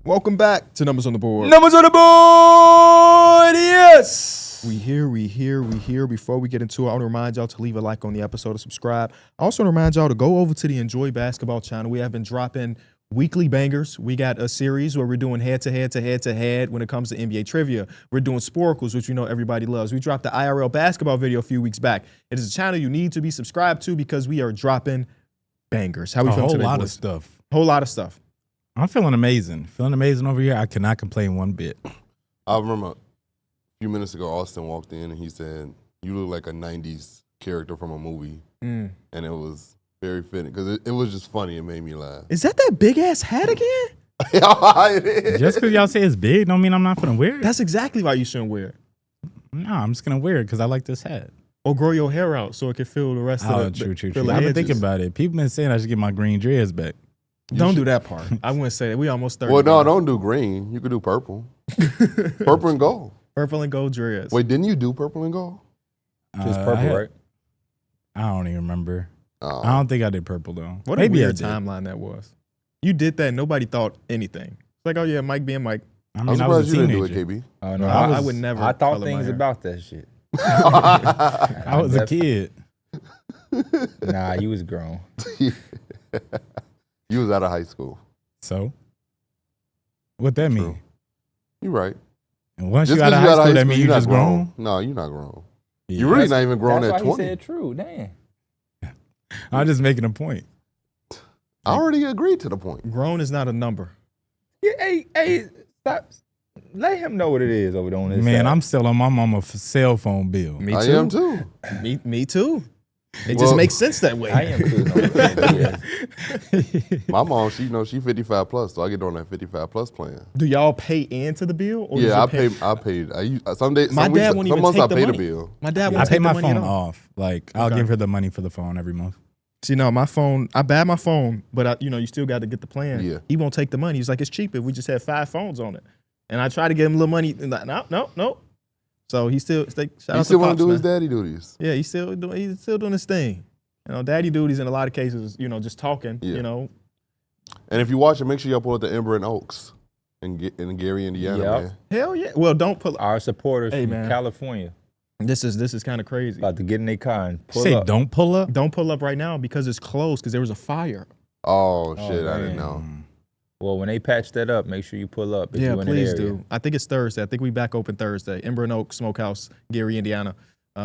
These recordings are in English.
Welcome back to Numbers on the Board. Numbers on the board, yes! We here. Before we get into it, I want to remind y'all to leave a like on the episode and subscribe. I also want to remind y'all to go over to the Enjoy Basketball channel. We have been dropping weekly bangers. We got a series where we're doing head-to-head when it comes to NBA trivia. We're doing sporacles, which we know everybody loves. We dropped the IRL basketball video a few weeks back. It is a channel you need to be subscribed to because we are dropping bangers. How we feeling today, boys? Whole lot of stuff. I'm feeling amazing. Feeling amazing over here. I cannot complain one bit. I remember a few minutes ago, Austin walked in and he said, "You look like a 90s character from a movie." And it was very fitting because it was just funny. It made me laugh. Is that big-ass hat again? Just because y'all say it's big don't mean I'm not going to wear it. That's exactly why you shouldn't wear it. No, I'm just going to wear it because I like this hat. Or grow your hair out so it can fill the rest of the true. the I've been edges. thinking about it. People been saying I should get my green dreads back. Don't do that part. I wouldn't say that. We almost 30. Well, no, don't do green. You could do purple. Purple and gold. Purple and gold dreads. Wait, didn't you do purple and gold? Just purple, right? I don't even remember. I don't think I did purple, though. What Maybe a weird timeline that was. You did that and nobody thought anything. It's like, oh yeah, Mike being Mike. I I'm mean, I surprised was a you didn't do teenager. it, KB. Oh, no, I would never. I thought color my things hair. about that shit. I was a kid. Nah, you was grown. You was out of high school. So? What that True. mean? You're right. And once Just you out of 'cause high school, that you're mean you not just grown? No, you're not grown. Yeah. You're really not even grown That's at why 20. he said true. Damn. I'm just making a point. I already agreed to the point. Grown is not a number. Yeah, hey, stop. Let him know what it is over there on this Man, side. I'm still on my mama's cell phone bill. Me I too. am too. Me too. It Well, just makes sense that way. I am too. My mom, she 55 plus, so I get on that 55 plus plan. Do y'all pay into the bill? Or Yeah, I does your paid. I use some days, My some dad weeks, won't some even months take I the pay the money. bill. My dad I won't pay take my the money phone at all. off. Like, I'll Okay. give her the money for the phone every month. See, no, my phone. I buy my phone, but you still got to get the plan. Yeah. He won't take the money. He's like, it's cheap if we just had 5 phones on it. And I try to get him a little money. And like, no. So he still. Shout He out still to want to Pops, do his man. daddy duties. Yeah, he's still doing his thing. Daddy duties in a lot of cases, just talking. Yeah. And if you watch it, make sure y'all pull up the Ember and Oaks in Gary, Indiana, Yep. man. Hell yeah. Well, don't pull. Our supporters Hey, from man. California This is kind of crazy. about to get in their car and pull Say, up. don't pull up. Don't pull up right now because it's closed because there was a fire. Oh, shit, I didn't man. know. Well, when they patch that up, make sure you pull up. If Yeah, you in please the area. do. I think it's Thursday. I think we back open Thursday. Ember and Oak Smokehouse, Gary, Indiana.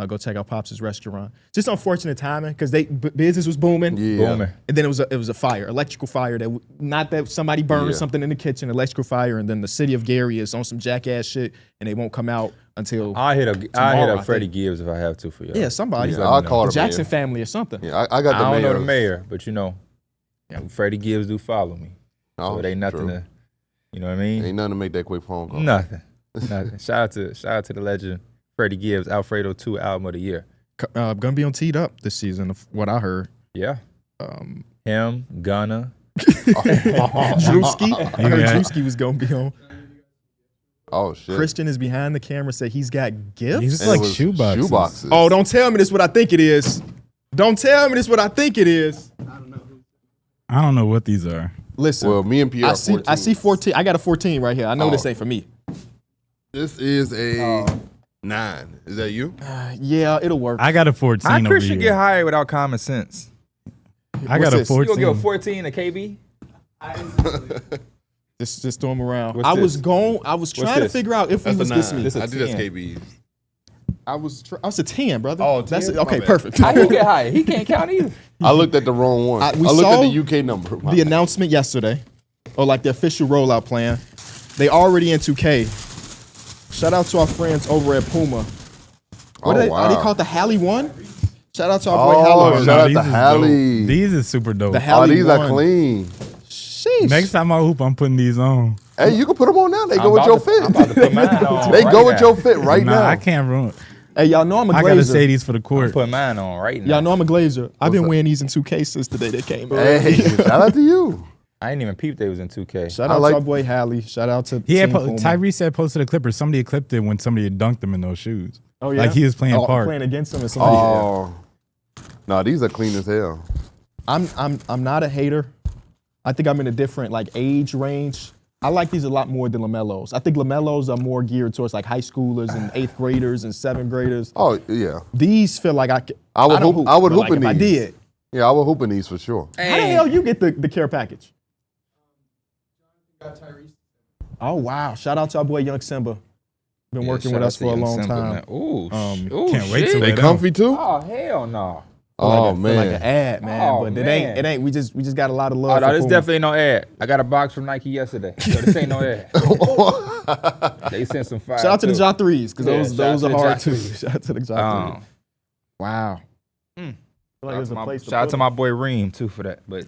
Go check out Pops' restaurant. Just unfortunate timing because business was booming. Yeah. Booming. And then it was a fire, electrical fire not that somebody burned Yeah. something in the kitchen, electrical fire, and then the city of Gary is on some jackass shit and they won't come out until I'll hit tomorrow, up Freddie Gibbs if I have to for y'all. yeah, somebody. Yeah, I'll call the the Jackson mayor. family or something. Yeah, I got the I don't know the mayor. mayor, but Freddie Gibbs do follow me. Oh, So it ain't nothing true. to, you know what I mean? Ain't nothing to make that quick phone call. Nothing. Shout out to the legend Freddie Gibbs, Alfredo 2 album of the year. Gonna be on Teed Up this season, of what I heard. Yeah. Him, Gunna. Drewski. I heard Yeah. Drewski was gonna be on. Oh, shit. Christian is behind the camera, said he's got gifts. He's And like it was shoeboxes. shoeboxes. Oh, don't tell me this what I think it is. Don't tell me this what I think it is. I don't know what these are. Listen, Well, me and Pierre I are see 14. I see 14. I got a 14 right here. I know this Oh. ain't for me. This is a 9. Is that you? Yeah, it'll work. I got a 14 How over Christian here. get hired without common sense? I What's got a this? You 14. gonna give a 14 to KB? Just throw him around. What's I this? was trying to this? figure out if That's it was a this 9. me. This is I think that's 10. KB. I was a 10, brother. Oh, That's 10? it. Okay, My bad. perfect. How he get hired? He can't count either. I looked at the wrong one. We I looked saw at the UK number. the announcement yesterday, or like the official rollout plan. They already in 2K. Shout out to our friends over at Puma. What are they called? The Halley One? Shout out to our boy Oh, Halley. shout out these to is Hallie. dope. These is super dope. The Oh, Halley these One. are clean. Sheesh. Next time I hoop, I'm putting these on. Hey, you can put them on now. They I'm go with about your to- fit. I'm about to put mine on They right go with now. your fit right Nah, now. I can't ruin. Hey, y'all know I'm a I gotta glazer. say these for the court. Put mine on right now. Y'all know I'm a glazer. I've been up? wearing these in 2K since the day they came out. Hey, shout out to you. I ain't even peeped they was in 2K. Shout I out like- to our boy Halley. Shout out to He had Team Puma. Tyrese had posted a clip or somebody had clipped it when somebody had dunked him in those shoes. Oh yeah, Like he was playing park. playing against him and somebody. Oh, no, these are clean as hell. I'm not a hater. I think I'm in a different like age range I like these a lot more than LaMelos. I think LaMelos are more geared towards like high schoolers and 8th graders and 7th graders. Oh yeah. These feel like I would don't hoop. I would but hoop like in if these. I did. Yeah, I would hoop in these for sure. How the hell you get the care package? Oh wow! Shout out to our boy Young Simba. Been working with us for a long time. Ooh, Can't wait to They wear them. comfy too? Oh hell no! Oh Feel man. like an ad, man. Oh, but man. it ain't. We just got a lot of Oh, love. no, for this Puma. definitely ain't no ad. I got a box from Nike yesterday, so this ain't no ad. They sent some fire. Shout out to the too. Jaw threes because Yeah, those shout out are to the hard Ja too. threes. Shout out to the Jaw threes. Wow. Mm. Feel like there's a place Shout out to my boy Reem too for that. But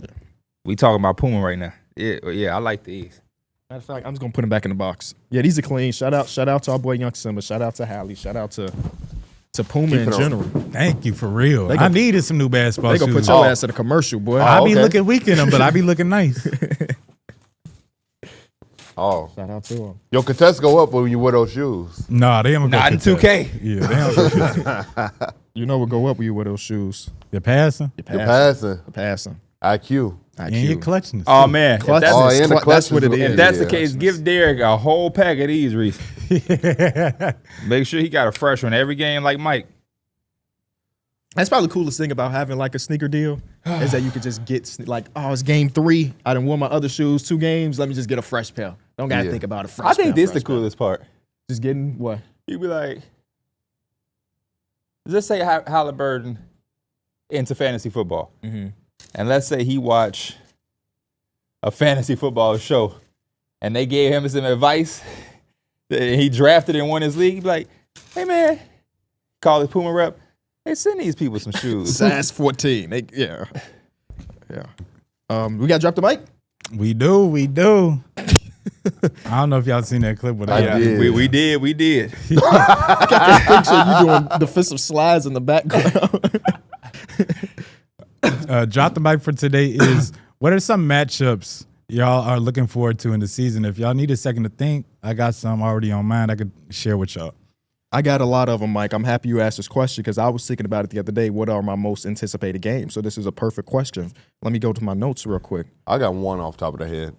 we talking about Puma right now. Yeah, I like these. Matter of fact, I'm just gonna put them back in the box. Yeah, these are clean. Shout out to our boy Young Simba. Shout out to Hallie. Shout out to Puma in general. Thank you for real. They I needed some new basketball They shoes. gonna put your ass in a commercial, boy. I be okay. looking weak in them, but I be looking nice. Oh. Shout out to him. Your contests go up when you wear those shoes. No, they don't go Not in contest. 2K. Yeah, they don't go contest. You know what go up when you wear those shoes? You're passing. You're You're passing. Passing. IQ. And you're clutching this. Oh man, if Clutch. that's, Oh, and the That's what it clutches. is. if that's the Yeah. case, give Darrick a whole pack of these, Reese. Make sure he got a fresh one every game, like Mike. That's probably the coolest thing about having like a sneaker deal is that you could just get like, oh, it's game 3. I done wore my other shoes 2 games. Let me just get a fresh pair. Don't gotta Yeah. think about a fresh. I think pair, this the fresh pair. coolest part. Just getting what? He'd be like, let's say Halliburton into fantasy football, and let's say he watched a fantasy football show, and they gave him some advice that he drafted and won his league. He'd be like, hey man, call his Puma rep. Hey, send these people some shoes. Size 14. Yeah. We got to drop the mic. We do. I don't know if y'all seen that clip with I that. did. We did. Picture you doing defensive slides in the background. Drop the mic for today is, what are some matchups y'all are looking forward to in the season? If y'all need a second to think, I got some already on mind I could share with y'all. I got a lot of them, Mike. I'm happy you asked this question because I was thinking about it the other day. What are my most anticipated games? So this is a perfect question. Let me go to my notes real quick. I got one off the top of the head.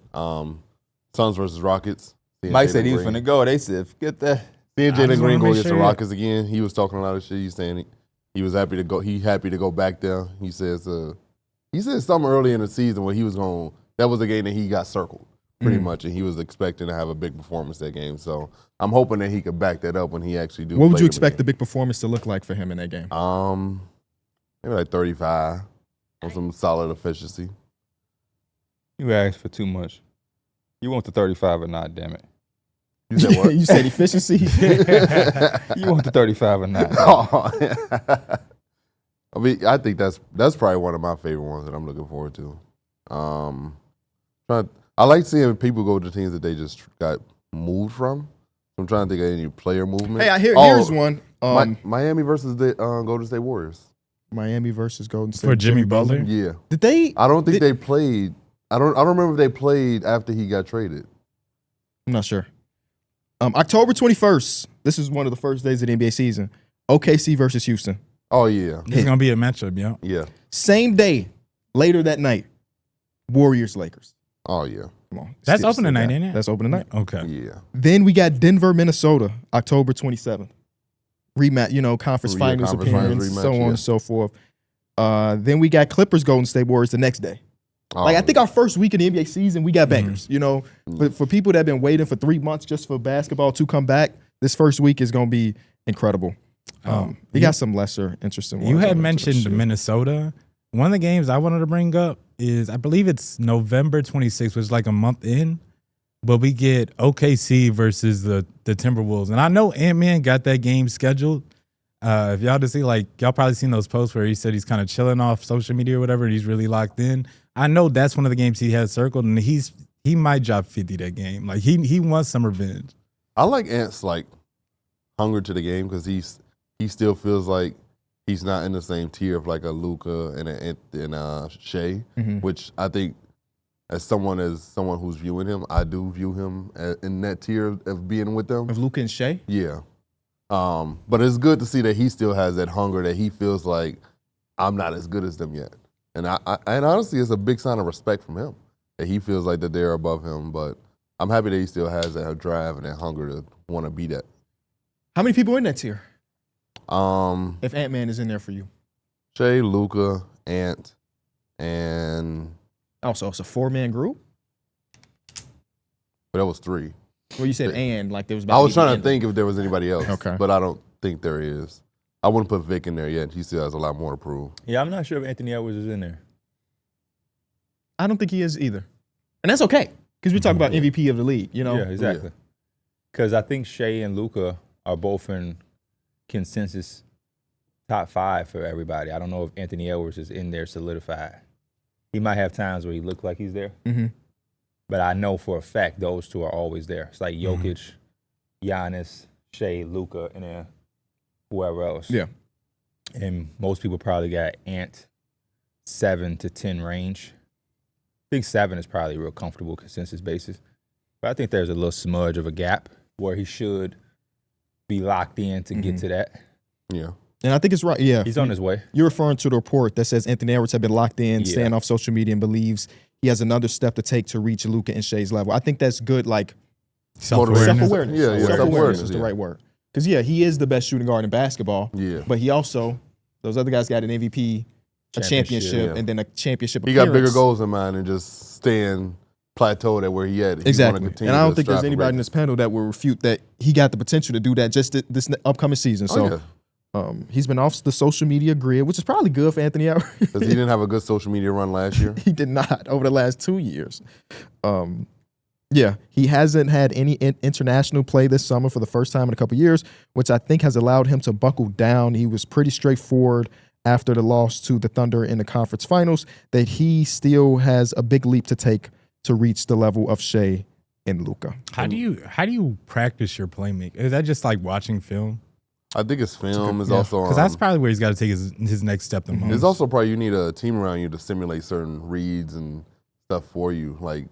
Suns versus Rockets. Seeing Mike Jalen said he was Green. finna go. They said, forget that. Seeing I Jalen just Green wanna go make against the sure- Rockets again, he was talking a lot of shit. He's saying he was happy to go. He happy to go back there. He said something early in the season where he was going. That was a game that he got circled pretty much, and he was expecting to have a big performance that game. So I'm hoping that he could back that up when he actually do. What would play you them expect the again. big performance to look like for him in that game? Maybe like 35 on some solid efficiency. You asked for too much. You want the 35 or not, damn it. You said what? You said efficiency? You want the 35 or not. I mean, I think that's probably one of my favorite ones that I'm looking forward to. I like seeing people go to teams that they just got moved from. I'm trying to think of any player movement. Hey, here's one. Miami versus the Golden State Warriors. Miami versus Golden State. For Jimmy Butler? Yeah, Did they? I don't think they played. I don't remember if they played after he got traded. I'm not sure. October 21st. This is one of the first days of the NBA season. OKC versus Houston. Oh yeah, This is going to be a matchup, yo. yeah. Same day, later that night, Warriors Lakers. Oh yeah, Come on. That's Still opening night, got- ain't it? That's opening night. Okay. yeah. Then we got Denver, Minnesota, October 27th. Rematch, conference Yeah, finals conference finals appearance, rematch, so on yeah. and so forth. Then we got Clippers, Golden State Warriors the next day. I think our first week of the NBA season, we got bangers. But for people that have been waiting for 3 months just for basketball to come back, this first week is going to be incredible. We got some lesser interesting ones. You I'll had get to mentioned shit. Minnesota. One of the games I wanted to bring up is, I believe it's November 26th, which is like a month in, but we get OKC versus the Timberwolves. And I know Ant-Man got that game scheduled. If y'all just see, y'all probably seen those posts where he said he's kind of chilling off social media or whatever, and he's really locked in. I know that's one of the games he has circled, and he might drop 50 that game. Like, he wants some revenge. I like Ant's hunger to the game because he still feels like he's not in the same tier of like a Luka and a Shea, which I think as someone who's viewing him, I do view him in that tier of being with them. Of Luka and Shea? Yeah. But it's good to see that he still has that hunger that he feels like I'm not as good as them yet. And and honestly, it's a big sign of respect from him that he feels like that they're above him. But I'm happy that he still has that drive and that hunger to want to be that. How many people in that tier? Um, If Ant-Man is in there for you. Shea, Luka, Ant, and Also, it's a 4-man group? but that was 3. Well, you said and, like there was I was trying to think if there was anybody else, Okay. but I don't think there is. I wouldn't put Vic in there yet. He still has a lot more to prove. Yeah, I'm not sure if Anthony Edwards is in there. I don't think he is either. And that's okay, because we talk about MVP of the league, you know? Yeah, exactly. Because I think Shea and Luka are both in consensus top 5 for everybody. I don't know if Anthony Edwards is in there solidified. He might have times where he looked like he's there. Mm-hmm. But I know for a fact those two are always there. It's like Jokic, Giannis, Shea, Luka, and then whoever else. Yeah. And most people probably got Ant 7 to 10 range. I think 7 is probably a real comfortable consensus basis. But I think there's a little smudge of a gap where he should be locked in to get to that. Yeah. And I think it's right. Yeah. He's on his way. You're referring to the report that says Anthony Edwards had been locked in, Yeah. staying off social media, and believes he has another step to take to reach Luka and Shea's level. I think that's good, like Self-awareness. self-awareness. Yeah, Self-awareness self-awareness, is the yeah. right word. Because, yeah, he is the best shooting guard in basketball. Yeah. But he also, those other guys got an MVP, a championship, yeah. and then a championship He got appearance. bigger goals in mind and just staying plateaued at where he at. He's Exactly. gonna And continue I don't to think there's strive for anybody in greatness. this panel that will refute that he got the potential to do that just this upcoming season. So Oh, yeah. he's been off the social media grid, which is probably good for Anthony Edwards. Because he didn't have a good social media run last year. He did not over the last 2 years. Yeah, he hasn't had any international play this summer for the first time in a couple years, which I think has allowed him to buckle down. He was pretty straightforward after the loss to the Thunder in the conference finals that he still has a big leap to take to reach the level of Shea and Luka. How do you practice your playmaking? Is that just like watching film? I think his film is yeah. also Because that's probably where he's got to take his next step the most. It's also probably you need a team around you to simulate certain reads and stuff for you. Like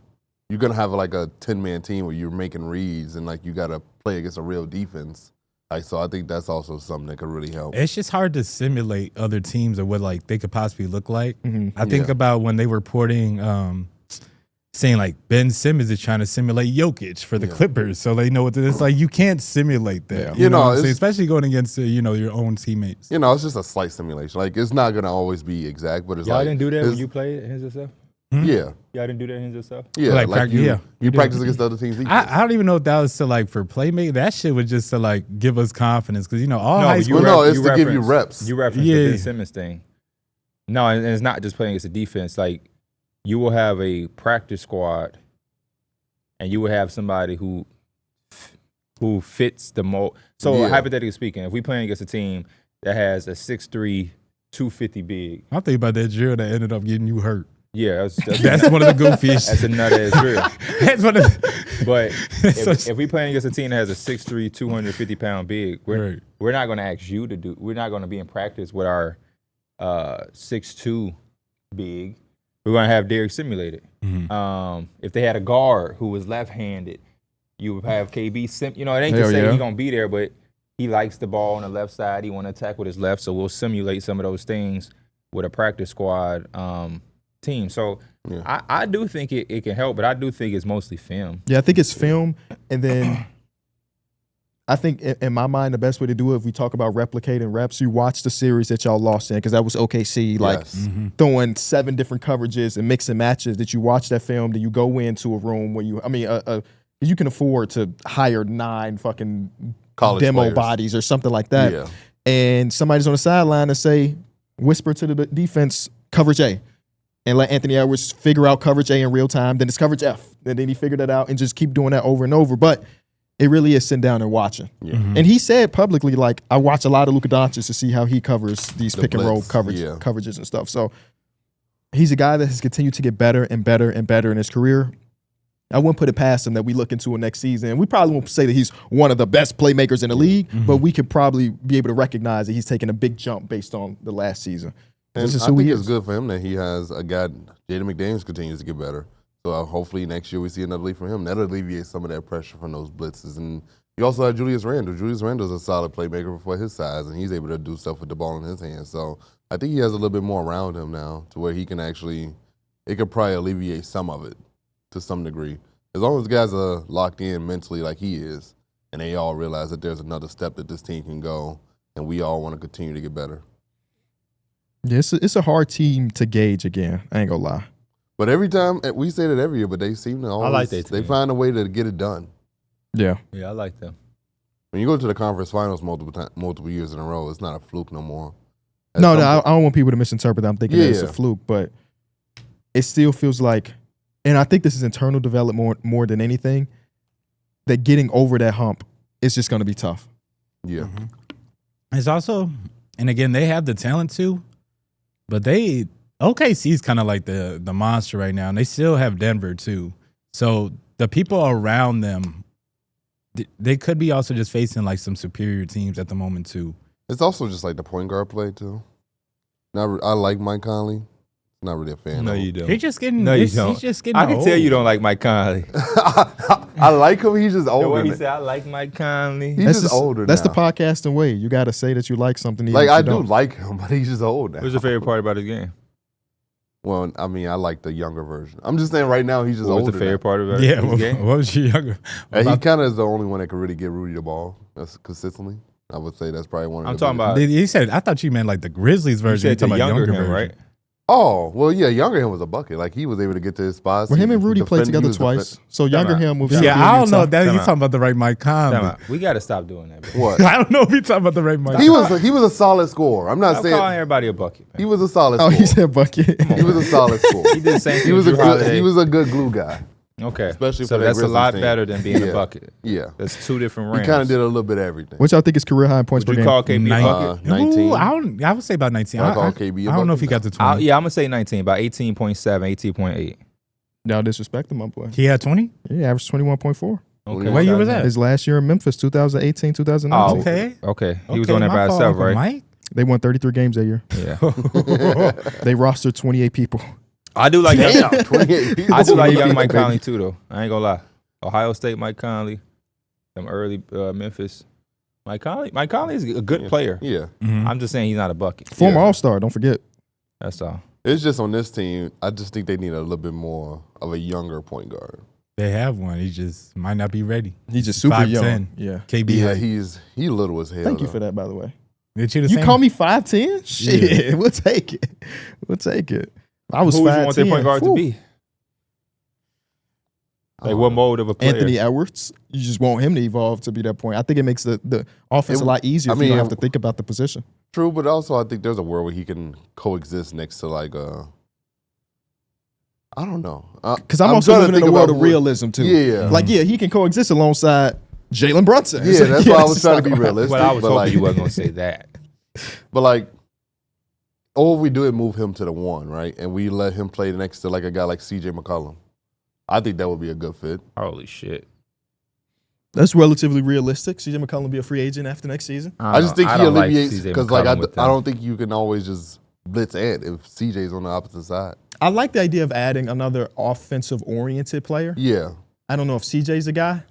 you're gonna have like a 10-man team where you're making reads and like you gotta play against a real defense. Like so, I think that's also something that could really help. It's just hard to simulate other teams or what like they could possibly look like. I think Yeah. about when they were reporting, saying like Ben Simmons is trying to simulate Jokic for the Clippers, so they know what it's like. You can't simulate that, Yeah. you know what I'm it's- saying? Especially going against your own teammates. You know, it's just a slight simulation. Like it's not gonna always be exact, but it's Y'all like didn't do that when it's- you played against yourself? Yeah, Y'all didn't do that against yourself? yeah. Like, Like you you practice did. against the other teams. defense. I don't even know if that was to like for playmaking. That shit was just to like give us confidence because all No, high you school. Well, no, it's you to give you referenced- reps. You referenced Yeah. the Ben Simmons thing. No, and it's not just playing against the defense. Like, you will have a practice squad, and you will have somebody who fits the mold. So, Yeah. hypothetically speaking, if we playing against a team that has a 6'3", 250 big, I'm thinking about that drill that ended up getting you hurt. yeah, That's one of the goofiest. that's a nut ass drill. That's one of the, But So- if we playing against a team that has a 6'3", 250-pound big, Right. we're not going to ask you to do. We're not going to be in practice with our 6'2" big. We're going to have Darrick simulated. If they had a guard who was left-handed, you would have KB. It ain't to Hell say yeah. he's going to be there, but he likes the ball on the left side. He want to attack with his left, so we'll simulate some of those things with a practice squad team. So I do think it can help, but I do think it's mostly film. Yeah, I think it's film, and then I think in my mind the best way to do it, if we talk about replicating reps, you watch the series that y'all lost in, because that was OKC, like Yes. throwing 7 different coverages and mixing matches. That you watch that film, then you go into a room where you can afford to hire 9 fucking College demo players. bodies or something like that, Yeah. and somebody's on the sideline and say, whisper to the defense, coverage A. And let Anthony Edwards figure out coverage A in real time. Then it's coverage F. And then he figured that out and just keep doing that over and over. But it really is sitting down and watching. Yeah. And he said publicly, like, I watch a lot of Luka Doncic to see how he covers these The pick and roll blitz, coverages and stuff. So he's a guy that has continued to get better and better and better in his career. I wouldn't put it past him that we look into a next season. And we probably won't say that he's one of the best playmakers in the league, but we could probably be able to recognize that he's taking a big jump based on the last season. And This is I who think he it's is. good for him that he has a guy. Jaden McDaniels continues to get better. So hopefully next year we see another leap from him. That'll alleviate some of that pressure from those blitzes. And you also have Julius Randle. Julius Randle's a solid playmaker for his size, and he's able to do stuff with the ball in his hands. So I think he has a little bit more around him now to where he can actually, it could probably alleviate some of it to some degree. As long as guys are locked in mentally like he is, and they all realize that there's another step that this team can go, and we all want to continue to get better. Yeah, it's a hard team to gauge again. I ain't gonna lie. But every time, we say that every year, but they seem to always, like that they team. find a way to get it done. Yeah. Yeah, I like them. When you go to the conference finals multiple years in a row, it's not a fluke no more. No, I don't want people to misinterpret that. I'm thinking that it's a Yeah. fluke, but it still feels like, and I think this is internal development more than anything, that getting over that hump is just going to be tough. Yeah. It's also, and again, they have the talent too, but OKC is kind of like the monster right now, and they still have Denver too. So the people around them, they could be also just facing like some superior teams at the moment too. It's also just like the point guard play too. I like Mike Conley. Not really a fan. No, of him. you don't. He's just getting. No, you He's don't. just getting. I can tell old. you don't like Mike Conley. I like him. He's just The older. way he said, I like Mike Conley. He's just older. That's now. the podcasting way. You got to say that you like something. even Like if you I do don't. like him, but he's just old now. What's your favorite part about his game? Well, I mean, I like the younger version. I'm just saying right now he's just What was older. the favorite part of Yeah. his game? What was your younger? And he kind of is the only one that can really get Rudy the ball. That's consistently. I would say that's probably one of I'm the talking biggest- about. He said, I thought you meant like the Grizzlies You version. said the You're talking about younger him, version. right? Oh, well, yeah, younger him was a bucket. Like, he was able to get to his spots. Well, him He and Rudy played defended- he together was twice. So younger out. him moves. Yeah, I don't know. That Time you out. talking about the right Mike Time Conley. out. We got to stop doing that, bro. What? I don't know if you talking about the right Mike. He was a solid scorer. I'm not I'm saying calling everybody a bucket. he Man. was a solid Oh, scorer. he said bucket. He was a solid scorer. He did the same thing. He was with a Drew good. Holiday. He was a good glue guy. Okay. especially so for that that's a Grizzlies lot team. better than being Yeah. a bucket. Yeah, That's two different he rings. kind of did a little bit of everything. Which I think is career high in points per Would you game. call KB a bucket? 19. Ooh, I would say about 19. I call KB a I don't know if he bucket. got to 20. Yeah, I'm going to say 19, about 18.7, 18.8. Y'all disrespect him, my boy. He had 20? Yeah, he averaged 21.4. Okay. What year was that? His last year in Memphis, 2018, 2019. Oh, Okay. Okay. He was Okay, on there my by fault, himself, Uncle right? Mike. They won 33 games that year. Yeah. They rostered 28 people. I do like Damn, 28 people. I do like young Mike Conley too, though. I ain't gonna lie. Ohio State Mike Conley, them early Memphis. Mike Conley is a good player. Yeah, Mhm. I'm just saying he's not a bucket. Former Yeah. All-Star, don't forget. That's all. it's just on this team. I just think they need a little bit more of a younger point guard. They have one. He just might not be ready. He's just super 5'10". young. Yeah. KB. Yeah, height. he's little as hell. Thank you though. for that, by the way. Did you the You same? call me 5'10"? Shit, we'll take it. We'll take it. I was Who would 5'10". you want their point guard to Whew. be? Like what mode of a player? Anthony Edwards. You just want him to evolve to be that point. I think it makes the offense a lot easier I if you don't mean, have to think about the position. True, but also I think there's a world where he can coexist next to like I don't know. Because I'm also trying to living in think a world about of realism, too. Yeah. Like, yeah, he can coexist alongside Jalen Brunson. It's Yeah, like, that's why I it's was just trying not to be gonna happen. realistic. Well, I was but hoping like, you wasn't gonna say that. But like, all we do is move him to the one, right? And we let him play next to like a guy like CJ McCollum. I think that would be a good fit. Holy shit! That's relatively realistic. CJ McCollum will be a free agent after next season. I just think he don't like alleviates CJ because like I McCollum with them. don't think you can always just blitz Ant if CJ's on the opposite side. I like the idea of adding another offensive-oriented player. Yeah, I don't know if CJ's a guy,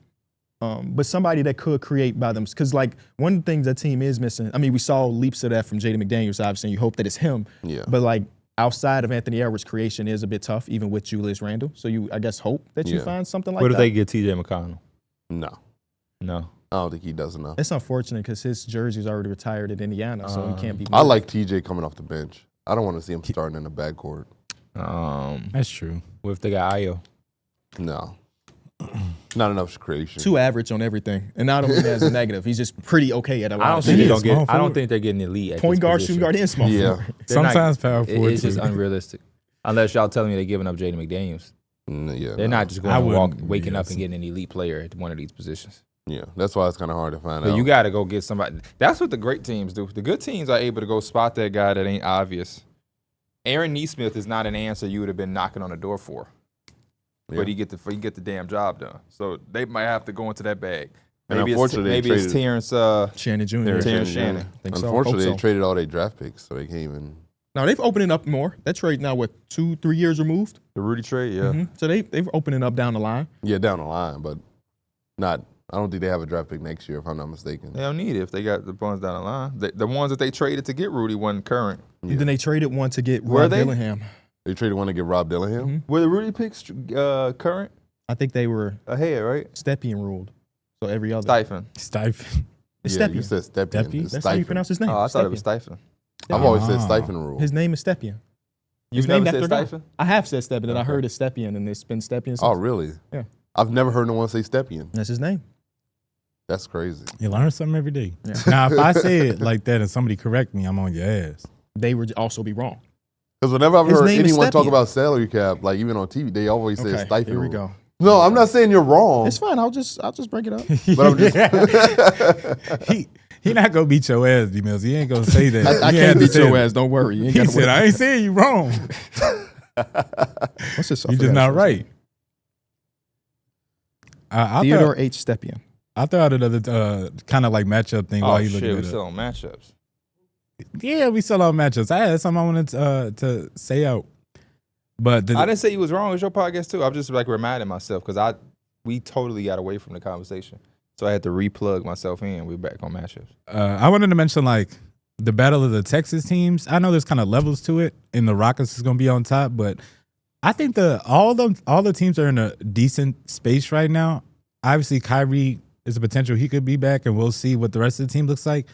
but somebody that could create by them. Because, like, one of the things that team is missing, I mean, we saw leaps of that from Jaden McDaniels, obviously, and you hope that it's him. yeah. But, like, outside of Anthony Edwards, creation is a bit tough, even with Julius Randle. So you, I guess, hope that you Yeah. find something like What that. if they get T.J. McConnell? No, No. I don't think he does enough. It's unfortunate because his jersey's already retired at Indiana, so he can't be. I like TJ coming off the bench. I don't want to see him starting in the backcourt. That's true. What if they got Ayo? No, not enough creation. too average on everything, and not only as a negative, he's just pretty okay at it. I don't He think they is don't small get. I don't forward. think they're getting elite. At point this guard, position. shooting guard, and small Yeah. forward. They're not- Sometimes power forward It's just too. unrealistic. Unless y'all telling me they're giving up Jaden McDaniels. Yeah, They're no. not just I going to walk, wouldn't- waking up yes. and getting an elite player at one of these positions. Yeah, that's why it's kind of hard to find But out. you got to go get somebody. That's what the great teams do. The good teams are able to go spot that guy that ain't obvious. Aaron Nesmith is not an answer you would have been knocking on the door for. Yeah. But he get the damn job done. So they might have to go into that bag. And Maybe unfortunately, it's they Terrence. Shannon Jr. Terrence Shannon. Think so. Unfortunately, Hope they so. traded all their draft picks, so they can't even. No, they've opened it up more. That trade now, what, 2-3 years removed? The Rudy trade, yeah. Mhm. So they've opened it up down the line. Yeah, down the line, but not. I don't think they have a draft pick next year, if I'm not mistaken. They don't need it if they got the ones down the line. The ones that they traded to get Rudy wasn't current. Yeah. Then they traded one to get Were Rob they? Dillingham. They traded one to get Rob Dillingham. Mhm. Were the Rudy picks current? I think they were ahead, right? Stepien ruled. So every other. Stipend. Stipend. It's Yeah, Stepien. you said Stepien. Stepien? It's That's how you Stipend. pronounce his name. Oh, I thought it was Stepien. Stipend. I've always said Ah. Stipend rule. His name is Stepien. You've His never named said after a guy. Stipend? I have said Stepien, and I Okay. heard it's Stepien, and it's been Stepien since. Oh, really? Yeah. I've never heard no one say Stepien. That's his name. That's crazy. You learn something every day. Yeah. Now, if I say it like that and somebody correct me, I'm on your ass. They would also be wrong. Because whenever I've His heard name is anyone talk Stepien. about salary cap, like even on TV, they always say Okay, Stipend here we rule. go. No, I'm not saying you're wrong. It's fine. I'll just bring it up. But I'm just he not gonna beat your ass, D-Mills. He ain't gonna say that. I He can't had to beat say your that. ass. Don't worry. You ain't He gotta said, worry. "I ain't saying you wrong. What's this? You just not right." I'll Theodore throw, H. Stepien. I'll throw out another kind of like matchup thing Oh, while you shit, looking we at still it. on matchups. Yeah, we still on matchups. I had something I wanted to say out, but I didn't say you was wrong. It's your podcast, too. I'm just, like, reminding myself because we totally got away from the conversation. So I had to replug myself in. We're back on matchups. I wanted to mention like the battle of the Texas teams. I know there's kind of levels to it, and the Rockets is going to be on top, but I think all the teams are in a decent space right now. Obviously, Kyrie is a potential he could be back, and we'll see what the rest of the team looks like.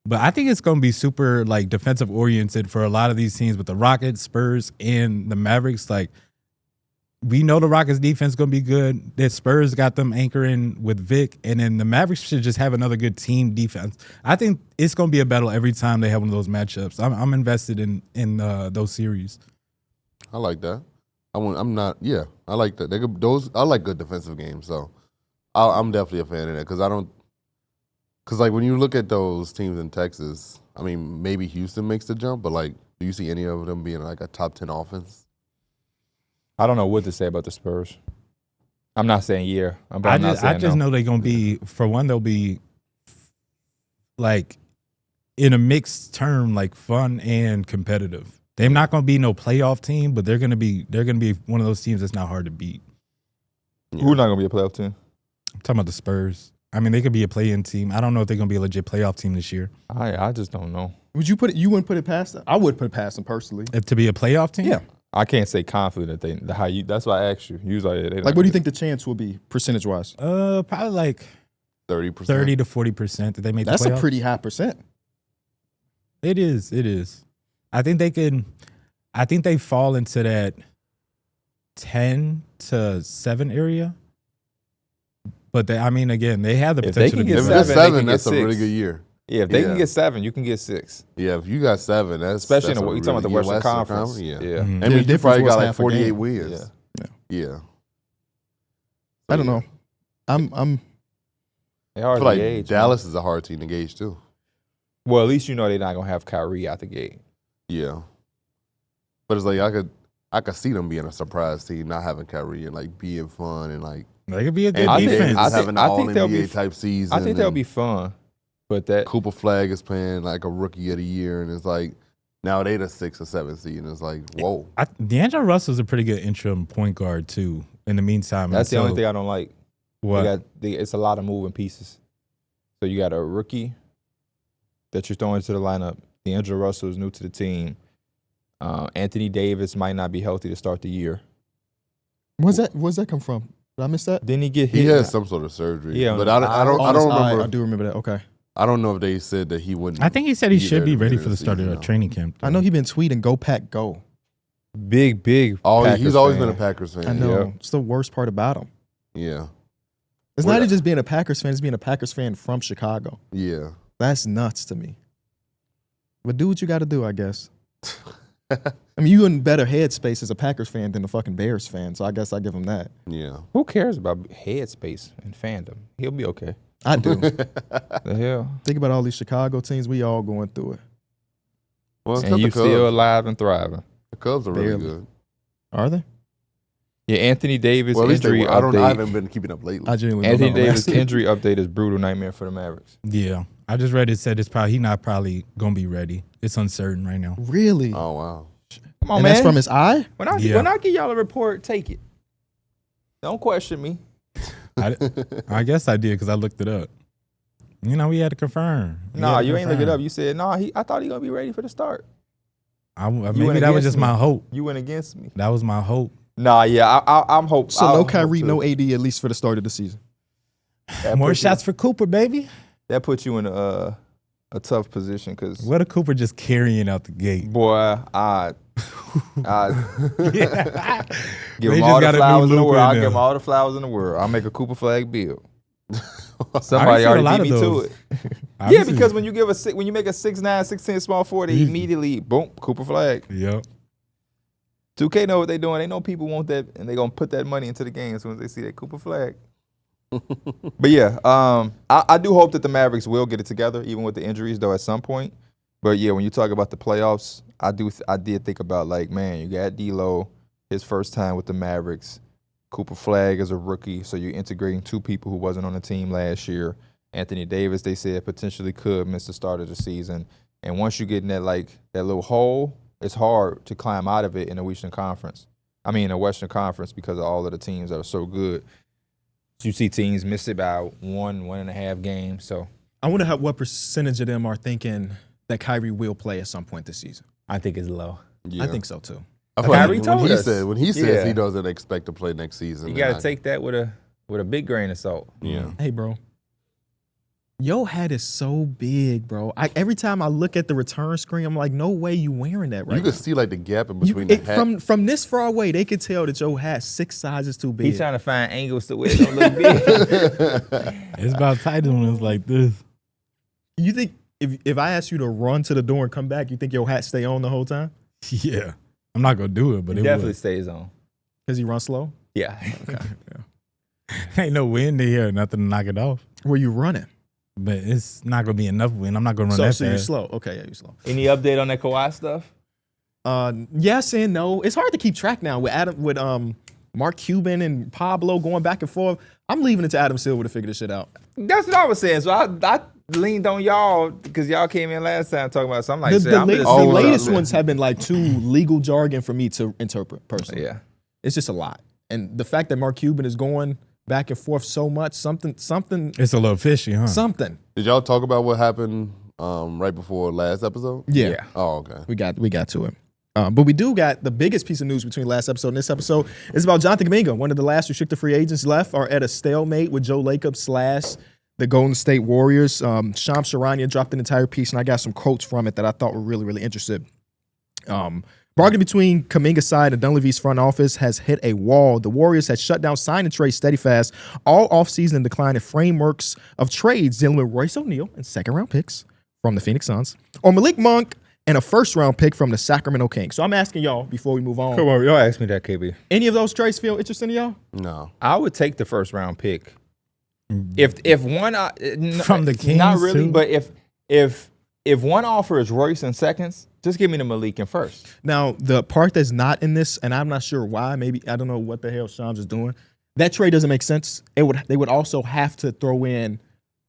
But I think it's going to be super like defensive oriented for a lot of these teams with the Rockets, Spurs, and the Mavericks. Like we know the Rockets defense is going to be good. The Spurs got them anchoring with Vic, and then the Mavericks should just have another good team defense. I think it's going to be a battle every time they have one of those matchups. I'm invested in those series. I like that. I'm not. Yeah, I like that. Those I like good defensive games. So I'm definitely a fan of that because like when you look at those teams in Texas, I mean maybe Houston makes the jump, but like do you see any of them being like a top 10 offense? I don't know what to say about the Spurs. I'm not saying yeah. I just know they're going to be, for one, they'll be like in a mixed term, like fun and competitive. They're not going to be no playoff team, but they're going to be one of those teams that's not hard to beat. Who's not going to be a playoff team? I'm talking about the Spurs. I mean, they could be a play-in team. I don't know if they're going to be a legit playoff team this year. I just don't know. Would you put it? You wouldn't put it past them? I would put it past them personally. If to be a playoff team? Yeah. I can't say confident that that's why I asked you. Usually, Like, what do you think the chance will be percentage wise? Probably like 30%. 30 to 40% that they make That's the playoffs. a pretty high percent. It is. I think they fall into that 10 to 7 area. But again, they have the If they potential can to get If be it's seven, they 7, can that's get a really 6. good year. Yeah, if they Yeah. can get 7, you can get 6. Yeah, if you got 7, that's Especially that's in you talking about the Western Conference. Yeah. Yeah. Mhm. I mean, you difference probably was got like half a 48 game. wins. Yeah. I don't know. I'm They I hard feel to like gauge. Dallas is a hard team to gauge too. Well, at least you know they're not gonna have Kyrie out the gate. Yeah. But it's like I could see them being a surprise team, not having Kyrie and like being fun and like They could be a good I think- defense. I think- having an I all think they'll be NBA type season. I think that'll and be fun, but that Cooper Flag is playing like a rookie of the year, and it's like now they the 6 or 7 seed, and it's like whoa. D'Angelo Russell's a pretty good interim point guard too. In the meantime, that's the until- only thing I don't like. What? It's a lot of moving pieces. So you got a rookie that you're throwing into the lineup. D'Angelo Russell is new to the team. Anthony Davis might not be healthy to start the year. where's that come from? Did I miss that? Didn't he get hit? He has some sort of surgery. Yeah, but I don't Oh, it's remember. I do remember that. Okay. I don't know if they said that he wouldn't. I think he said he be should there be at the ready beginning for the start of season, the though. training camp. I know he's been tweeting "Go Pack, go." Big. Oh, Packers he's always fan. been a Packers fan. I know. Yeah. It's the worst part about him. Yeah. It's Well, not even just being a Packers fan; it's being a Packers fan from Chicago. Yeah. That's nuts to me. But do what you got to do, I guess. I mean, you in better headspace as a Packers fan than a fucking Bears fan, so I guess I give him that. Yeah. Who cares about headspace and fandom? He'll be okay. I do. The hell? Think about all these Chicago teams. We all going through it. Well, And you still alive and thriving. the Cubs are really Barely. good. Are they? Yeah, Anthony Davis Well, at least they injury were. I update. haven't been keeping up lately. I genuinely Anthony don't know. Davis injury update is brutal nightmare for the Mavericks. Yeah, I just read it said he not probably gonna be ready. It's uncertain right now. Really? Oh wow. Come on, And man. that's from his eye? when I give y'all a report, take it. Don't question me. I guess I did because I looked it up. You know, we had to confirm. Nah, you ain't look it up. You said I thought he gonna be ready for the start. Maybe that was just my hope. You went against me. That was my hope. Nah, yeah, I'm hoping. So no Kyrie, no AD, at least for the start of the season. More shots for Cooper, baby. That puts you in a tough position because, What a Cooper just carrying out the gate. boy, I give They him just all the got a new flowers in the Luka world. in I'll there. give him all the flowers in the world. I'll make a Cooper flag bill. I Somebody seen a lot already beat of me to those. it. I've Yeah, seen- because when you make a 6'9", 6'10" small forward, they immediately boom, Cooper flag. Yep. 2K know what they doing. They know people want that, and they gonna put that money into the game as soon as they see that Cooper flag. But yeah, I do hope that the Mavericks will get it together, even with the injuries, though, at some point. But yeah, when you talk about the playoffs, I did think about, like, man, you got D'Lo, his first time with the Mavericks. Cooper Flag is a rookie, so you're integrating two people who wasn't on the team last year. Anthony Davis, they said, potentially could miss the start of the season. And once you get in that little hole, it's hard to climb out of it in the Western Conference. Because of all of the teams that are so good. So you see teams miss it by 1.5 games. So I wonder what percentage of them are thinking that Kyrie will play at some point this season. I think it's low. Yeah. I think so too. I feel like Kyrie told us. when he says Yeah. he doesn't expect to play next season. You then got to take that with a big grain of salt. Yeah. Hey, bro. Your hat is so big, bro. Every time I look at the return screen, I'm like, no way you wearing that right You now. can see like the gap in between the hat. From this far away, they could tell that your hat's 6 sizes too big. He's trying to find angles to where it don't look big. It's about tight when it's like this. You think if I ask you to run to the door and come back, you think your hat stay on the whole time? Yeah. I'm not going to do it, but It it definitely would. stays on. Because he runs slow? Yeah. Okay. Ain't no wind in here, nothing to knock it off. Where you running? But it's not going to be enough wind. I'm not going to run that So you're fast. slow. Okay, yeah, you're slow. Any update on that Kawhi stuff? Yes and no. It's hard to keep track now with Mark Cuban and Pablo going back and forth. I'm leaving it to Adam Silver to figure this shit out. That's what I was saying. So I leaned on y'all because y'all came in last time talking about it. So I'm like, The, shit, the I'm la- just the see what's latest up. ones have been like too legal jargon for me to interpret personally. Yeah. It's just a lot. And the fact that Mark Cuban is going back and forth so much, something. It's a little fishy, huh? Did y'all talk about what happened right before last episode? Yeah. Oh, okay. We got to it. But we do got the biggest piece of news between last episode and this episode is about Jonathan Kuminga. One of the last restricted free agents left are at a stalemate with Joe Lacob / the Golden State Warriors. Shams Charania dropped an entire piece, and I got some quotes from it that I thought were really, really interesting. Bargaining between Kuminga's side and Dunleavy's front office has hit a wall. The Warriors had shut down sign and trade steady fast all offseason and declined frameworks of trades dealing with Royce O'Neal and second-round picks from the Phoenix Suns, or Malik Monk and a first-round pick from the Sacramento Kings. So I'm asking y'all before we move on. Come on, y'all ask me that, KB. Any of those trades feel interesting to y'all? No. I would take the first round pick. If one From the Kings, not really, too? but if one offer is Royce in seconds, just give me the Malik in first. Now, the part that's not in this, and I'm not sure why, maybe I don't know what the hell Shams is doing. That trade doesn't make sense. They would also have to throw in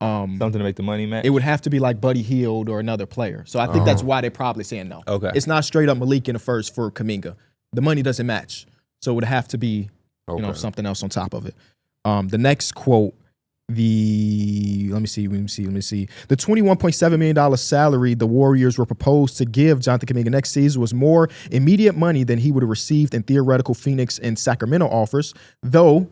Something to make the money match. it would have to be like Buddy Hield or another player. So I think that's why they're probably saying no. Okay. It's not straight up Malik in the first for Kuminga. The money doesn't match. So it would have to be Okay. something else on top of it. The next quote, let me see. The $21.7 million salary the Warriors were proposed to give Jonathan Kuminga next season was more immediate money than he would have received in theoretical Phoenix and Sacramento offers, though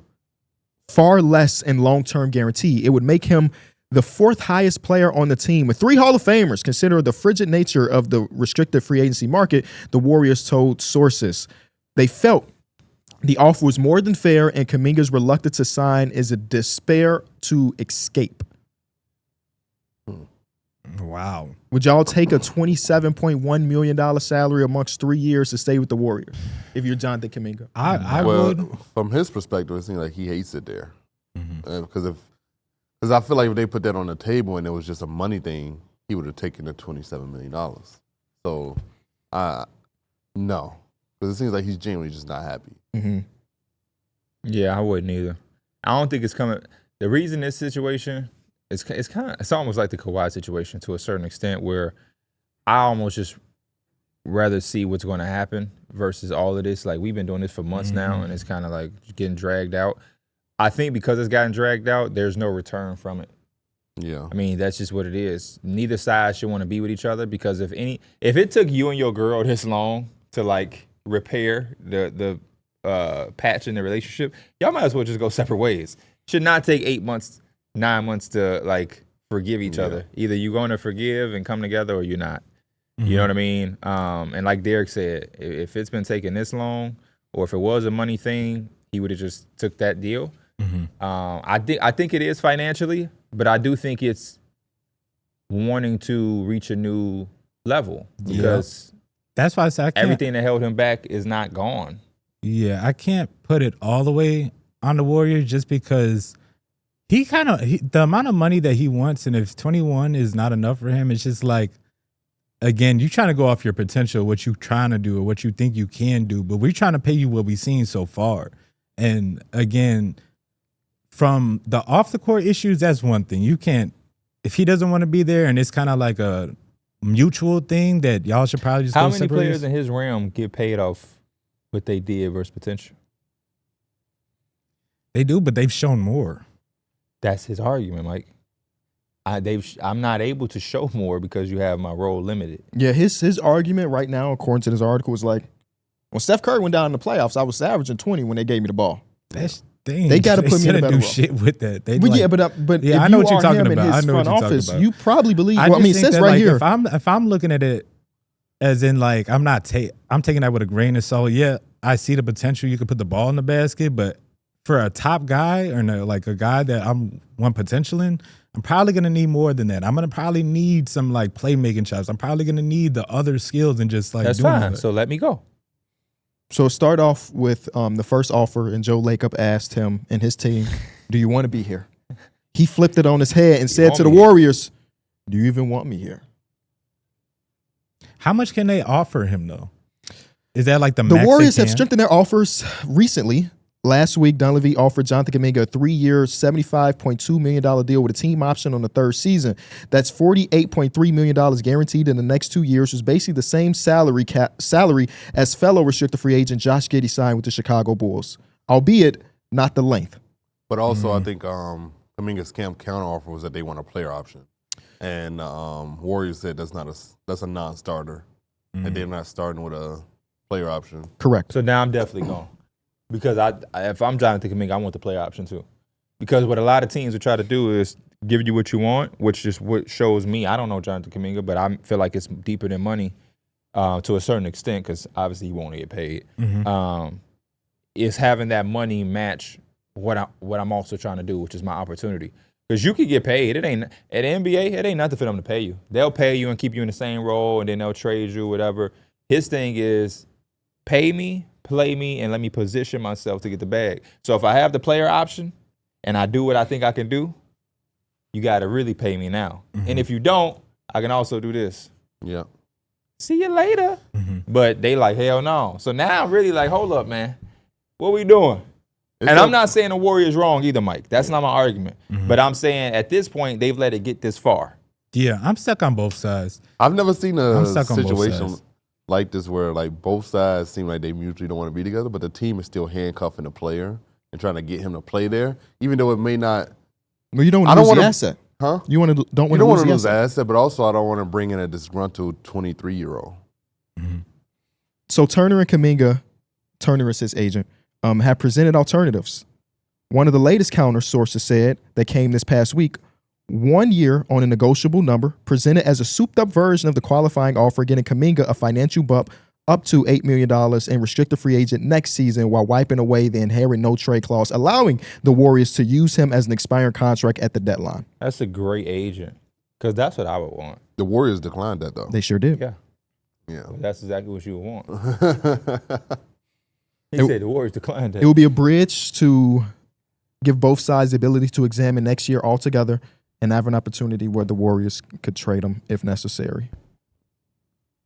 far less in long-term guarantee. It would make him the fourth highest player on the team with 3 Hall of Famers. Consider the frigid nature of the restricted free agency market, the Warriors told sources. They felt the offer was more than fair, and Kuminga's reluctance to sign is a despair to escape. Wow. Would y'all take a $27.1 million salary amongst 3 years to stay with the Warriors if you're Jonathan Kuminga? I would. From his perspective, it seems like he hates it there. Because I feel like if they put that on the table and it was just a money thing, he would have taken the $27 million. So, no. Because it seems like he's genuinely just not happy. Mm-hmm. Yeah, I wouldn't either. I don't think it's coming. The reason this situation it's almost like the Kawhi situation to a certain extent, where I almost just rather see what's going to happen versus all of this. Like, we've been doing this for months now, and it's kind of like getting dragged out. I think because it's gotten dragged out, there's no return from it. Yeah. I mean, that's just what it is. Neither side should want to be with each other, because if it took you and your girl this long to like repair the patch in the relationship, y'all might as well just go separate ways. Should not take 8 months, 9 months to like forgive each other. Either you're going to forgive and come together, or you're not. Mm-hmm. You know what I mean? And like Darrick said, if it's been taking this long, or if it was a money thing, he would have just took that deal. Mm-hmm. I think it is financially, but I do think it's wanting to reach a new level because that's why I said everything that held him back is not gone. Yeah, I can't put it all the way on the Warriors just because the amount of money that he wants, and if 21 is not enough for him, it's just like, again, you're trying to go off your potential, what you're trying to do or what you think you can do, but we're trying to pay you what we've seen so far. And again, from the off the court issues, that's one thing. You can't, if he doesn't want to be there and it's kind of like a mutual thing that y'all should probably just How go many separate players in his realm get paid off what they did versus potential? They do, but they've shown more. That's his argument, Mike. I'm not able to show more because you have my role limited. Yeah, his argument right now, according to this article, is like, when Steph Curry went down in the playoffs, I was averaging 20 when they gave me the ball. That's they got to put me in a better do role. Shit with that. But if I know you what you're are talking him in about. his I know front what you're talking office, about. you probably believe. I It says right here. If I'm looking at it as in like I'm taking that with a grain of salt. Yeah, I see the potential. You could put the ball in the basket, but for a top guy or like a guy that I'm one potential in, I'm probably going to need more than that. I'm going to probably need some like playmaking chops. I'm probably going to need the other skills and just like that's doing fine. it. So let me go. So start off with the first offer, and Joe Lacob asked him and his team, "Do you want to be here?" He flipped it on his head and said to the Warriors, "Do you even want me here?" How much can they offer him though? Is that like the The max Warriors they have can? strengthened their offers recently. Last week, Dunleavy offered Jonathan Kuminga a 3-year, $75.2 million deal with a team option on the third season. That's $48.3 million guaranteed in the next 2 years, which is basically the same salary as fellow restricted free agent Josh Giddey signed with the Chicago Bulls, albeit not the length. But also, I think Kuminga's counteroffer was that they want a player option, and Warriors said that's a non-starter, and they're not starting with a player option. Correct. So now I'm definitely gone. Because if I'm Jonathan Kuminga, I want the player option too. Because what a lot of teams would try to do is give you what you want, which is what shows me. I don't know Jonathan Kuminga, but I feel like it's deeper than money to a certain extent because obviously he won't get paid. Is having that money match what I'm also trying to do, which is my opportunity. Because you could get paid. It ain't at the NBA. It ain't nothing for them to pay you. They'll pay you and keep you in the same role, and then they'll trade you, whatever. His thing is pay me, play me, and let me position myself to get the bag. So if I have the player option and I do what I think I can do, you got to really pay me now. And if you don't, I can also do this. Yeah. See you later. But they like, hell no. So now I'm really like, hold up, man. What we doing? I'm not saying the Warriors wrong either, Mike. That's not my argument. But I'm saying at this point, they've let it get this far. Yeah, I'm stuck on both sides. I've never seen a stuck on both situation sides. like this where like both sides seem like they mutually don't want to be together, but the team is still handcuffing the player and trying to get him to play there, even though it may not. Well, you don't want to lose the asset. Huh? You don't want You to don't want lose to the lose the asset. asset, but also I don't want to bring in a disgruntled 23-year-old. So Turner and Kuminga, Turner is his agent, have presented alternatives. One of the latest counter sources said that came this past week, 1 year on a negotiable number, presented as a souped-up version of the qualifying offer, getting Kuminga a financial bump up to $8 million and restricted free agent next season while wiping away the inherent no-trade clause, allowing the Warriors to use him as an expiring contract at the deadline. That's a great agent because that's what I would want. The Warriors declined that though. They sure did. Yeah. Yeah. That's exactly what you would want. He said the Warriors declined that. It will be a bridge to give both sides the ability to examine next year altogether and have an opportunity where the Warriors could trade him if necessary.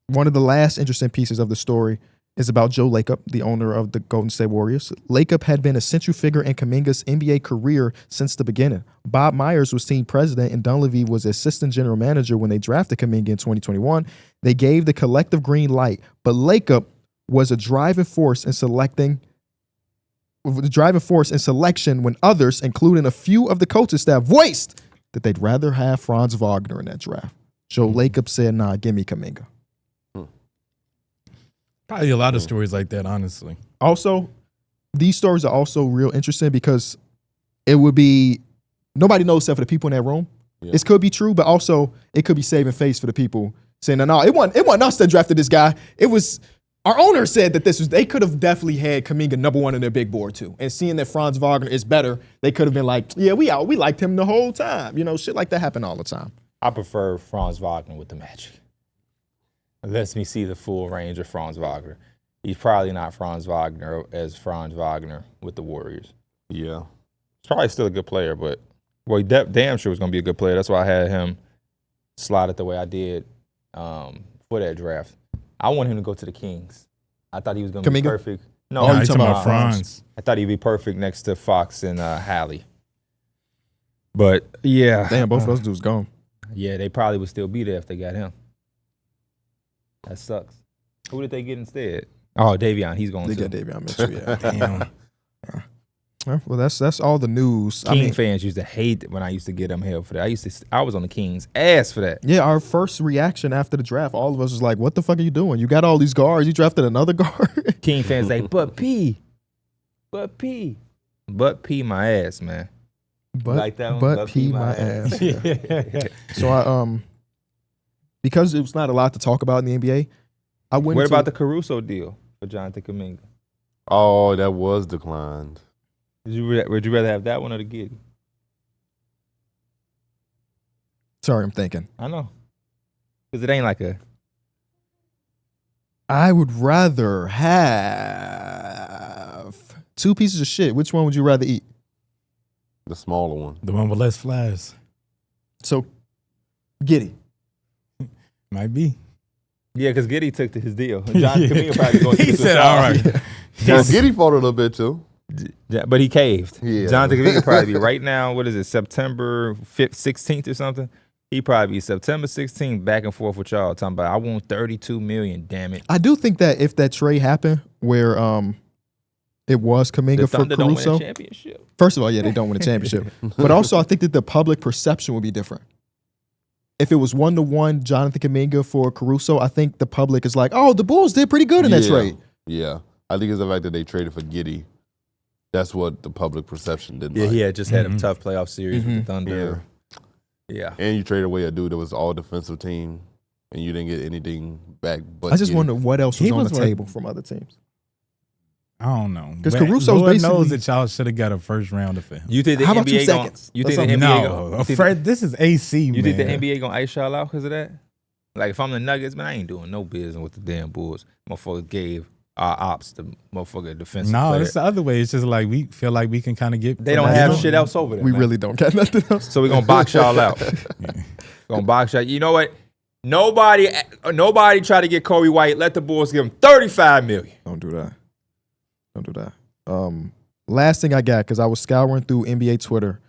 One of the last interesting pieces of the story is about Joe Lacob, the owner of the Golden State Warriors. Lacob had been a central figure in Kuminga's NBA career since the beginning. Bob Myers was team president and Dunleavy was assistant general manager when they drafted Kuminga in 2021. They gave the collective green light, but Lacob was a driving force in selection when others, including a few of the coaching staff, voiced that they'd rather have Franz Wagner in that draft. Joe Lacob said, nah, give me Kuminga. Probably a lot of stories like that, honestly. Also, these stories are also real interesting because it would be nobody knows except for the people in that room. Yeah. This could be true, but also it could be saving face for the people saying, no, it wasn't us that drafted this guy. It was our owner said that they could have definitely had Kuminga number 1 in their big board too. And seeing that Franz Wagner is better, they could have been like, yeah, we liked him the whole time. Shit like that happen all the time. I prefer Franz Wagner with the Magic. It lets me see the full range of Franz Wagner. He's probably not Franz Wagner as Franz Wagner with the Warriors. Yeah. He's probably still a good player, but he damn sure was going to be a good player. That's why I had him slide it the way I did for that draft. I want him to go to the Kings. I thought he was going to be perfect. No, you're talking about Franz. I thought he'd be perfect next to Fox and Hallie. But, yeah. Damn, both of those dudes gone. Yeah, they probably would still be there if they got him. That sucks. Who did they get instead? Oh, Davion. He's going to. They got Davion Mitchell, yeah. Damn. Well, that's all the news. King fans used to hate it when I used to get them hell for that. I was on the Kings' ass for that. Yeah, our first reaction after the draft, all of us was like, "What the fuck are you doing? You got all these guards. You drafted another guard." King fans like, but P, my ass, man. Like that one? But P my ass. Yeah. So because it was not a lot to talk about in the NBA, I went. What about the Caruso deal for Jonathan Kuminga? Oh, that was declined. Would you rather have that one or the Giddy? Sorry, I'm thinking. I know. Because it ain't like a... I would rather have 2 pieces of shit. Which one would you rather eat? The smaller one. The one with less flies. So, Giddy. Might be. Yeah, because Giddy took his deal. Jonathan Kuminga probably going to He said, all right. Well, Giddy fought a little bit, too. Yeah, but he caved. Yeah. Jonathan Kuminga probably be right now, what is it, September 5th, 16th or something? He probably be September 16th back and forth with y'all talking about, I want $32 million, damn it. I do think that if that trade happened where it was Kuminga for Caruso. Don't win a championship. First of all, yeah, they don't win a championship. But also, I think that the public perception would be different. If it was 1-1 Jonathan Kuminga for Caruso, I think the public is like, oh, the Bulls did pretty good in that trade. Yeah. I think it's the fact that they traded for Giddy. That's what the public perception did. Yeah, he had just had a tough playoff series with the Thunder. Yeah. And you traded away a dude that was all defensive team, and you didn't get anything back. But I just wonder what else was on the table from other teams. I don't know. Because Caruso's Lord basically... knows that y'all should have got a first rounder for him. You think the How about NBA 2 seconds? You think the NBA Fred, this is AC, You think the NBA gonna ice y'all out because of that? Like, if I'm the Nuggets, man, I ain't doing no business with the damn Bulls. Motherfucker gave our ops the motherfucker defensive player. It's the other way. It's just like we feel like we can kind of get... They don't have shit else over there, We really don't got nothing else. So we're going to box y'all out. Gonna box y'all. You know what? Nobody try to get Kobe White. Let the Bulls give him $35 million. Don't do that. Last thing I got, because I was scouring through NBA Twitter,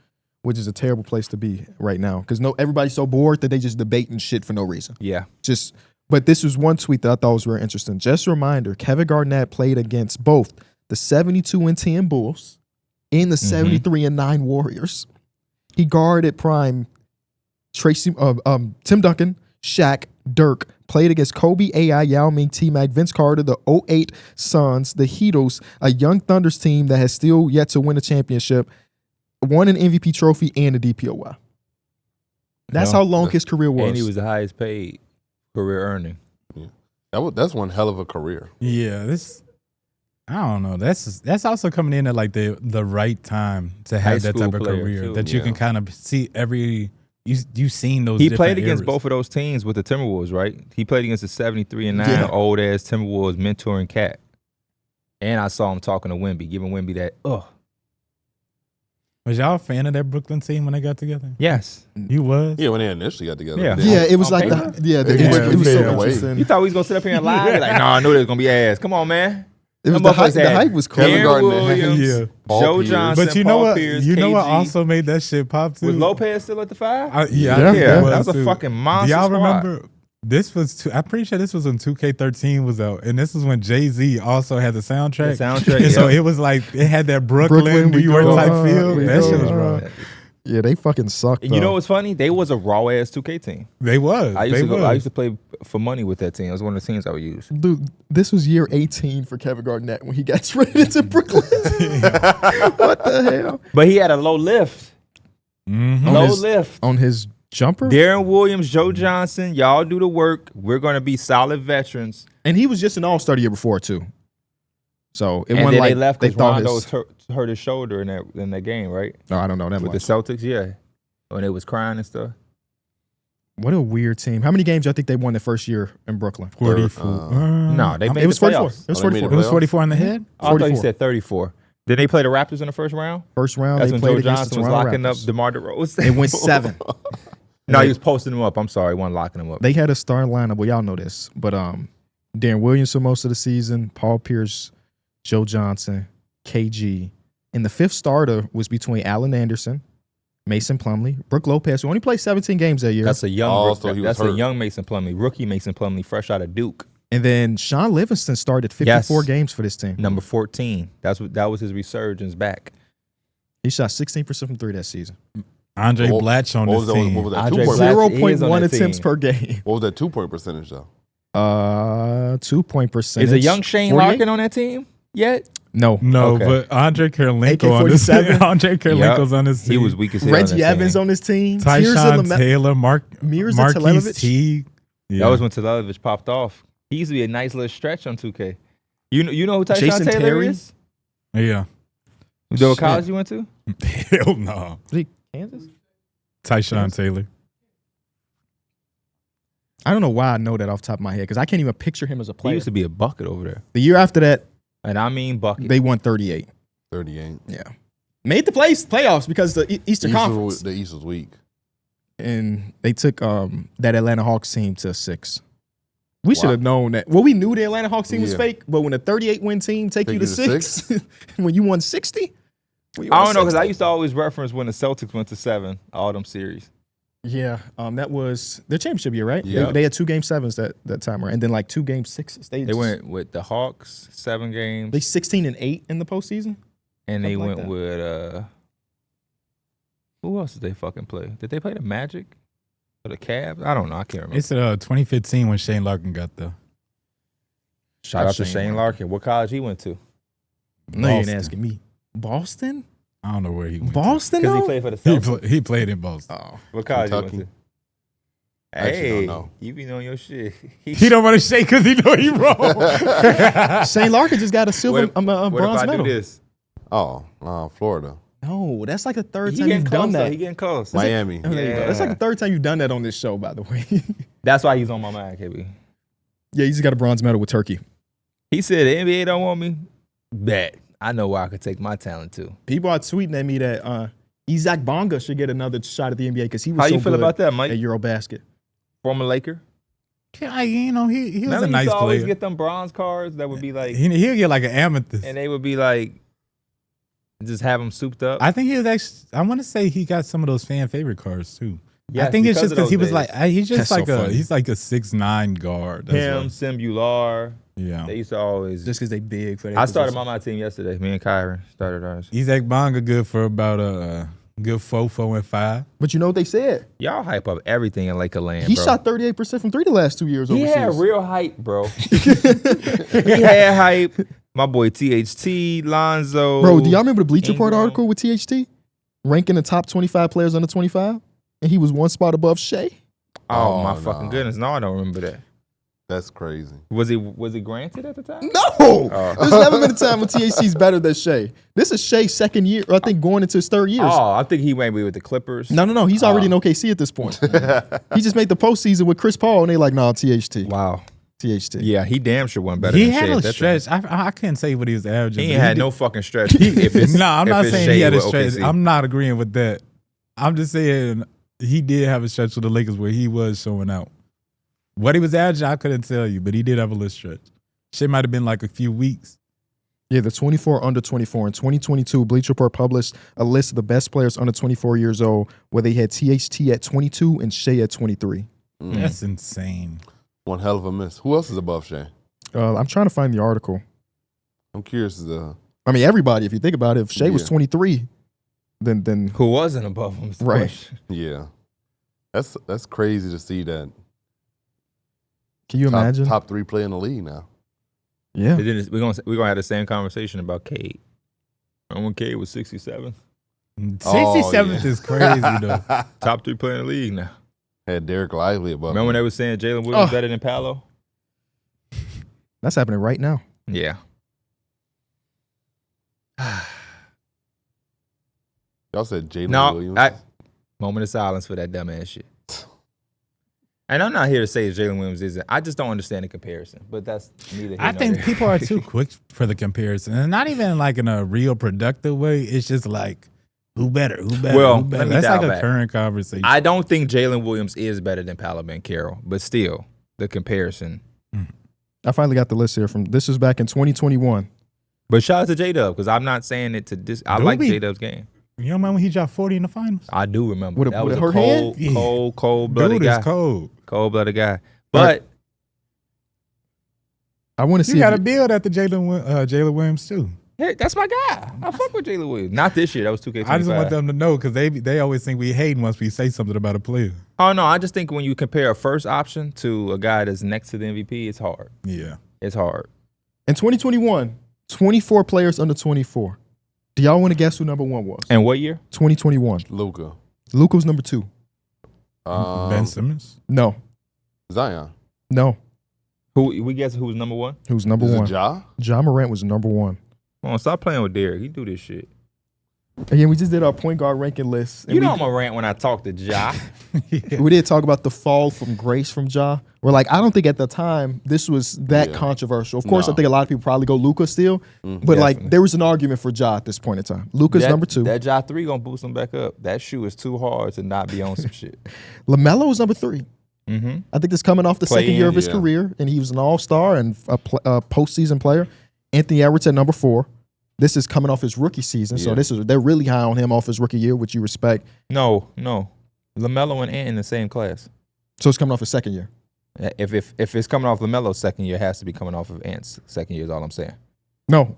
which is a terrible place to be right now, because everybody's so bored that they just debating shit for no reason. Yeah. But this was one tweet that I thought was very interesting. Just a reminder, Kevin Garnett played against both the 72-10 Bulls and the 73-9 Warriors. He guarded prime Tim Duncan, Shaq, Dirk, played against Kobe, AI, Yao Ming, T-Mac, Vince Carter, the 08 Suns, the Heatles, a young Thunders team that has still yet to win a championship, won an MVP trophy and a DPOY. That's how long his career was. And he was the highest paid career earning. Yeah. That's one hell of a career. Yeah, I don't know. That's also coming in at like the right time to have that type of career too, that you can kind of see you've seen those. He played against eras. both of those teams with the Timberwolves, right? He played against the 73-9 old ass Timberwolves mentoring cat. And I saw him talking to Wemby, giving Wemby that, Was y'all a fan of that Brooklyn team when they got together? Yes. You was? Yeah, when they initially got together. Yeah. It was like it was so interesting. You thought we was gonna sit up here and lie? Like, no, I knew there was gonna be ass. Come on, man. It was the hype was cool. Kevin Williams, Joe Johnson, but you know Paul what? Pierce, You know KG. what also made that shit pop too? Was Lopez still at the 5? I think that was was a too. fucking monster. Do y'all squad. remember? This was I'm pretty sure this was when 2K13 was out, and this is when Jay-Z also had the soundtrack. And so it was like it had that Brooklyn New York type feel. That shit was wrong. Yeah, they fucking sucked. And you know what's funny? They was a raw ass 2K team. They was. I used to play for money with that team. It was one of the teams I would use. Dude, this was year 18 for Kevin Garnett when he got traded to Brooklyn. What the hell? But he had a low lift. Low lift. On his jumper? Darren Williams, Joe Johnson, y'all do the work. We're going to be solid veterans. And he was just an all-star the year before, too. So it And wasn't then like they left because thought Rondo his... hurt his shoulder in that game, right? No, I don't know that With much. the Celtics, yeah. When they was crying and stuff. What a weird team. How many games y'all think they won the first year in Brooklyn? 44. No, they made It was the 44. playoffs. It was Oh, they made 44. It was 44 in the head? I thought he 44. said 34. Did they play the Raptors in the first round? First round, That's they when played Joe against the Johnson was Toronto locking up Raptors. DeMar DeRozan. They went 7. No, he was posting them up. I'm sorry, he wasn't locking them up. They had a starting lineup. Well, y'all know this. But Darren Williams for most of the season, Paul Pierce, Joe Johnson, KG. And the fifth starter was between Allen Anderson, Mason Plumlee, Brook Lopez, who only played 17 games that year. That's a young. Oh, so he was that's a hurt. young Mason Plumlee, rookie Mason Plumlee, fresh out of Duke, And then Sean Livingston started 54 Yes. games for this team. number 14. That was his resurgence back. He shot 16% from 3 that season. Andre What- Blatch on what this was that- team. what was that, Andre 2-point? Blatch- he is on 0.1 that attempts team. per game. What was that 2-point percentage though? 2-point percentage. Is a young Shane 48? Larkin on that team yet? No. No, Okay. but Andre Karolinko on this team. AK-47. Andre Karolinko's on this team. He was weak as hell. Reggie on Evans that team. on this team. Tyshawn Tirza Taylor, Mirza Marquise Televich. Teague. That Yeah. was when Televich popped off. He used to be a nice little stretch on 2K. You know who Tyshawn Jason Taylor Terry? is? Yeah. You know what Shit. college you went to? Hell no. Kansas? Tyshawn Taylor. I don't know why I know that off the top of my head because I can't even picture him as a He player. used to be a bucket over there. The year after that, And I mean bucket. they won 38. 38. Yeah. Made the playoffs because the Eastern Conference. The East was weak. And they took that Atlanta Hawks team to 6. We should Wow. have known that. Well, we knew the Atlanta Hawks team was Yeah. fake, but when a 38-win team take you to 6, when you won 60? I don't know because I used to always reference when the Celtics went to 7, all them series. Yeah, that was their championship year, right? Yeah. They had 2 game 7s that time, right? And then like 2 game 6s. They went with the Hawks 7 games, They 16-8 in the postseason. and they something like went with who else did they fucking play? Did they play the Magic or the Cavs? I don't know. I can't remember. It's 2015 when Shane Larkin got the. Shout out to Shane Larkin. What college he went to? No, you ain't Boston. asking me. Boston? I don't know where he went. Boston? Because he though? played for the He, Celtics. he played in Boston. Oh. What college he Kentucky. went to? I actually don't Hey, know. you be knowing your shit. He don't want to shake because he know he wrong. Shane Larkin just got a silver, What a if bronze I medal. do this? Oh, Florida. No, that's like the third He time getting you've close. done Though. that. He getting close. Miami. There you go. That's like the third time you've done that on this show, by the way. That's why he's on my mind, KB. Yeah, he just got a bronze medal with Turkey. He said the NBA don't want me. Bet. I know where I could take my talent to. People are tweeting at me that Isaac Bonga should get another shot at the NBA because he was How so you feel good about that, Mike? at Eurobasket. Former Laker. Yeah, he was Remember a nice he used to always player. get them bronze cards that would be like, He'll get like an amethyst. and they would be like, just have them souped up. I think he was actually. I want to say he got some of those fan favorite cards too. Yes, I think it's because just of because he those was days. like he's just That's so like funny. he's like a 6'9" guard. That's Him, what- Simbular. yeah. They used to always. Just because they big for that. I started position. my team yesterday. Me and Kyron started ours. Isaac Bonga good for about a good 4 and 5. But you know what they said? Y'all hype up everything in Laker land, He bro. shot 38% from 3 the last 2 years He overseas. had real hype, bro. He had hype. My boy THT, Lonzo. Bro, do y'all remember the Bleacher Report Ingram. article with THT? Ranking the top 25 players under 25? And he was 1 spot above Shea? Oh, my Oh, fucking no. goodness. No, I don't remember that. That's crazy. Was he granted at the time? No! There's never been a time when THT's better than Shea. This is Shea's second year, I think going into his 3rd year. Oh, I think he might be with the Clippers. No. He's already in OKC at this point. He just made the postseason with Chris Paul, and they like, nah, THT. Wow. THT. Yeah, he damn sure wasn't better He than had Shea a at that time. stretch. I can't say what he was averaging. He but ain't had did- no fucking stretch. If it's, No, I'm if not it's saying Shea he had a with stretch. OKC. I'm not agreeing with that. I'm just saying he did have a stretch with the Lakers where he was showing out. What he was averaging, I couldn't tell you, but he did have a little stretch. Shit might have been like a few weeks. Yeah, the 24 under 24. In 2022, Bleacher Report published a list of the best players under 24 years old where they had THT at 22 and Shea at 23. That's insane. One hell of a miss. Who else is above Shea? I'm trying to find the article. I'm curious as to I mean, everybody, if you think about it, if Shea was Yeah. 23, then Who wasn't above him? is the Right. question. yeah. That's crazy to see that. Can you imagine? Top 3 player in the league now. Yeah. We're gonna have the same conversation about Cade. Remember when Cade was 67th? 67th is crazy though. Top 3 player in the league now. Had Derek Lively above Remember when him. they were saying Jalen Williams better than Paolo? That's happening right now. Yeah. Y'all said Jalen Williams. Moment of silence for that dumbass shit. And I'm not here to say Jalen Williams isn't. I just don't understand the comparison. But that's neither here I nor think there. people are too quick for the comparison, and not even like in a real productive way. It's just like who better, who better, Well, who better. let me That's dial like a back. current conversation. I don't think Jalen Williams is better than Paolo Banchero, but still, the comparison. I finally got the list here this is back in 2021. But shout out to J-Dub, because I'm not saying it to this. I like Doobie. J-Dub's game. You don't remember when he dropped 40 in the finals? I do remember. With a- that with was a hurt hand? cold-blooded Dude guy. is cold. Cold-blooded guy. All But right. I want to You see. got to build after Jalen Williams too. hey, that's my guy. I fuck with Jalen Williams. Not this year. That was 2K25. I just want them to know because they always think we hating once we say something about a player. Oh, no. I just think when you compare a first option to a guy that's next to the MVP, it's hard. Yeah. It's hard. In 2021, 24 players under 24. Do y'all want to guess who number 1 was? And what year? 2021. Luka. Luka was number 2. Ben Simmons. No. Zion. No. Who we guess who was number 1? Who's number Is 1? it Ja? John Morant was number 1. Come on, stop playing with Darrick. He do this shit. Again, we just did our point guard ranking list. And You know I'm a rant when I talk to Ja. we did talk about the fall from grace from Ja. We're like, I don't think at the time this was that Yeah. controversial. Of course, No. I think a lot of people probably go Luka still, but like there was an argument for Ja at this point in time. Luka's number 2. That Ja 3 gonna boost him back up. That shoe is too hard to not be on some shit. LaMelo was number 3. Mm-hmm. I think this coming off the second year of his yeah. career, and he was an all-star and a postseason player. Anthony Edwards at number 4. This is coming off his rookie season, so Yeah. they're really high on him off his rookie year, which you respect. No. LaMelo and Ant in the same class. So it's coming off his second year. If it's coming off LaMelo's second year, it has to be coming off of Ant's second year is all I'm saying. No,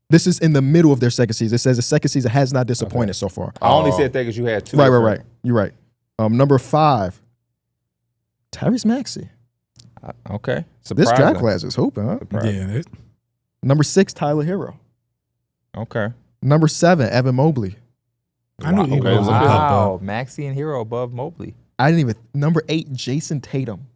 this is in the middle of their second season. It says the second season has not disappointed so far. I only said that because you had 2. Right. You're right. Number 5, Tyrese Maxey. Okay. This Surprising. draft class is hooping, huh? Surprising. Yeah. Number 6, Tyler Hero. Okay. Number 7, Evan Mobley. I knew he Okay, was look a at Wow. Maxey and Hero above Mobley. I didn't even. Number 8, Jason Tatum.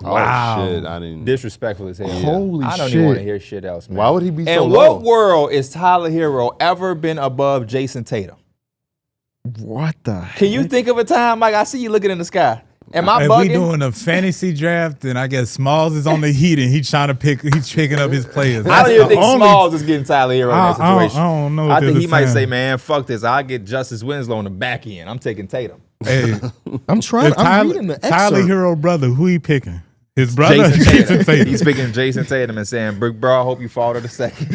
Oh, Wow. shit. I didn't. Disrespectful as hell. Holy I don't shit. even want to hear shit else, man. Why would he be so In low? what world is Tyler Hero ever been above Jason Tatum? What the Can you think of a time, Mike? I see you looking in the sky. Am I If bugging? we doing a fantasy draft, then I guess Smalls is on the Heat and he's picking up his players. I don't That's even the think only- Smalls is getting Tyler Hero in that I situation. don't know. I if think they're he the might same. say, man, fuck this. I'll get Justice Winslow on the back end. I'm taking Tatum. Hey, I'm trying. if I'm reading the Tyler excerpt. Hero brother, who he picking? His brother, or Jason Jason Tatum. Tatum. He's picking Jason Tatum and saying, Brick Bro, I hope you fall to the second.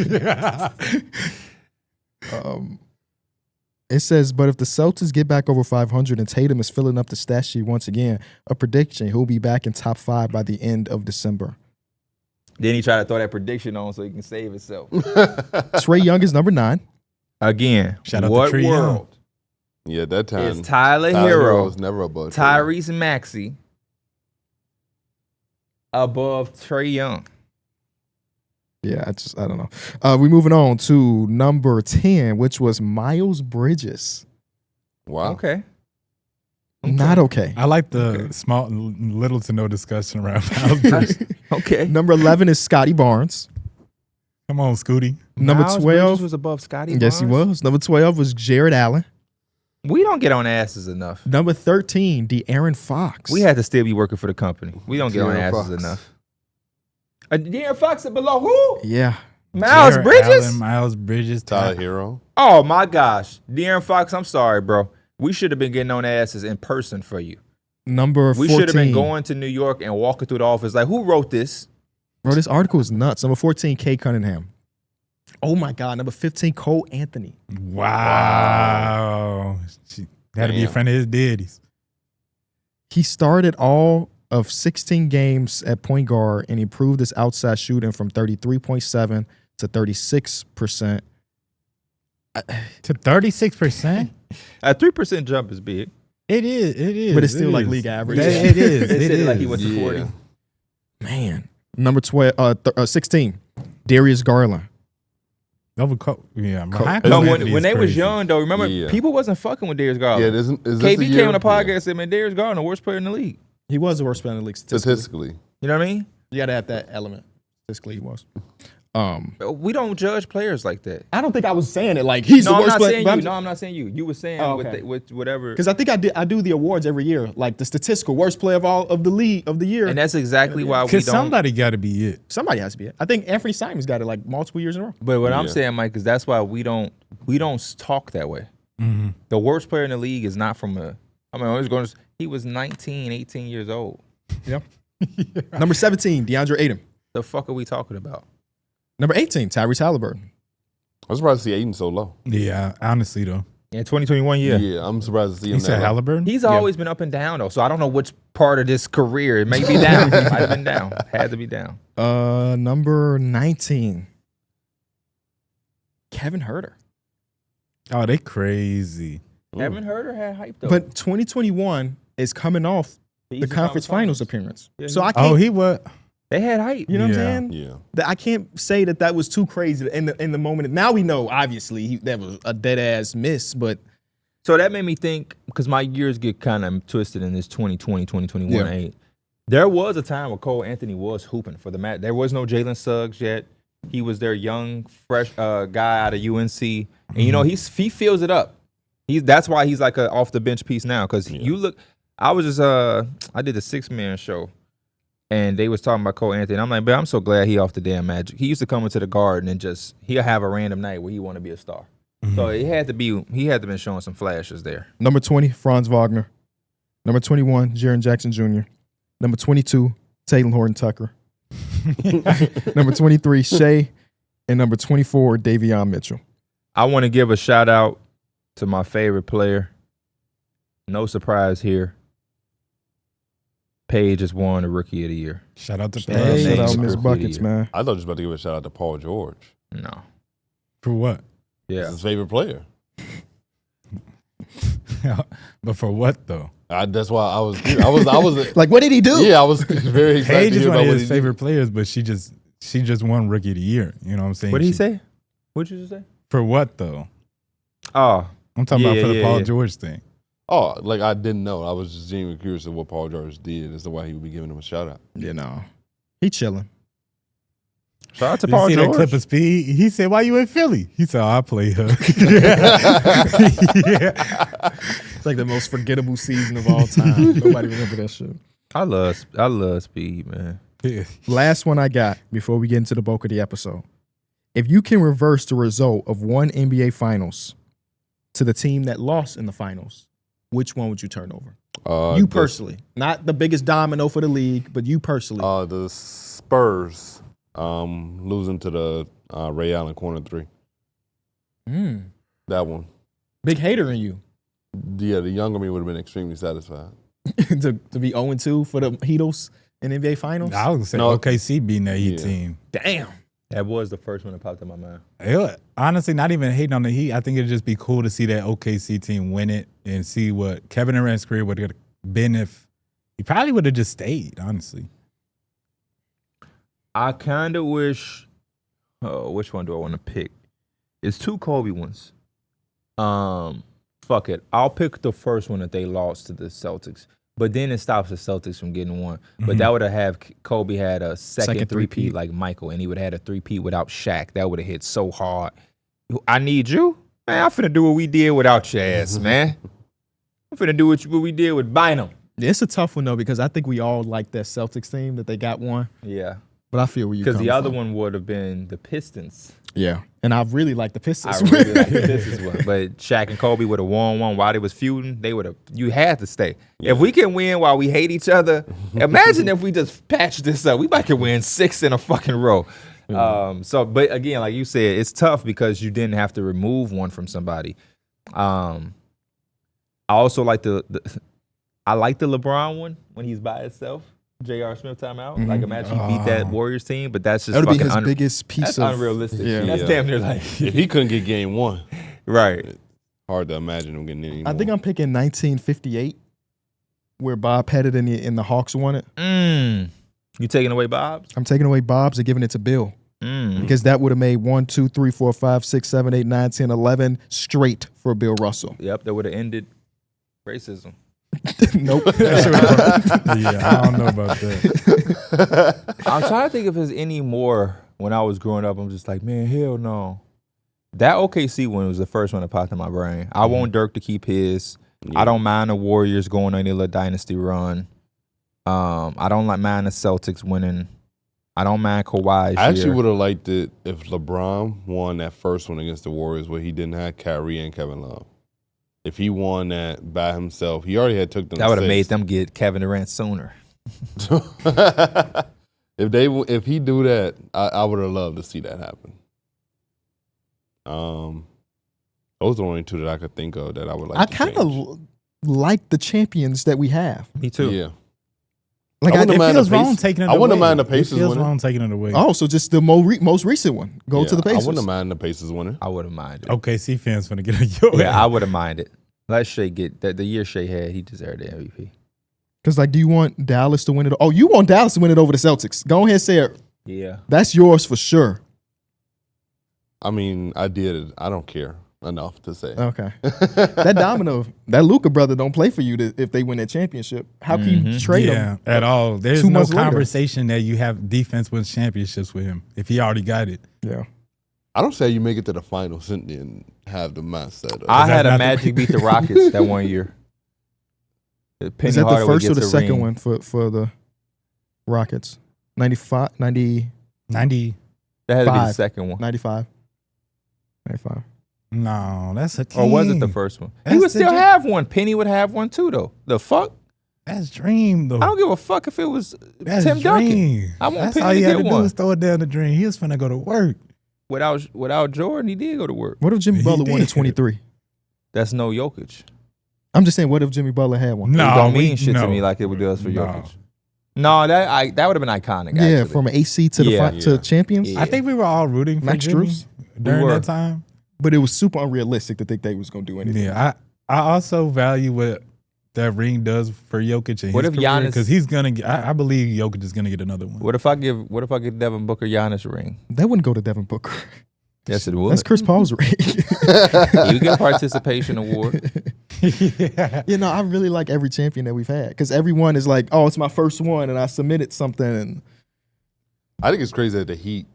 It says, but if the Celtics get back over 500 and Tatum is filling up the stat sheet once again, a prediction he'll be back in top 5 by the end of December. Then he tried to throw that prediction on so he can save himself. Trey Young is number 9. Again, Shout out to what Trae Young. world Yeah, that time. is Tyler Hero Hero, was never above Trae Young. Tyrese Maxey above Trae Young? Yeah, I don't know. We're moving on to number 10, which was Miles Bridges. Wow. Okay. Not okay. I like the small, little to no discussion around Miles Bridges. Okay. Number 11 is Scotty Barnes. Come on, Scooty. Number Miles 12. Bridges was above Scotty Yes, he Barnes? was. Number 12 was Jared Allen. We don't get on asses enough. Number 13, De'Aaron Fox. We had to still be working for the company. We don't get on De'Aaron asses Fox. enough. De'Aaron Fox is below who? Yeah. Miles Jared Bridges? Allen, Miles Bridges. Tyler Hero. Oh my gosh. De'Aaron Fox, I'm sorry, bro. We should have been getting on asses in person for you. Number 14. We should have been going to New York and walking through the office like, who wrote this? Bro, this article is nuts. Number 14, Kay Cunningham. Oh my God. Number 15, Cole Anthony. Wow. She had to be a Damn. friend of his daddy's. He started all of 16 games at point guard and improved his outside shooting from 33.7 to 36%. To 36%? A 3% jump is big. It is. But it's still it like is. league average. It is. They It said it like he is. went to 40. Man. Number 16, Darius Garland. Yeah, No, when they was crazy. young though, remember Yeah. people wasn't fucking with Darius Garland. Yeah, is this KB the year? came on the podcast and said, "Man, Darius Garland, the worst player in the league." He was the worst player in the league statistically. Statistically. You know what I mean? You got to have that element. Statistically, he was. We don't judge players like that. I don't think I was saying it like he's No, the I'm worst not player. saying you. No, I'm not saying you. You were saying Oh, okay. with whatever. Because I think I do the awards every year, like the statistical worst player of all of the league of the year. And that's exactly why we Because don't. somebody got to be it. Somebody has to be it. I think Anthony Simons got it like multiple years in a row. But what I'm Yeah. saying, Mike, is that's why we don't talk that way. The worst player in the league is not from a. I mean, I was going. He was 19, 18 years old. Yep. Number 17, DeAndre Ayton. The fuck are we talking about? Number 18, Tyrese Halliburton. I'm surprised to see Aiden so low. Yeah, honestly though. In 2021, Yeah, I'm surprised to see him He that said low. Halliburton. He's always been up and down though, so I don't know which part of this career it may be down. It might have been down. Had to be down. Number 19, Kevin Huerter. Oh, they crazy. Kevin Huerter had hype though. But 2021 is coming off the Eastern conference finals appearance. Yeah, So I can't, Oh, he what? they had hype. you know what I'm Yeah. saying? Yeah. I can't say that was too crazy in the moment. Now we know, obviously, that was a dead ass miss, but So that made me think, because my years get kind of twisted in this 2020, 2021 Yeah. eight. There was a time where Cole Anthony was hooping for the Matt. There was no Jalen Suggs yet. He was their young, fresh guy out of UNC. And, you know, he fills it up. That's why he's like a off the bench piece now. Because you look, I was just, I did a 6-man show. And they was talking about Cole Anthony. And I'm like, man, I'm so glad he off the damn Magic. He used to come into the Garden and just, he'll have a random night where he want to be a star. So he had to been showing some flashes there. number 20, Franz Wagner. Number 21, Jaren Jackson Jr. Number 22, Taylor Horton Tucker. Number 23, Shea. And number 24, Davion Mitchell. I want to give a shout out to my favorite player. No surprise here. Paige has won the Rookie of the Year. Shout out to Shout out, Paige. shout out Rookie Miss of the Buckets, Year. man. I thought you was about to give a shout out to Paul George. No. For what? Yeah. His favorite player. But for what though? That's why I was Like, what did he do? yeah, I was very excited Paige to is hear one about of what his he did. favorite players, but she just won Rookie of the Year. You know what I'm saying? What did he She- say? What did you just say? For what though? Oh, I'm talking Yeah, about for the yeah, Paul yeah. George thing. Oh, like I didn't know. I was just genuinely curious of what Paul George did as to why he would be giving him a shout out. You know, he chilling. shout out to Did you Paul see that George. clip of Speed? He said, "Why you in Philly?" He said, oh, "I play her." Yeah. It's like the most forgettable season of all time. Nobody remember that shit. I love Speed, man. Last one I got before we get into the bulk of the episode. If you can reverse the result of one NBA Finals to the team that lost in the finals, which one would you turn over? You personally, not the biggest domino for the league, but you personally. The Spurs losing to the Ray Allen corner 3. That one. Big hater in you Yeah, the younger me would have been extremely satisfied. to be 0-2 for the Heatles in NBA Finals. I was gonna say No. OKC beating that Heat Yeah. team. Damn. That was the first one that popped in my mind. Honestly, not even hating on the Heat. I think it'd just be cool to see that OKC team win it and see what Kevin Durant's career would have been if he probably would have just stayed. Honestly, I kind of wish. Oh, which one do I want to pick? It's 2 Kobe ones. Fuck it. I'll pick the first one that they lost to the Celtics. But then it stops the Celtics from getting one. But that would have Kobe had a second three-peat three-peat. like Michael, and he would have had a three-peat without Shaq. That would have hit so hard. I need you? Man, I'm finna do what we did without your ass, man. I'm finna do what we did with Bynum. It's a tough one though because I think we all like that Celtics team that they got one, Yeah. but I feel where you Because coming the other from. one would have been the Pistons. Yeah, and I really like the Pistons. I really like the Pistons one. But Shaq and Kobe would have won one while they was feuding. They would have. You had to stay. If we can win while we hate each other, imagine if we just patch this up. We might can win 6 in a fucking row. But again, like you said, it's tough because you didn't have to remove one from somebody. I also like I like the LeBron one when he's by himself. J.R. Smith timeout. Like imagine he beat that Warriors team, but that's just That would be fucking his biggest piece that's of unrealistic. Yeah. That's damn near like If he couldn't get game 1, right. hard to imagine them getting any more. I think I'm picking 1958, where Bob had it and the Hawks won it. You taking away Bob's? I'm taking away Bob's and giving it to Bill. Because that would have made 1, 2, 3, 4, 5, 6, 7, 8, 9, 10, 11 straight for Bill Russell. Yep, that would have ended racism. Nope. Yeah, I don't know about that. I'm trying to think if there's any more. When I was growing up, I'm just like, man, hell no. That OKC one was the first one that popped in my brain. I want Dirk to keep his. Yeah. I don't mind the Warriors going on a little dynasty run. I don't mind the Celtics winning. I don't mind Kawhi's I actually year. would have liked it if LeBron won that first one against the Warriors where he didn't have Kyrie and Kevin Love. If he won that by himself, he already had took them. That would have made them get Kevin Durant sooner. If he do that, I would have loved to see that happen. Those are the only two that I could think of that I would like. I to kind change. of like the champions that we have. Me too. Yeah. Like I wouldn't It mind feels the wrong Pacers. taking it I away. wouldn't mind the Pacers It feels winning. wrong taking it away. Oh, so just the most recent one. Go to the Pacers. I wouldn't mind the Pacers winning. I would have minded. OKC fans finna get on your Yeah, I ass. would have minded. Let Shea get that. The year Shea had, he deserved the MVP. Because, like, do you want Dallas to win it? Oh, you want Dallas to win it over the Celtics. Go ahead and say it. Yeah. That's yours for sure. I mean, I did it. I don't care enough to say. Okay. That Domino, that Luka brother don't play for you if they win that championship. How can you trade Yeah, him? at all. There's 2 no months later. conversation that you have defense wins championships with him if he already got it. Yeah. I don't say you make it to the finals and then have the mindset. I had a not the- Magic beat the Rockets that one year. Penny Is that the Hardaway first or gets the a second ring. one for the Rockets? 95, 90, 90. That had to be the 5. second one. 95. 95. No, that's a team. Or was it the first one? He That's would the still dream. have one. Penny would have one too, though. The fuck? That's dream though. I don't give a fuck if it was That's Tim Duncan. dream. I want That's Penny all to he had get to do one. was throw it down the dream. He was finna go to work. Without Jordan, he did go to work. What if Jimmy He Butler won at did. 23? That's no Jokic. I'm just saying, what if Jimmy Butler had one? No, it don't we- mean shit to no. me like it would do us for No. Jokic. No, that would have been iconic. Yeah, actually. from AC to Yeah. to champions. Yeah. I think we were all rooting for Max Jimmy Strus? during were. that time. But it was super unrealistic to think they was going to do anything. Yeah, I also value what that ring does for Jokic and What his if career Giannis- because he's gonna get. I believe Jokic is gonna get another one. What if I give Devin Booker Giannis a ring? That wouldn't go to Devin Booker. Yes, it would. That's Chris Paul's ring. You get a participation award. Yeah. You know, I really like every champion that we've had because everyone is like, oh, it's my first one and I submitted something. And I think it's crazy that the Heat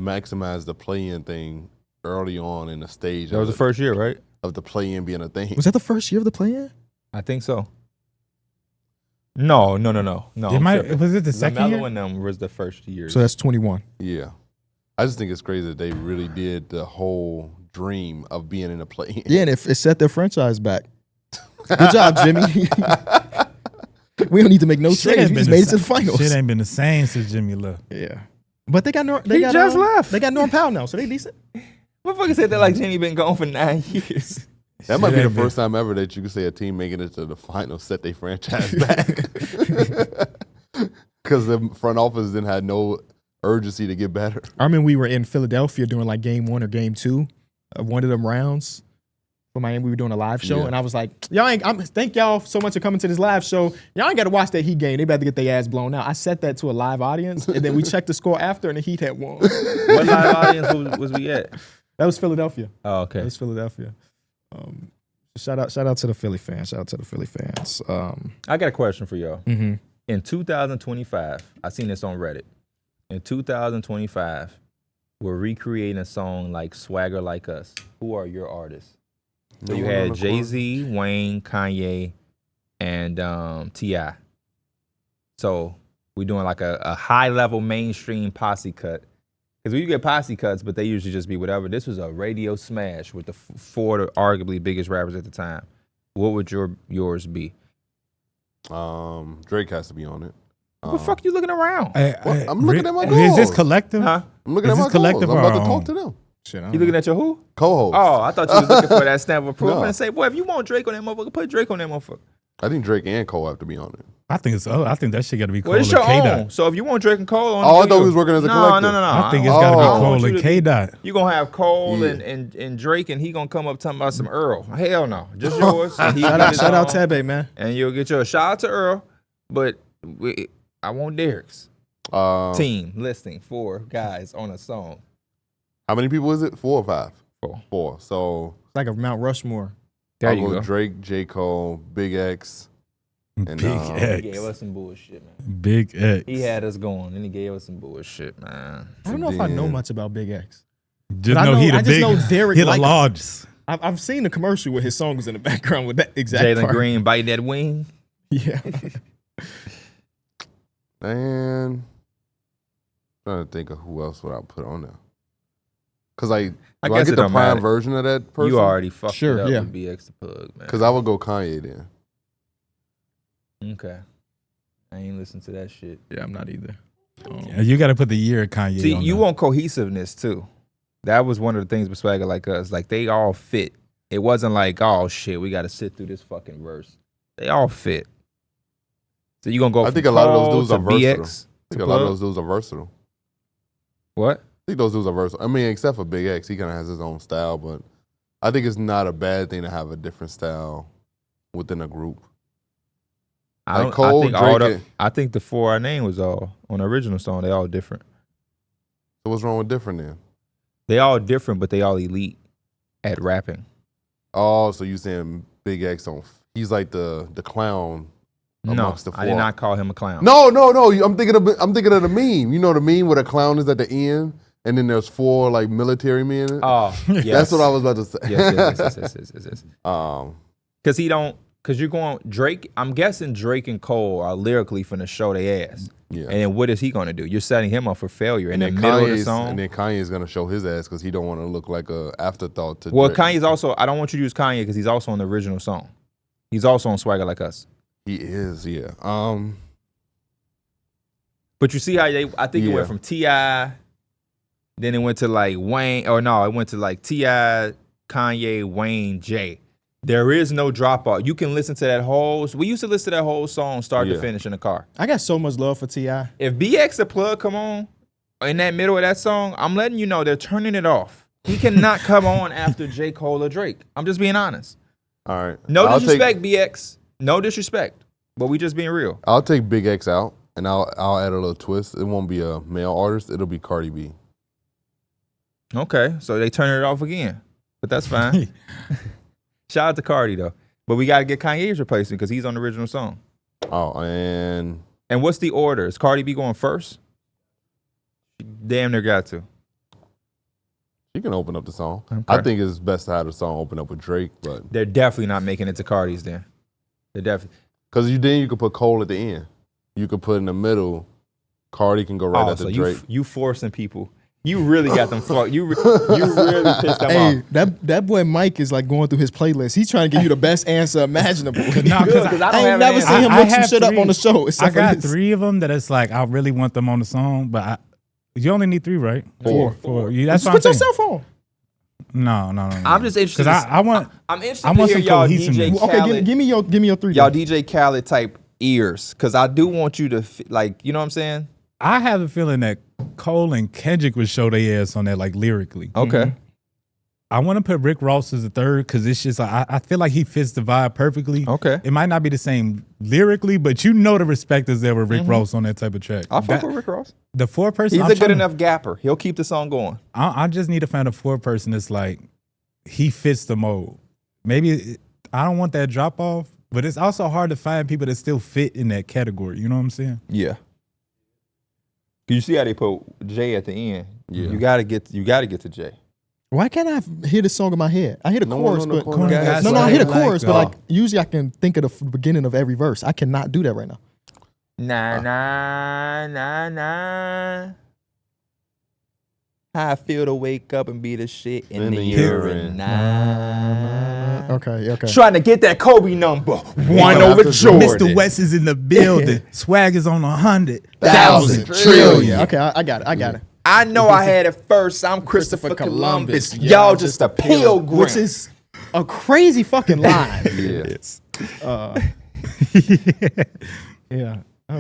maximized the play-in thing early on in the stage. That was the first year, right? of the play-in being a thing. was that the first year of the play-in? I think so. No. It I'm might, tripping. was it the second LaMelo year? and them was the first year. So that's 21. Yeah. I just think it's crazy that they really did the whole dream of being in a play-in. Yeah, and it set their franchise back. Good job, Jimmy. We don't need to make no Shit trades. ain't We been just the made it to same- the finals. Shit ain't been the same since Jimmy left. Yeah. But they got Norm left. They got Norm Powell now, so they decent. Motherfucker said that like Jenny been gone for 9 years. That might be the ain't been- first time ever that you could say a team making it to the finals set their franchise back. Because the front office then had no urgency to get better. I remember we were in Philadelphia doing like game 1 or game 2 of one of them rounds for Miami. We were doing a live show, Yeah. and I was like, thank y'all so much for coming to this live show. Y'all ain't got to watch that Heat game. They about to get their ass blown out. I said that to a live audience, and then we checked the score after, and the Heat had won. What live audience was we at? That was Philadelphia. Oh, That okay. was Philadelphia. Shout out to the Philly fans. Shout out to the Philly fans. I got a question for y'all. Mhm. In 2025, I seen this on Reddit. In 2025, we're recreating a song like Swagger Like Us. Who are your artists? So No you one on had the Jay-Z, Wayne, Kanye, and T.I. So we're doing like a high-level mainstream posse cut. Because we get posse cuts, but they usually just be whatever. This was a radio smash with the four arguably biggest rappers at the time. What would yours be? Drake has to be on it. What the fuck you looking around? I'm looking at my Is this goals. collective? Huh? I'm looking Is at my this collective goals. I'm or about to our talk own? to them. Shit, I You don't looking know. at your who? Co-host. Oh, I thought you was looking for that stamp of approval No. and say, boy, if you want Drake on that motherfucker, put Drake on that motherfucker. I think Drake and Cole have to be on it. I think that shit got to be Cole Well, and it's your K-Dot. own. So if you want Drake and Cole on, Oh, I thought we was working as a collective. No. I think it's got to be Cole and K-Dot. You gonna have Cole Yeah. and Drake, and he gonna come up talking about some Earl. Hell no, just yours. And he Shout get out, his shout out own, Tebe, man. and you'll get your shout out to Earl. But I want Darrick's team listing 4 guys on a song. How many people is it? 4 or 5? 4. 4. So It's like a Mount Rushmore. There I'll you go. Drake, J. Cole, Big X. And, Big He gave X. us some bullshit, man. Big X. He had us going, and he gave us some bullshit, man. I don't know if I know much about Big X. Just But know he the I just know biggest. Darrick He the like him. largest. I've seen the commercial with his songs in the background with that exact Jalen part. Green biting that wing. Yeah. And trying to think of who else would I put on there. Cause do I guess get it the don't prime matter. version of that person? You already fucked Sure, it up yeah. with BX the Pug, man. Cause I would go Kanye then. Okay. I ain't listen to that shit. Yeah, I'm not either. Yeah, you got to put the year of Kanye See, on you there. want cohesiveness too. That was one of the things with Swagga like us. Like they all fit. It wasn't like, oh shit, we got to sit through this fucking verse. They all fit. So you gonna go? I from think a lot of those Cole dudes are to versatile. BX I think to a lot of Plug? those dudes are versatile. What? I think those dudes are versatile. I mean, except for Big X, he kind of has his own style, but I think it's not a bad thing to have a different style within a group. I, Like don't, Cole, I think Drake, all the, and- I think the 4 I named was all on the original song. They all different. So what's wrong with different then? They all different, but they all elite at rapping. Oh, so you saying Big X he's like the clown No, amongst the 4. I did not call him a clown. No. I'm thinking of the meme. You know the meme where the clown is at the end, and then there's 4 like military men. Oh, yes. That's what I was about to say. Yes. Um, Because you're going Drake. I'm guessing Drake and Cole are lyrically finna show their ass. yeah. And then what is he gonna do? You're setting him up for failure in the then middle of the Kanye's- song. And then Kanye's gonna show his ass because he don't want to look like a afterthought to. Well, Drake. Kanye's also. I don't want you to use Kanye because he's also on the original song. He's also on Swagga Like Us. He is, yeah. But you see how I think it Yeah. went from T.I., then it went to like Wayne, or no, it went to like T.I., Kanye, Wayne, Jay. There is no drop off. You can listen to that whole. We used to listen to that whole song start to Yeah. finish in the car. I got so much love for T.I. If BX the Plug come on in that middle of that song, I'm letting you know they're turning it off. He cannot come on after J. Cole or Drake. I'm just being honest. All right. No I'll disrespect, BX. No disrespect. But we just being real. I'll take Big X out, and I'll add a little twist. It won't be a male artist. It'll be Cardi B. Okay, so they turning it off again. But that's fine. Shout out to Cardi though. But we got to get Kanye's replacement because he's on the original song. Oh, and And what's the order? Is Cardi B going first? Damn near got to. she can open up the song. Okay. I think it's best to have the song open up with Drake, but They're definitely not making it to Cardi's then. They're definitely. because you could put Cole at the end. You could put in the middle. Cardi can go right after so Drake. you forcing people. You really got them fucked. You really pissed them Hey, off. that boy Mike is like going through his playlist. He's trying to give you the best answer imaginable. Nah, Good, 'cause 'cause I- I don't I have ain't an never answer. seen him I look some have shit up 3. on the show. I except for got this. 3 of them that it's like I really want them on the song, but you only need 3, right? 4. Yeah, that's Just what put I'm saying. yourself on. No. I'm just interested. Because I want. I'm interested I to want hear some y'all cohesiveness. DJ Okay, Khaled. give me your 3. Y'all then. DJ Khaled type ears, because I do want you to like, you know what I'm saying? I have a feeling that Cole and Kendrick would show their ass on that, like lyrically. Okay. I want to put Rick Ross as the 3rd because it's just like, I feel like he fits the vibe perfectly. Okay. It might not be the same lyrically, but you know the respect is there with Rick Ross on that type of track. I'll fuck That- with Rick Ross. The 4th person. He's I'm a good trying to- enough gapper. He'll keep the song going. I just need to find a 4th person that's like he fits the mold. Maybe I don't want that drop off, but it's also hard to find people that still fit in that category. You know what I'm saying? Yeah. You see how they put Jay at the end. Yeah. You gotta get to Jay. Why can't I hear the song in my head? I hear the No, chorus, no, but no, Guys, no, I hear the like, chorus, but like usually I can think of the beginning of every verse. I cannot do that right now. Nah, nah, nah, nah. How I feel to wake up and be the shit in the urine. Nah. Okay. Trying to get that Kobe number. 1 Yeah, over after Jordan. Mr. West is in the building. Swag is on 100,000 1,000 trillion. Okay, I got it. I know I had it first. I'm Christopher Columbus. Yeah, Y'all just a pilgrim. Which is a crazy fucking line. Yeah. Yeah.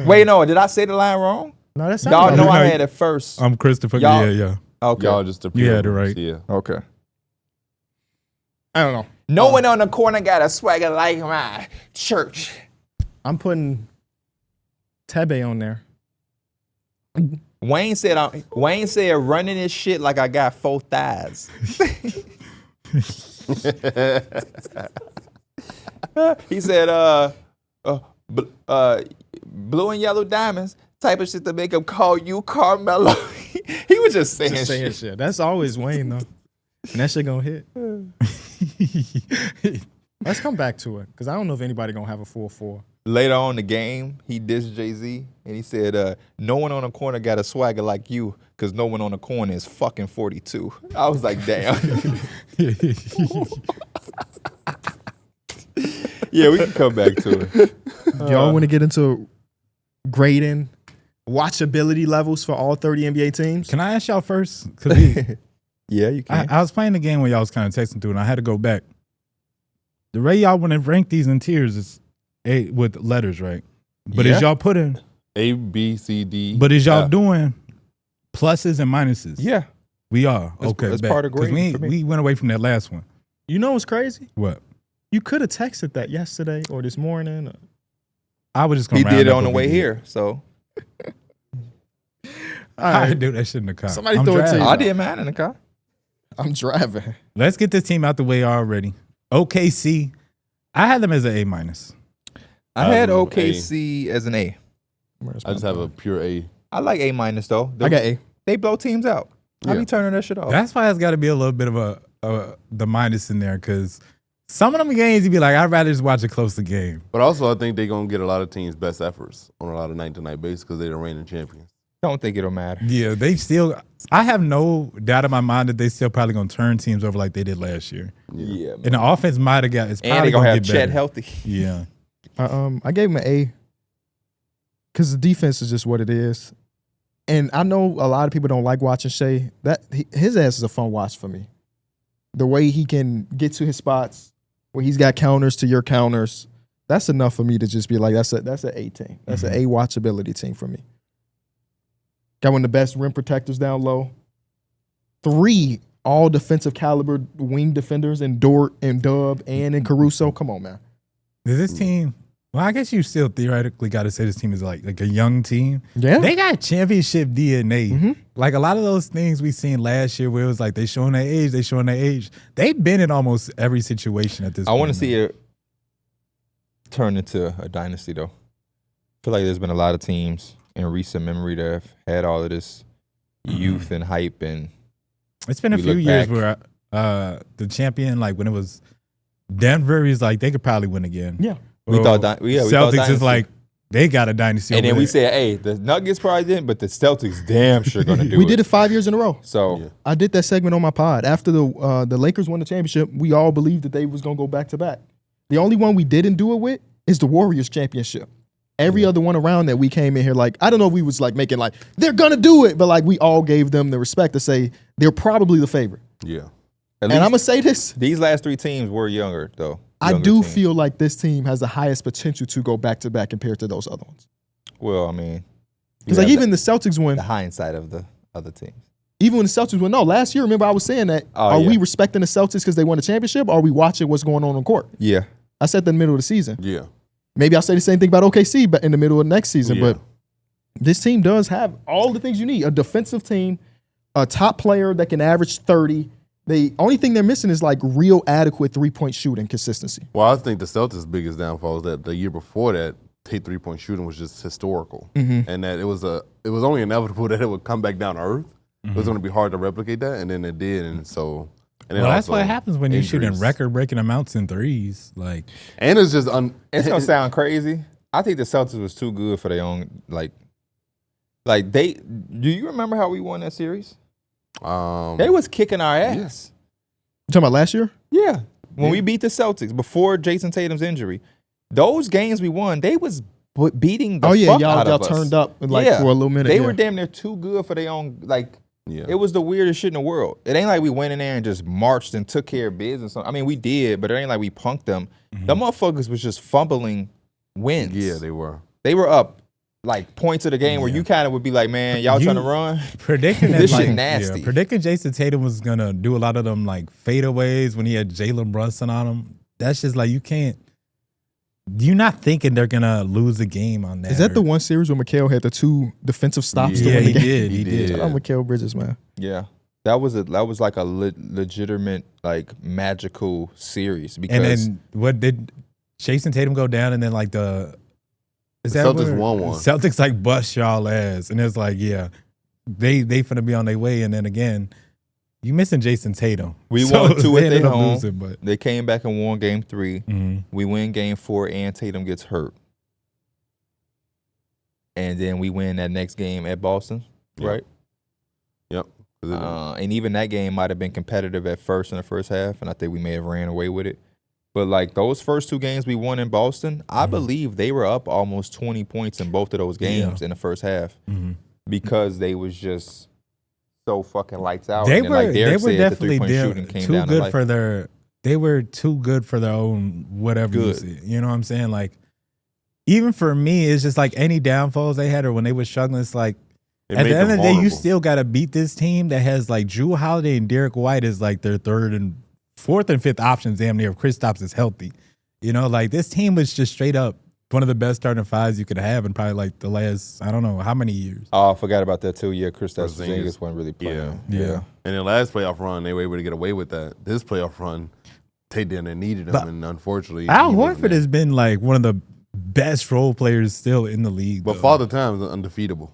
Wait, no, did I say the line wrong? No, that's Y'all know right. I had it first. I'm Christopher. Y'all- Yeah. Okay. Y'all just the You had it pure right. ones, Yeah. Okay. I don't know. No one on the corner got a swagger like my church. I'm putting Tebe on there. Wayne said running this shit like I got 4 thighs. He said blue and yellow diamonds type of shit to make him call you Carmelo. He was just saying Just saying shit. shit. That's always Wayne though. And that shit gonna hit. Let's come back to it, because I don't know if anybody gonna have a 4-4. Later on in the game, he dissed Jay-Z and he said, no one on the corner got a swagger like you, because no one on the corner is fucking 42. I was like, damn. Yeah, we can come back to it. Y'all want to get into grading watchability levels for all 30 NBA teams? Can I ask y'all first? 'Cause we- Yeah, you can. I was playing the game when y'all was kind of texting through, and I had to go back. The way y'all want to rank these in tiers is with letters, right? But Yeah. is y'all putting? A, B, C, D. But is y'all Yeah. doing pluses and minuses? Yeah. We are. That's- Okay, that's bet. part of 'Cause grading for me. we went away from that last one. You know what's crazy? What? You could have texted that yesterday or this morning. I was just He gonna. did it round on up the what way we did. here, so. All I right, do that shit in the car. Somebody I'm throw it to driving. you. I did mine in the car. I'm driving. Let's get this team out the way already. OKC, I had them as an A minus. I had A. OKC as an A. I just have a pure A. I like A minus though. I got A. They blow teams out. I Yeah. be turning that shit off. That's why it's got to be a little bit of the minus in there, because some of them games you be like, I'd rather just watch a closer game. But also, I think they're going to get a lot of teams' best efforts on a lot of night-to-night basis because they're the reigning champions. Don't think it'll matter. Yeah, they still. I have no doubt in my mind that they still probably gonna turn teams over like they did last year. Yeah. And the offense might have got. It's And probably they gonna have get Chet better. healthy. Yeah. I gave him an A because the defense is just what it is. And I know a lot of people don't like watching Shea. His ass is a fun watch for me. The way he can get to his spots, where he's got counters to your counters, that's enough for me to just be like, that's an A team. That's an A watchability team for me. Got one of the best rim protectors down low. 3 all defensive caliber wing defenders in Dort and Dub and in Caruso. Come on, man. Is this team? Well, I guess you still theoretically got to say this team is like a young team. Yeah. They got championship DNA. Mhm. Like a lot of those things we seen last year, where it was like they showing their age, They've been in almost every situation at this I point. want to see it turn into a dynasty though. I feel like there's been a lot of teams in recent memory that have had all of this youth and hype, and It's been a we few look years back. where the champion, like when it was Denver, is like they could probably win again. Yeah. we Well, thought we thought Celtics is dynasty. like they got a dynasty. And then over we there. said, hey, the Nuggets probably didn't, but the Celtics damn sure gonna do We it. did it 5 years in a row. So Yeah. I did that segment on my pod. After the Lakers won the championship, we all believed that they was going to go back to back. The only one we didn't do it with is the Warriors championship. Every other one around that we came in here like, I don't know if we was like making like, they're going to do it, but like we all gave them the respect to say they're probably the favorite. Yeah. at And least I'm going to say this, these last 3 teams were younger though. I Younger do teams. feel like this team has the highest potential to go back to back compared to those other ones. Well, I mean, Because you like have even the Celtics win, the hindsight of the other teams. even when the Celtics win, no, last year, remember I was saying that, Oh, are yeah. we respecting the Celtics because they won a championship or are we watching what's going on court? Yeah. I said that in the middle of the season. Yeah. Maybe I'll say the same thing about OKC, but in the middle of next season. Yeah. But this team does have all the things you need. A defensive team, a top player that can average 30. The only thing they're missing is like real adequate 3-point shooting consistency. Well, I think the Celtics' biggest downfall is that the year before that, their 3-point shooting was just historical, and that it was only inevitable that it would come back down to earth. It was going to be hard to replicate that, and then it did, and so. And then Well, that's also what happens when you're shooting injuries. record-breaking amounts in threes. Like, And it's just It's gonna sound crazy. I think the Celtics was too good for their own. Like they. Do you remember how we won that series? They was kicking our ass. You talking about last year? Yeah, when we beat the Celtics before Jason Tatum's injury, those games we won, they was beating the fuck out y'all of us. turned up like Yeah. for a little minute. They yeah. were damn near too good for their own. Like Yeah. it was the weirdest shit in the world. It ain't like we went in there and just marched and took care of business. I mean, we did, but it ain't like we punked them. The motherfuckers was just fumbling wins. Yeah, they were. They were up like points of the game where you kind of would be like, man, y'all trying to run. Predicting that, This like, shit nasty. Yeah, predicting Jason Tatum was gonna do a lot of them like fadeaways when he had Jalen Brunson on him. That's just like you can't. You're not thinking they're gonna lose a game on that. Is that the one series where Mikal had the 2 defensive stops to Yeah, win the he game? did. He did. Shout out Mikal Bridges, man. Yeah. That was like a legitimate, like, magical series. Because And then what did Jason Tatum go down? And then like the Celtics won one. Celtics like bust y'all ass, and it's like, yeah, they finna be on their way. And then again, you missing Jason Tatum. we won 2 they at ended their up home. losing, but They came back and won game 3. mhm. We win game 4 and Tatum gets hurt. And then we win that next game at Boston, Yep. right? Yep. And even that game might have been competitive at first in the first half, and I think we may have ran away with it. But like those first 2 games we won in Boston, I believe they were up almost 20 points in both of those games in the first half because they was just so fucking lights out. They And then, were like Darrick they were said, definitely the 3-point shooting came too down to good life. for their. They were too good for their own whatever you Good. see. You know what I'm saying? Like even for me, it's just like any downfalls they had or when they were struggling. It's like It at made the end them of the day, you vulnerable. still got to beat this team that has like Drew Holiday and Derek White is like their 4th and 5th options damn near if Kristaps is healthy. You know, like this team was just straight up one of the best starting 5s you could have in probably like the last, I don't know, how many years. Oh, I forgot about that too. Yeah, Kristaps Porzingis. Porzingis wasn't really playing. Yeah. And the last playoff run, they were able to get away with that. This playoff run, they didn't needed him, But and unfortunately, Al he wasn't Horford there. has been like one of the best role players still in the league. But though. Father Time is undefeatable.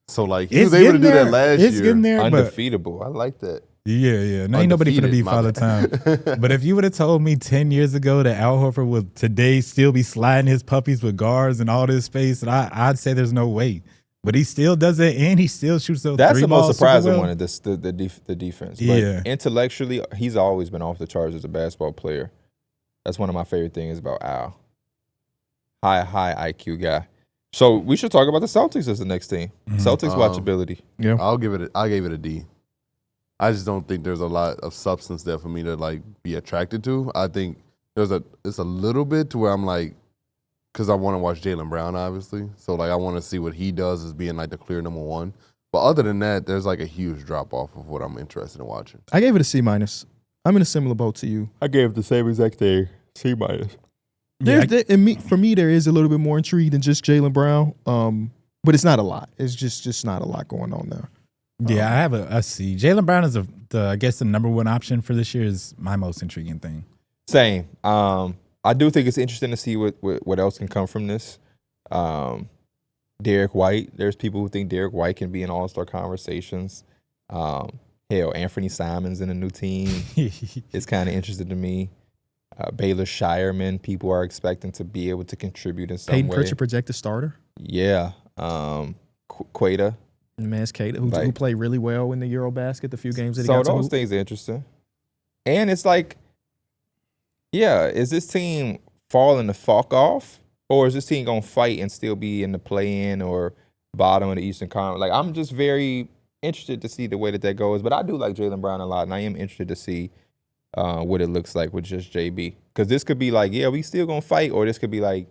So like he It's was able to getting do there. that last It's year. getting there, but Undefeatable. I like that. yeah. Now ain't nobody finna be Undefeated, Father my Time. But if you would have told me 10 years ago that Al Horford would today still be sliding his puppies with guards and all this space, and I'd say there's no way. But he still does it, and he still shoots those That's three the balls most super surprising well. one of this, the defense. But Yeah. intellectually, he's always been off the charts as a basketball player. That's one of my favorite things about Al. High IQ guy. So we should talk about the Celtics as the next team. Celtics watchability. Yeah. I gave it a D. I just don't think there's a lot of substance there for me to like be attracted to. I think it's a little bit to where I'm like, because I want to watch Jaylen Brown, obviously. So like I want to see what he does as being like the clear number 1. But other than that, there's like a huge drop off of what I'm interested in watching. I gave it a C-. I'm in a similar boat to you. I gave the same exact thing. C-. For me, there is a little bit more intrigue than just Jaylen Brown. But it's not a lot. It's just not a lot going on there. Yeah, I have a C. Jaylen Brown is I guess the number 1 option for this year is my most intriguing thing. Same. I do think it's interesting to see what else can come from this. Derek White. There's people who think Derek White can be in all-star conversations. Hell, Anthony Simons in a new team is kind of interesting to me. Baylor Shireman, people are expecting to be able to contribute in some Peyton way. Pritchard, projected starter. Yeah. Queta. The man's Kate, who played really well in the Eurobasket, the few games that he So got to those hoop. things are interesting. And it's like, yeah, is this team falling the fuck off? Or is this team going to fight and still be in the play-in or bottom of the Eastern Conference? Like, I'm just very interested to see the way that goes. But I do like Jaylen Brown a lot, and I am interested to see what it looks like with just JB. Because this could be like, yeah, we still going to fight, or this could be like,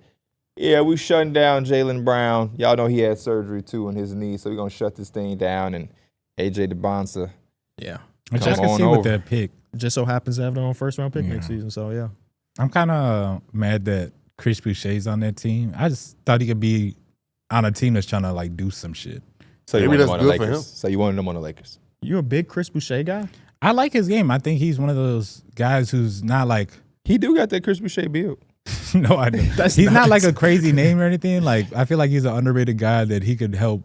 yeah, we shutting down Jaylen Brown. Y'all know he had surgery, too, on his knee, so we're going to shut this thing down. And A.J. DeBonsa. Yeah. Which I Come can on see over. with that pick. Just so happens to have their own first-round pick Yeah. next season. So, yeah. I'm kind of mad that Chris Boucher's on that team. I just thought he could be on a team that's trying to like do some shit. So you Maybe wanted him that's on the good for Lakers. him. So you wanted him on the Lakers. You a big Chris Boucher guy? I like his game. I think he's one of those guys who's not like He do got that Chris Boucher build. no, I don't. That's He's not nuts. like a crazy name or anything. Like I feel like he's an underrated guy that he could help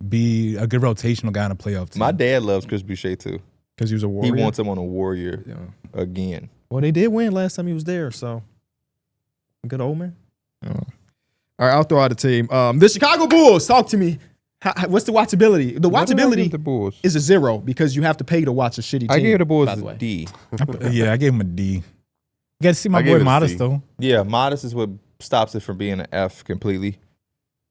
be a good rotational guy on a playoff team. My dad loves Chris Boucher too. Because he was a He Warrior. wants him on a Warrior Yeah. again. Well, they did win last time he was there, so good old man. All right, I'll throw out a team. The Chicago Bulls. Talk to me. What's the watchability? The What did I give watchability the Bulls. is a 0 because you have to pay to watch a shitty team. I gave the Bulls by the a way. D. Yeah, I gave him a D. You got to see my I gave boy it a Modest C. though. Yeah, modest is what stops it from being an F completely.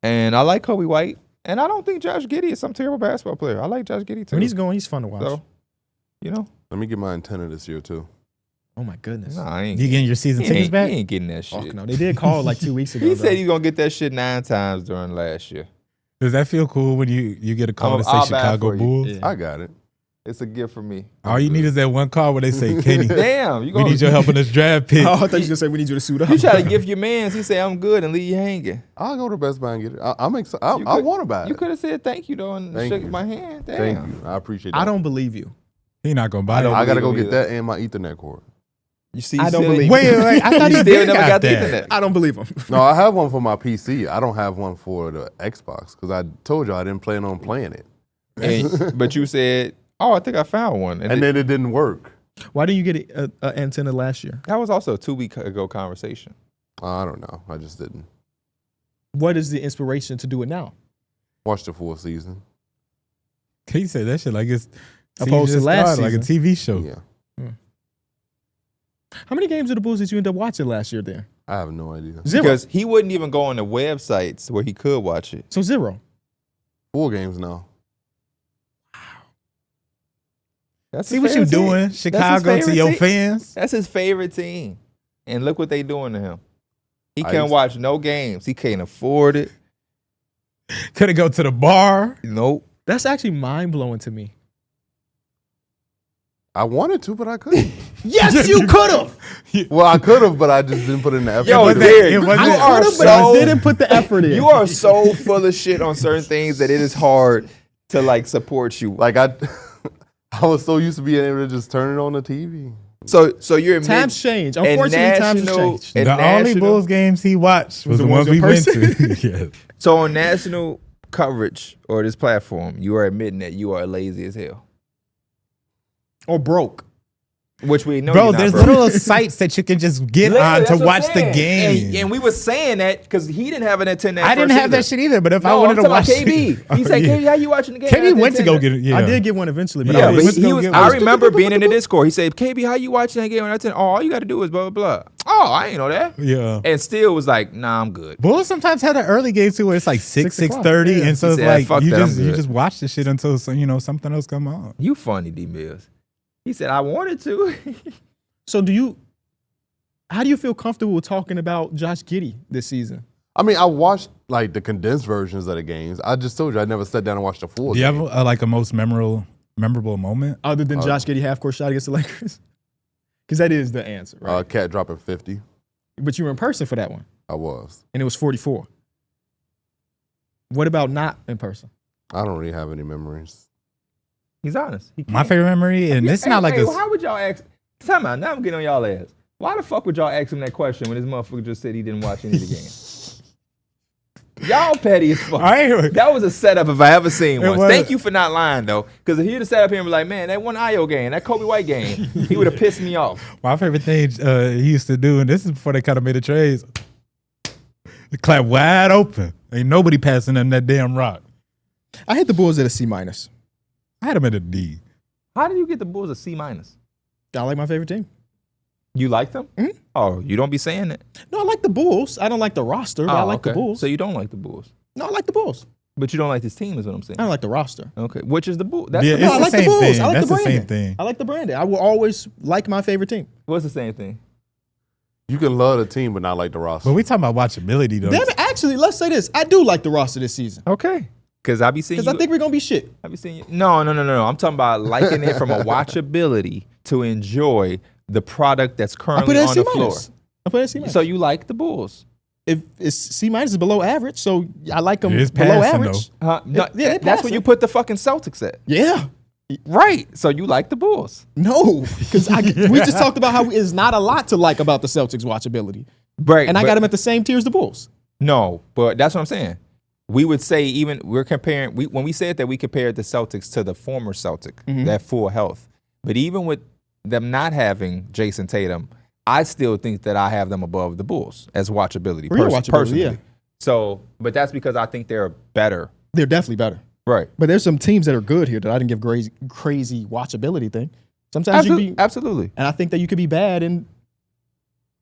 And I like Kobe White. And I don't think Josh Giddey is some terrible basketball player. I like Josh Giddey too. When he's going, he's fun to watch. So, you know, Let me get my antenna this year too. Oh my goodness. Nah, I ain't. You getting your season He tickets ain't, back? he ain't getting that shit. Fuck no. They did call like 2 weeks ago. He said though. he's gonna get that shit 9 times during last year. Does that feel cool when you get a call that say I'll buy it Chicago for you. Bulls? Yeah. I got it. It's a gift for me. All you need is that one call where they say, Kenny, Damn, you we gonna need your help in this draft pick. Oh, I thought you were gonna say we need you to suit up. You try to gift your mans. He say I'm good and leave you hanging. I'll go to Best Buy and get it. I'm excited. I want to buy it. You could have said thank you though and Thank shook you. my hand. Damn. Thank you. I appreciate that. I don't believe you. He not gonna buy it. I gotta go believe get him that and my Ethernet cord. You see, I don't silly? believe Wait, I thought You he still did never got the that. internet. I don't believe him. No, I have one for my PC. I don't have one for the Xbox because I told you I didn't plan on playing it, But you said, "Oh, I think I found one," and then it didn't work. Why didn't you get an antenna last year? that was also a 2 week ago conversation. I don't know. I just didn't What is the inspiration to do it now? watch the full season. He said that shit like it's Opposed to just last started, like a TV show. Yeah, How many games of the Bulls did you end up watching last year then? I have no idea. 0. Because he wouldn't even go on the websites where he could watch it. So 0. 4 games now. That's See his what you favorite team. doing, That's his Chicago, to favorite your team. fans? That's his favorite team. And look what they doing to him. He I can't used- watch no games. He can't afford it. Could have go to the bar. Nope. That's actually mind blowing to me. I wanted to, but I couldn't. Yes, you could have. Well, I could have, but I just didn't put in the effort. Yo, to do it. Pierre, it you wasn't- are But I so didn't put the effort in. you are so full of shit on certain things that it is hard to like support you. Like I was so used to being able to just turn it on the TV. So you're Times change. Unfortunately, times have changed. The only Bulls games he watched was the ones we in went person? to. Yeah. So on national coverage or this platform, you are admitting that you are lazy as hell. Or broke. Which we know Bro, you're not, there's bro. little sites that you can just get Literally, on that's to what I'm watch the saying. game. And we were saying that because he didn't have an antenna. I didn't have that shit either, but if I No, wanted I'm to talking watch about KB. He said, yeah. KB, how you watching the game? KB went to go get it. Yeah. I did get one eventually, but Yeah, I But was, but he go was. get I one. remember being in the Discord. He said, "KB, how you watching that game?" And I said, "Oh, all you got to do is blah blah blah." Oh, I ain't know that. Yeah. And still was like, "Nah, I'm good." Bulls sometimes have the early games too, where it's like 6, 6 o'clock, 6:30, yeah. and so He it's said, like "Fuck you that, I'm just good." watch the shit until something else come on. You funny, D Mills. He said, "I wanted to." so how do you feel comfortable with talking about Josh Giddey this season? I mean, I watched like the condensed versions of the games. I just told you I never sat down and watched the full Do you game. have like a most memorable moment? Other than Josh Giddey half-court shot against the Lakers? Because that is the answer, right? Cat dropping 50. But you were in person for that one, I was. and it was 44. What about not in person? I don't really have any memories. He's honest. He My can't. favorite memory, and it's not like Hey, a. how would y'all ask? Tell me, now I'm getting on y'all ass. Why the fuck would y'all ask him that question when this motherfucker just said he didn't watch any of the games? Y'all petty as fuck. That was a setup if I ever seen one. was. Thank you for not lying though, because if he'd have sat up here and be like, "Man, that one Io game, that Kobe White game," he would have pissed me off. My favorite thing he used to do, and this is before they kind of made the trades, the clap wide open. Ain't nobody passing them that damn rock. I had the Bulls at a C-. I I had him at a D. How did you get the Bulls a C minus? like my favorite team. You like them? Mhm. Oh, you don't be saying that. No, I like the Bulls. I don't like the roster, but I like the Bulls. So you don't like the Bulls, No, I like the Bulls. but you don't like this team, is what I'm saying. I don't like the roster. Okay, which is the Bulls? That's Yeah, the it's No, I the like the same Bulls. thing. I like That's the the same branding. thing. I like the branding. I will always like my favorite team. What's the same thing? You can love the team, but not like the roster. But we talking about watchability though. Damn it, actually, let's say this. I do like the roster this season. Okay, because I be seeing. Because I think we're going to be shit. I be seeing you. No. I'm talking about liking it from a watchability to enjoy the product that's I put currently it at on C-. the floor. I put it at C-. So you like the Bulls? If it's C- is below average, so I like them It is below passing, average. No, Yeah, they that's passing. where you put the fucking Celtics at. Yeah. Right. So you like the Bulls. No, because we just talked about how it's not a lot to like about the Celtics watchability. Right. And I got them at the same tier as the Bulls. No, but that's what I'm saying. We would say even we're comparing, when we said that we compared the Celtics to the former Celtic, that full health. But even with them not having Jason Tatum, I still think that I have them above the Bulls as watchability, For your watchability, personally. yeah. So, but that's because I think they're better. They're definitely better. Right. But there's some teams that are good here that I didn't give crazy watchability thing. Sometimes you can be, Absolutely. and I think that you could be bad. And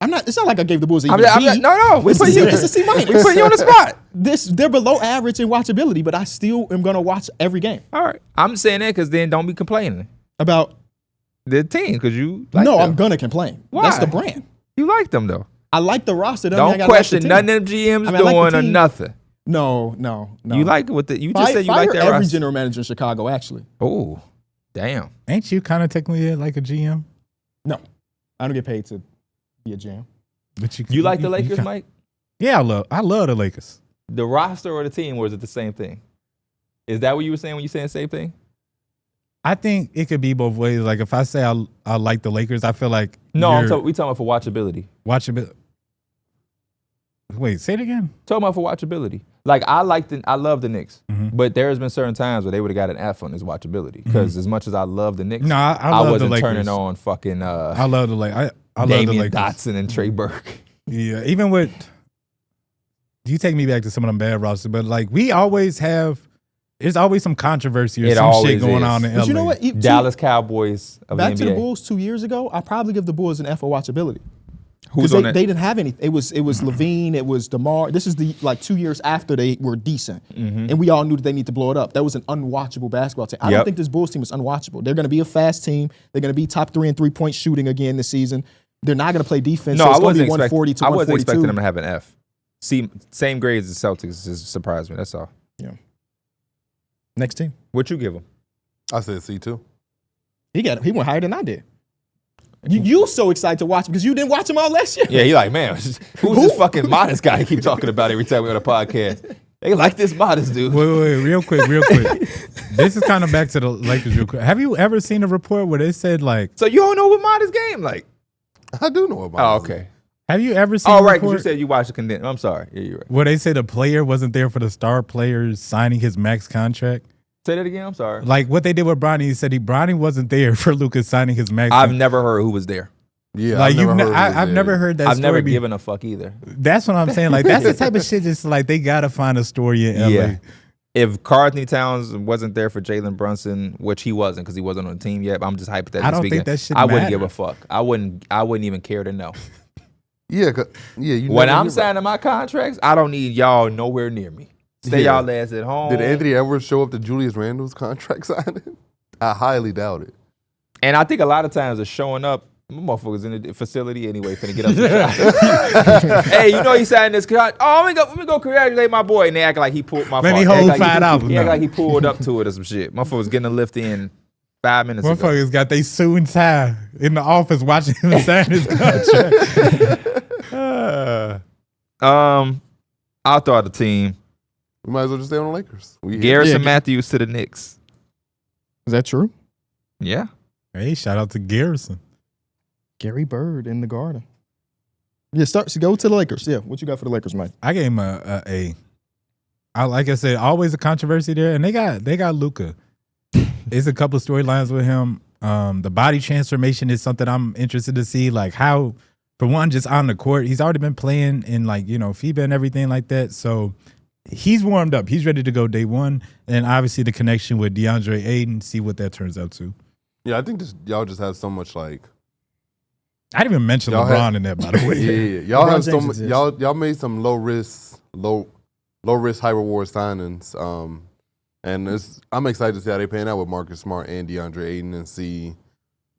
it's not like I gave the Bulls a No. We It's put a you. C- it's a C-. We put you on the spot. They're below average in watchability, but I still am going to watch every game. All right. I'm saying that because then don't be complaining. About the team because you like No, them. I'm gonna complain. Why? That's the brand. You like them though. I like the roster. Don't question none of them GMs doing or nothing. No. You like what you just Fire, said you like that every roster. general manager in Chicago, actually. Oh, damn. Ain't you kind of technically like a GM? No, I don't get paid to be a GM. But You like the Lakers, kinda- Mike? Yeah, I love the Lakers. The roster or the team, or is it the same thing? Is that what you were saying when you saying the same thing? I think it could be both ways. Like if I say I like the Lakers, I feel like No, you're we talking about for watchability. watchability. Wait, say it again. Talking about for watchability. Like I love the Knicks, Mhm. but there has been certain times where they would have got an F on this watchability because as much as I love the Knicks, No, I I love the wasn't Lakers. turning on fucking I love the Lakers. I love the Damian Lakers. Dotson and Trey Burke. Yeah, even with you take me back to some of them bad rosters, but like we always have. There's always some controversy or It some shit always going is. on in LA. But you know what? Dallas Cowboys of Back the to NBA. the Bulls 2 years ago, I probably give the Bulls an F for watchability. Who's Because on that? they didn't have any. It was Levine, it was DeMar. This is the 2 years after they were decent, and we all knew that they need to blow it up. That was an unwatchable basketball team. I don't Yep. think this Bulls team is unwatchable. They're going to be a fast team. They're going to be top 3 in 3-point shooting again this season. They're not going to play defense. No, so I it's going to wasn't be 140 to I wasn't 142. expecting them to have an F. See, same grades as Celtics just surprised me. That's all. Next team, What you give them? I said C2. he went higher than I did. You so excited to watch him because you didn't watch him all last year. Yeah, he like, man, who's this fucking modest guy you keep talking about every time we on a podcast? They like this modest dude. Wait, real quick. This is kind of back to the Lakers real quick. Have you ever seen a report where they said like, So you don't know what modest game like? I do know about Oh, it. okay. have you ever seen All a right, because you report said you watched the condensed. I'm sorry. Yeah, you're right. where they said a player wasn't there for the star players signing his max contract? Say that again. I'm sorry. Like what they did with Bronny, he said Bronny wasn't there for Lucas signing his max. I've never heard who was there. Yeah, like I've never heard that. I've story never be- given a fuck either. That's what I'm saying. Like that's the type of shit. Just like they gotta find a story in LA. Yeah. If Karl-Anthony Towns wasn't there for Jalen Brunson, which he wasn't because he wasn't on the team yet, but I'm just hypothetically I don't speaking, think that shit I wouldn't matter. give a fuck. I wouldn't even care to know. Yeah, you When never I'm hear signing my contracts, I don't need y'all nowhere near me. Stay Yeah. y'all ass at home. Did Anthony Edwards show up to Julius Randle's contract signing? I highly doubt it. And I think a lot of times they're showing up. Motherfuckers in the facility anyway, finna get up the shot. Hey, you know he signed this contract. Oh, let me go congratulate my boy. And they act like he pulled my Let me fault. hold Act like $5 He act now. like he pulled up to it or some shit. Motherfuckers getting a lift in 5 minutes ago. Motherfuckers got they suits high in the office watching him sign his contract. I'll throw out the team. We might as well just stay on the Lakers. Garrison Matthews to the Knicks. Is that true? Yeah. Hey, shout out to Garrison. Gary Bird in the Garden. Yeah, go to the Lakers. Yeah, what you got for the Lakers, Mike? I gave him a A. Like I said, always a controversy there, and they got Luka. There's a couple of storylines with him. The body transformation is something I'm interested to see. Like how, for one, just on the court, he's already been playing in FIBA and everything like that. So he's warmed up. He's ready to go day one. And obviously the connection with DeAndre Ayton, see what that turns out to. Yeah, I think y'all just have so much like. I didn't even mention Y'all LeBron in that, by the way. Yeah. Y'all LeBron have so James much. exists. Y'all made some low risk, high reward signings. And I'm excited to see how they pan out with Marcus Smart and DeAndre Ayton and see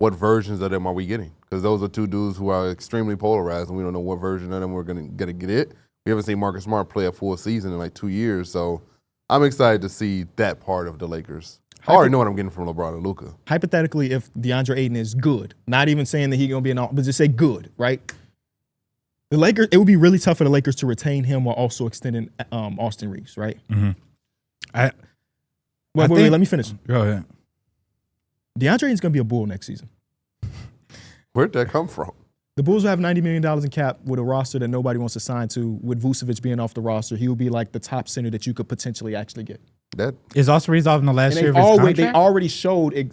what versions of them are we getting, because those are two dudes who are extremely polarized and we don't know what version of them we're gonna get it. We haven't seen Marcus Smart play a full season in like 2 years, so I'm excited to see that part of the Lakers. I already know what I'm getting from LeBron and Luka. Hypothetically, if DeAndre Ayton is good, not even saying that he's going to be but just say good, right? The Lakers, it would be really tough for the Lakers to retain him while also extending Austin Reeves, right? Wait, let me finish. Go ahead. DeAndre Ayton's going to be a Bull next season. Where'd that come from? The Bulls will have $90 million in cap with a roster that nobody wants to sign to. With Vucevic being off the roster, he will be like the top center that you could potentially actually get. That Is Austin Reeves off in the last And year of his contract? they already showed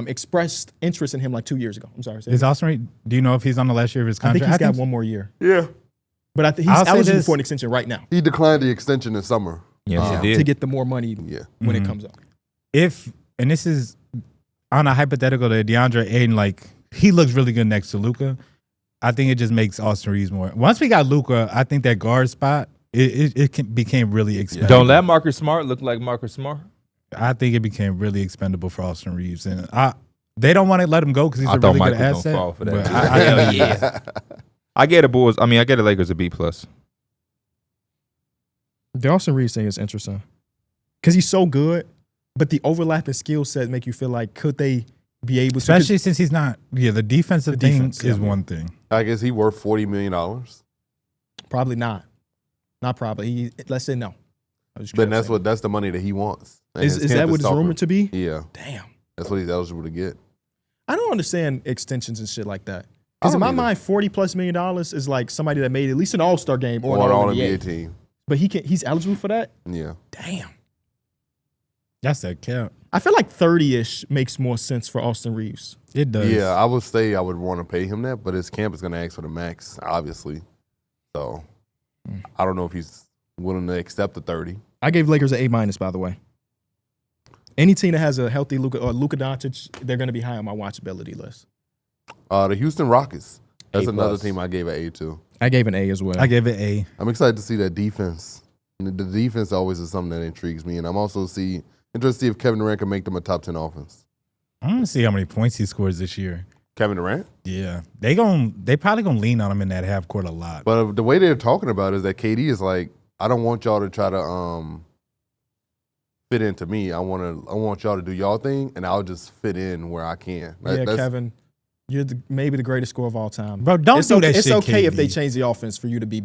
expressed interest in him like 2 years ago. I'm sorry. Is Austin Reeves, do you know if he's on the last year of his I think contract? he's got one more year. yeah. But I think he's I'll say eligible this. for an extension right now He declined the extension this summer. Yes, he to did. get the more money Yeah. when it comes up. And this is on a hypothetical that DeAndre Ayton, he looks really good next to Luka. I think it just makes Austin Reeves more. Once we got Luka, I think that guard spot, became really expendable. Don't let Marcus Smart look like Marcus Smart. I think it became really expendable for Austin Reeves. And They don't want to let him go because he's I a thought really Mike good was gonna asset. fall for that. But too. I Hell yeah. I get the Lakers a B+. The Austin Reeves thing is interesting because he's so good, but the overlapping skill set make you feel like could they be able to? Especially since he's not. Yeah, the defensive The thing defense, is yeah. one thing. I guess he worth $40 million. Probably not. Not probably. Let's say no. But that's the money that he wants. And Is his that camp what it's talking- rumored to be? Yeah, Damn. that's what he's eligible to get. I don't understand extensions and shit like that. I Because in don't my either. mind, $40+ million is like somebody that made at least an All-Star game or Or an an All-NBA. All-NBA team. But he's eligible for that? Yeah. Damn. That's that cap. I feel like 30-ish makes more sense for Austin Reeves. It does. Yeah, I would say I would want to pay him that, but his camp is going to ask for the max, obviously. So I don't know if he's willing to accept the 30. I gave Lakers an A-, by the way. Any team that has a healthy Luka Doncic, they're going to be high on my watchability list. The Houston Rockets. That's A+. another team I gave an A to. I gave an A as well. I gave it A. I'm excited to see that defense. And the defense always is something that intrigues me, and I'm also interested to see if Kevin Durant can make them a top 10 offense. I want to see how many points he scores this year. Kevin Durant? Yeah, they probably gonna lean on him in that half court a lot. But the way they're talking about it is that KD is like, I don't want y'all to try to fit into me. I want y'all to do y'all thing, and I'll just fit in where I can. That's- Kevin, you're maybe the greatest scorer of all time. Bro, don't it's do that It's shit, okay if KD. they change the offense for you to be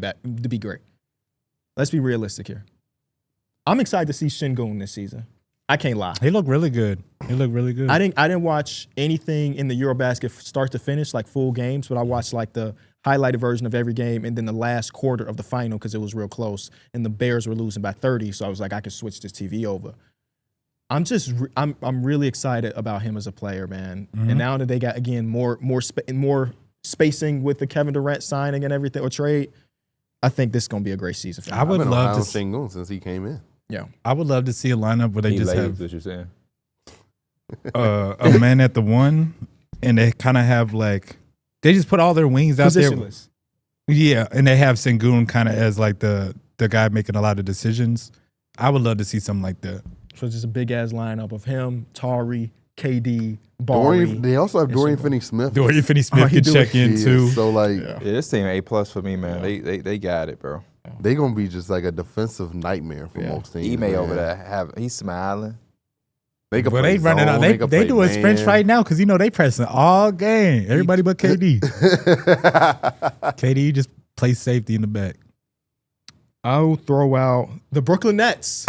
great. Let's be realistic here. I'm excited to see Şengün this season. I can't lie. He looked really good. He looked really good. I didn't watch anything in the Eurobasket start to finish, like full games, but I watched like the highlighted version of every game and then the last quarter of the final because it was real close and the Bears were losing by 30, so I was like, I could switch this TV over. I'm really excited about him as a player, man. Mm-hmm. And now that they got again more spacing with the Kevin Durant signing and everything or trade, I think this is gonna be a great season for him. I would I've been love on to. Şengün since he came in. Yeah. I would love to see a lineup where they just have what you're saying. a man at the one, and they kind of have like they just put all their wings out there. Positionless. Yeah, and they have Şengün kind of as like the guy making a lot of decisions. I would love to see something like that. So it's just a big ass lineup of him, Tari, KD, Barry. They also have Dorian Şengün. Finney-Smith. Dorian Finney-Smith he can do check in Yeah, too. So like Yeah, this team A+ for me, man. They got it, bro. they gonna be just like a defensive nightmare for most teams. Ime man. over there, he's smiling. They can But play they running zone, out. can They play do a sprint man. right now because they pressing all game. Everybody but KD. KD just plays safety in the back. I'll throw out the Brooklyn Nets.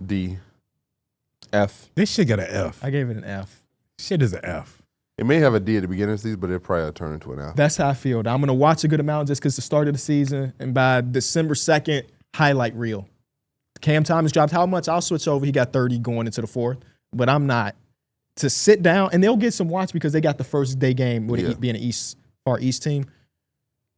D. F. This shit got an F. I gave it an F. Shit is an F. It may have a D at the beginning of the season, but it'll probably turn into an F. That's how I feel. I'm going to watch a good amount just because the start of the season, and by December 2nd, highlight reel. Cam Thomas dropped how much? I'll switch over. He got 30 going into the fourth, but I'm not. To sit down, and they'll get some watch because they got the first day game with it being an Far East team.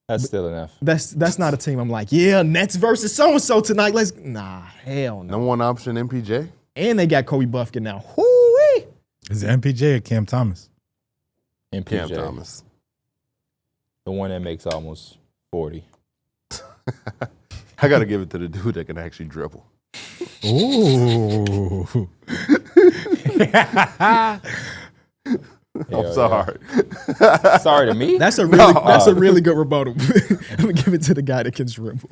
That's still an F. That's not a team I'm like, yeah, Nets versus so-and-so tonight. Nah, hell no. Number one option, MPJ. And they got Kobe Buffkin now. Whoo-wee. Is it MPJ or Cam Thomas? And Cam PJ, Thomas. the one that makes almost 40. I got to give it to the dude that can actually dribble. Ooh. I'm sorry. Sorry to me. That's a really good rebuttal. I'm gonna give it to the guy that can dribble.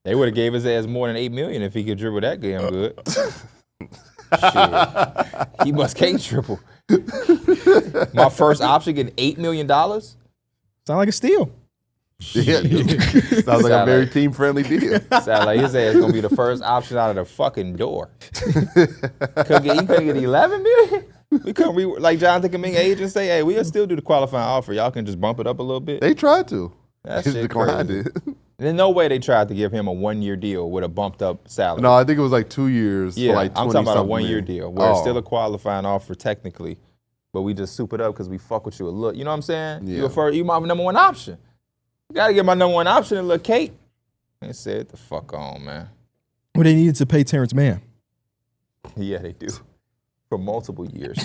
They would have gave his ass more than $8 million if he could dribble that damn good. Shit. He must can't dribble. My first option getting $8 million? Sound like a steal. Yeah, sounds like a very team-friendly deal. Sound like his ass gonna be the first option out of the fucking door. He couldn't get 11 million? We couldn't like Jonathan Kuminga agent say, hey, we'll still do the qualifying offer. Y'all can just bump it up a little bit. They tried to. That Just shit declined crazy. it. There's no way they tried to give him a 1-year deal with a bumped up salary. No, I think it was like 2 years. Yeah, for like I'm talking about a 20-something 1-year million. deal where it's Oh. still a qualifying offer technically, but we just soup it up because we fuck with you a little. You know what I'm saying? Yeah. You my number one option. You gotta get my number one option a little cake. They said, the fuck on, man. Well, they needed to pay Terrence Mann. Yeah, they do. For multiple years.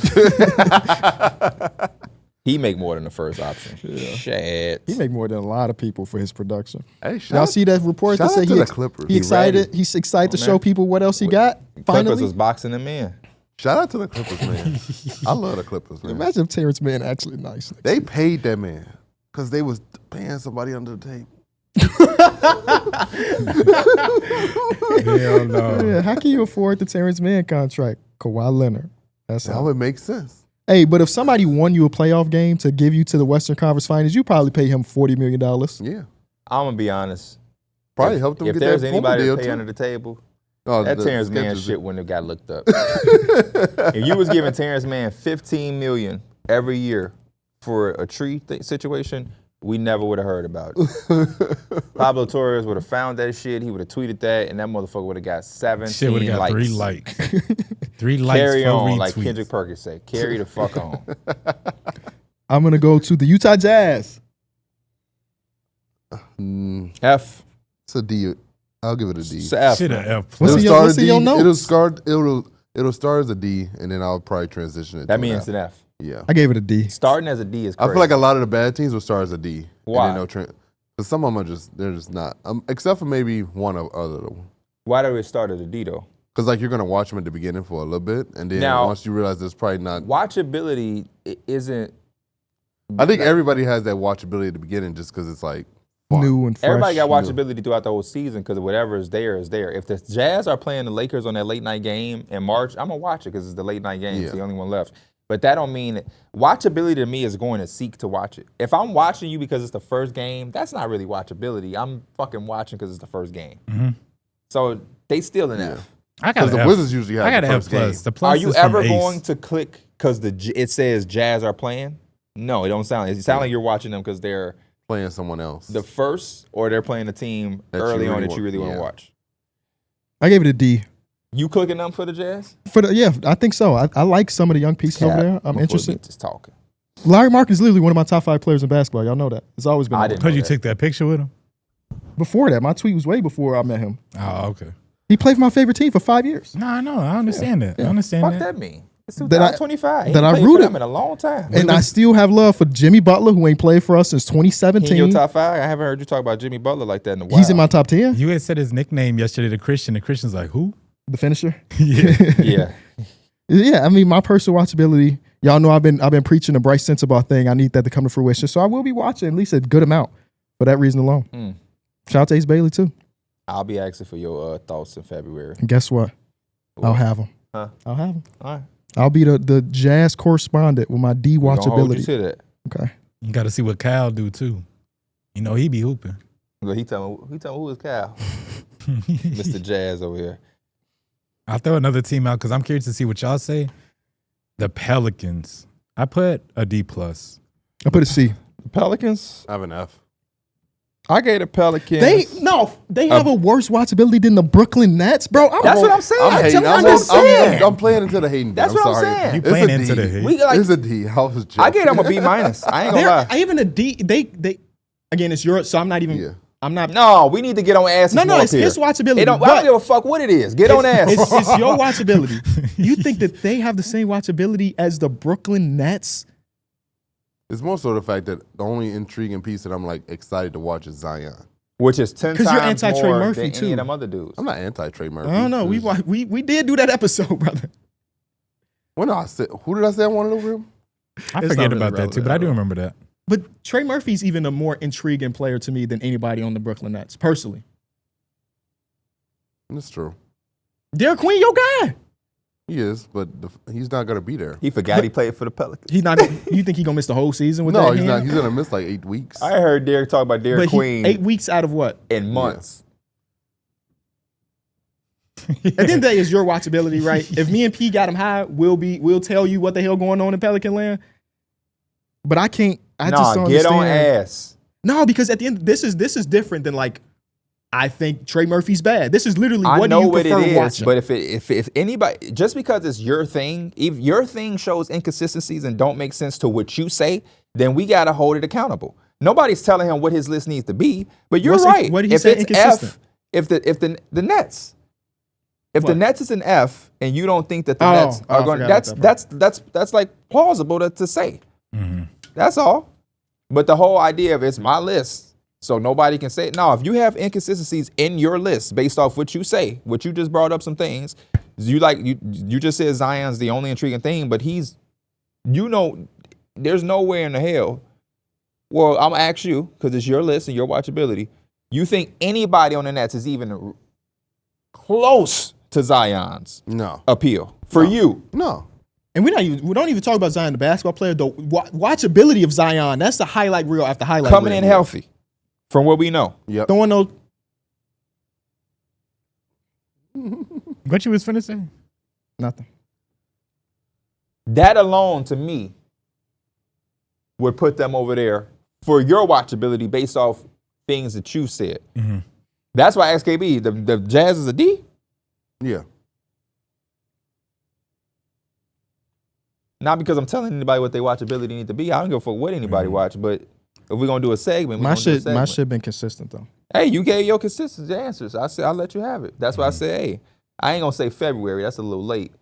He make more than the first option. Shit. He make more than a lot of people for his production. Hey, Y'all see that report that shout said out to the Clippers. he excited? ready. He's excited to Oh, show man. people what else he got. Clippers Finally, was boxing him in. Shout out to the Clippers, man. I love the Clippers, man. Imagine if Terrence Mann actually nice. They paid that man because they was paying somebody under the table. Hell no. Yeah, how can you afford the Terrence Mann contract? Kawhi Leonard. That's That how. would make sense. Hey, but if somebody won you a playoff game to give you to the Western Conference Finals, you probably pay him $40 million. Yeah. I'm gonna be honest. Probably helped them If get there's that anybody deal to pay too. under the table, Oh, that the Terrence Mann sketches- shit wouldn't have got looked up. If you was giving Terrence Mann $15 million every year for a tree situation, we never would have heard about it. Pablo Torres would have found that shit. He would have tweeted that, and that motherfucker would have got 17 Shit would have got likes. 3 likes. 3 likes, Carry 4 on, retweets. like Kendrick Perkins said. Carry the fuck on. I'm going to go to the Utah Jazz. F. It's a D. I'll give it a D. It's a F. Shit, man. a F. What's It'll in your- start what's a in your D. notes? It'll start as a D, and then I'll probably transition it. That to means an it's an F. Yeah. I gave it a D. Starting as a D is I crazy. feel like a lot of the bad teams will start as a D. Why? Because some of them they're just not. Except for maybe one of other. Why do we start as a D though? Because like you're gonna watch them at the beginning for a little bit, and then Now- once you realize there's probably not. Watchability isn't. I think everybody has that watchability at the beginning, just because it's like fun. New and fresh. Everybody got watchability throughout the whole season because whatever is there is there. If the Jazz are playing the Lakers on that late night game in March, I'm gonna watch it because it's the late night game. It's Yeah. the only one left. But that don't mean watchability to me is going to seek to watch it. If I'm watching you because it's the first game, that's not really watchability. I'm fucking watching because it's the first game. Mhm. So they still an F. I got Because an the F. Wizards usually have I got the an F first game. plus. The plus Are you is from ever Ace. going to click because it says Jazz are playing? No, it don't sound. It sounds like you're watching them because they're Playing someone else. the first, or they're playing a team That you early on really that you really want to yeah. watch. I gave it a D. You clicking them for the Jazz? Yeah, I think so. I like some of the young pieces over there. I'm Before interested. we just talking. Larry Mark is literally one of my top 5 players in basketball. Y'all know that. It's always been. I that didn't way. Because you that. took that picture with him? Before that, my tweet was way before I met him. Oh, okay. He played for my favorite team for 5 years. No, I know. I understand that. I understand Fuck that. that mean? It's That I- 2025. He that ain't I played for rooted- them in a long time. And I still have love for Jimmy Butler, who ain't played for us since He in your 2017. top 5? I haven't heard you talk about Jimmy Butler like that in a while. He's in my top 10, You had said his nickname yesterday to Christian, and Christian's like, who? the finisher. Yeah. Yeah. Yeah, I mean, my personal watchability, y'all know I've been preaching the Bryce Sensabaugh thing. I need that to come to fruition. So I will be watching at least a good amount for that reason alone. Mm. Shout out to Ace Bailey, too. I'll be asking for your thoughts in February. And guess what? I'll have him. Huh? I'll have him. All right. I'll be the Jazz correspondent with my D We gonna hold you watchability. to that. Okay. You got to see what Kyle do, too. You know, he be hooping. Look, he tell me who is Cal? Mr. Jazz over here. I'll throw another team out because I'm curious to see what y'all say. The Pelicans. I put a D plus. I put a C. The Pelicans. I have an F. I gave the Pelicans. They have a worse watchability than the Brooklyn Nets, bro. That's what I'm saying. I'm hating. I'm playing into the hating. That's bit. what I'm sorry. saying. You It's playing a into D. the hate. We like. It's a D. I was joking. I gave them a B minus. I ain't gonna lie. Even a D. They again, it's your. So I'm not even. Yeah. I'm not. No, we need to get on asses. No, more it's up here. his watchability. It don't, I but don't give a fuck what it is. Get on ass. it's your watchability. You think that they have the same watchability as the Brooklyn Nets? It's more so the fact that the only intriguing piece that I'm like excited to watch is Zion. Which is 10 times 'Cause you're anti-Trey more Murphy, than too. any of them other dudes. I'm not anti-Trey Murphy. I don't know. We did do that episode, brother. When I said, who did I say I wanted over him? I It's not forget really about that, too, relevant but I at do all. remember that. But Trey Murphy's even a more intriguing player to me than anybody on the Brooklyn Nets, personally. That's true. Derek Queen, your guy. He is, but he's not gonna be there. He forgot he played for the Pelicans. He's not. You think he gonna miss the whole season with No, that? he's not. hand? He's gonna miss like 8 weeks. I heard Derek talk about Derek But Queen 8 weeks out of what? in months. At the end of the day, it's your watchability, right? If me and P got him high, we'll tell you what the hell going on in Pelican Land. But I can't. I just don't Get on understand. ass. No, because at the end, this is different than like. I think Trey Murphy's bad. This is literally I what know do you what it prefer is, watching? but if anybody, just because it's your thing, if your thing shows inconsistencies and don't make sense to what you say, then we gotta hold it accountable. Nobody's telling him what his list needs to be, but you're What's right. what did he if say it's inconsistent? F, if the Nets, if the What? Nets is an F, and you don't think that the Oh, Nets I are going, forgot about that's like plausible to say. Mhm. That's all. But the whole idea of it's my list, so nobody can say it. No, if you have inconsistencies in your list based off what you say, what you just brought up some things, You just said Zion's the only intriguing thing, but he's, there's nowhere in the hell. Well, I'm gonna ask you because it's your list and your watchability. You think anybody on the Nets is even close to Zion's appeal for you? No. And we don't even talk about Zion, the basketball player. The watchability of Zion, that's the highlight reel after highlight Coming reel. in healthy, from what we know. Yep. Don't want no. What you was finna say? Nothing. That alone, to me, would put them over there for your watchability based off things that you said. Mm-hmm. That's why I asked KB, the Jazz is a D? Yeah. Not because I'm telling anybody what their watchability need to be. I don't give a fuck what anybody watch, but if we're going to do a segment, My shit been consistent, though. Hey, you gave your consistent answers. I said I'll let you have it. That's why I said, hey, I ain't going to say February. That's a little late.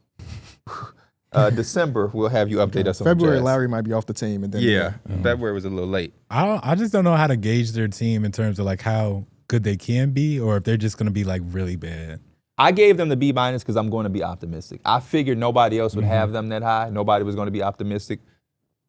December, we'll have you update us on February, Jazz. Larry might be off the team. And then February was a little late. I just don't know how to gauge their team in terms of like how good they can be, or if they're just gonna be like really bad. I gave them the B- because I'm going to be optimistic. I figured nobody else would have them that high. Nobody was going to be optimistic.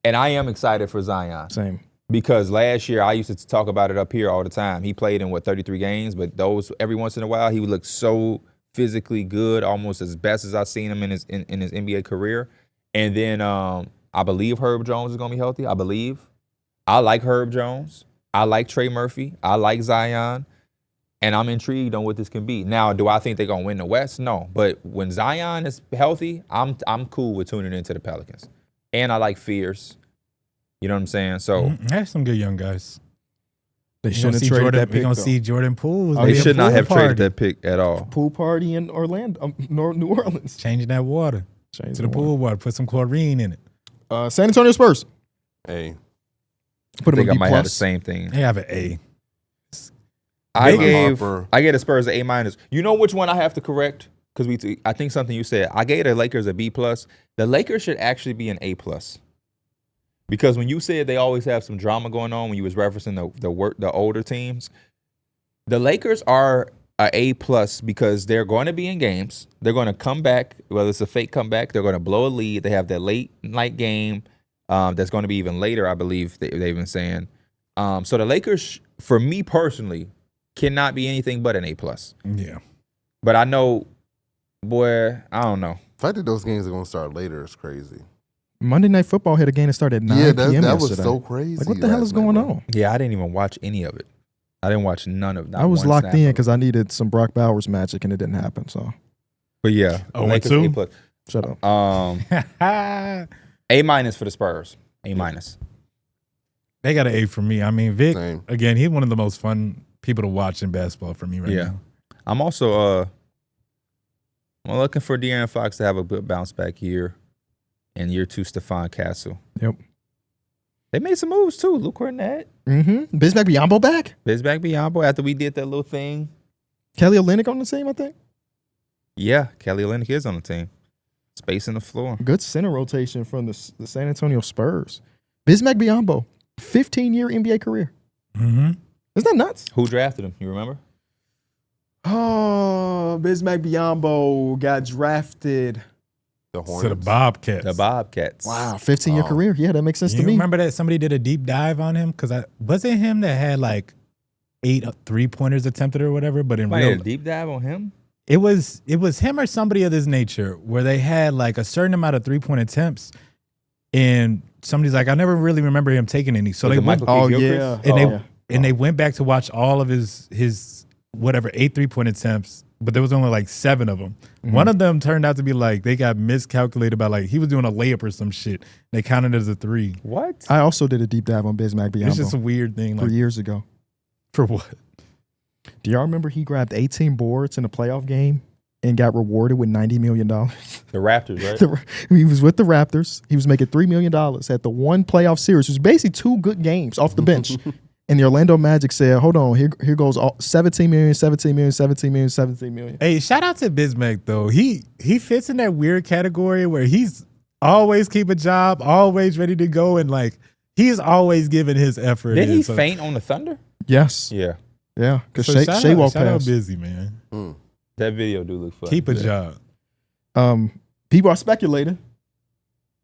And I am excited for Zion. Same. Because last year, I used to talk about it up here all the time. He played in, 33 games? But those, every once in a while, he would look so physically good, almost as best as I've seen him in his NBA career. And then I believe Herb Jones is going to be healthy. I believe. I like Herb Jones. I like Trey Murphy. I like Zion. And I'm intrigued on what this can be. Now, do I think they're going to win the West? No. But when Zion is healthy, I'm cool with tuning into the Pelicans. And I like Fierce. You know what I'm saying? So There's some good young guys. They shouldn't have traded that pick. We're going to though. see Jordan Poole. they should not have traded that pick at all. Pool party in Orlando, New Orleans. Changing that water to the pool water. Put some chlorine in it. San Antonio Spurs. Hey. Put I them think I in might B+. have the same thing. They have an A. I Harper. gave the Spurs an A-. You know which one I have to correct? Because I think something you said. I gave the Lakers a B+. The Lakers should actually be an A+. Because when you said they always have some drama going on, when you was referencing the older teams, the Lakers are a A+ because they're going to be in games. They're going to come back, whether it's a fake comeback, they're going to blow a lead. They have that late night game that's going to be even later, I believe they've been saying. So the Lakers, for me personally, cannot be anything but an A+. Yeah. But I know, boy, I don't know. The fact that those games are going to start later is crazy. Monday Night Football had a game that started at 9 Yeah, p.m. that was yesterday. so crazy. Like, what the hell is going on? Yeah, I didn't even watch any of it. I didn't watch none of it. I was locked in because I needed some Brock Bowers magic, and it didn't happen. So, But yeah, Oh, Lakers and A+. shut up. A- for the Spurs. A-. They got an A for me. I mean, Vic, Same. again, he's one of the most fun people to watch in basketball for me right now. I'm also I'm looking for De'Aaron Fox to have a good bounce back year. And year 2, Stephon Castle. Yep. They made some moves too. Luke Garnett. Mm-hmm. Bismack Biyombo back. Bismack Biyombo after we did that little thing. Kelly Olynyk on the team, I think. Yeah, Kelly Olynyk is on the team. Spacing the floor. Good center rotation from the San Antonio Spurs. Bismack Biyombo, 15-year NBA career. Mm-hmm. Isn't that nuts? Who drafted him? You remember? Oh, Bismack Biyombo got drafted. The To Hornets. the Bobcats. The Bobcats. Wow, 15-year Oh. career. Yeah, that makes sense You to me. remember that somebody did a deep dive on him? Because was it him that had like 8 3-pointers attempted or whatever? But in Somebody real, had a deep dive on him? it was him or somebody of this nature where they had like a certain amount of 3-point attempts, and somebody's like, I never really remember him taking any. So Was they it went, Michael K. Oh, Gilchrist? yeah. and they went back to watch all of his whatever 8 3-point attempts, but there was only like 7 of them. Mm-hmm. One of them turned out to be like they got miscalculated by like he was doing a layup or some shit. They counted it as a 3. What? I also did a deep dive on Bismack It's just a Biyombo weird thing. 3 Like, years ago. for what? Do y'all remember he grabbed 18 boards in a playoff game and got rewarded with $90 million? The Raptors, right? He was with the Raptors. He was making $3 million at the one playoff series. It was basically 2 good games off the bench. And the Orlando Magic said, hold on, here goes all 17 million, 17 million, 17 million, 17 million. Hey, shout out to Bismack though. He fits in that weird category where he's always keep a job, always ready to go, and like he's always giving his effort. Did he So- faint on the Thunder? Yes. Yeah. Yeah. Because So Shea walked shout out past. Busy, man. That video do look funny. Keep a job. People are speculating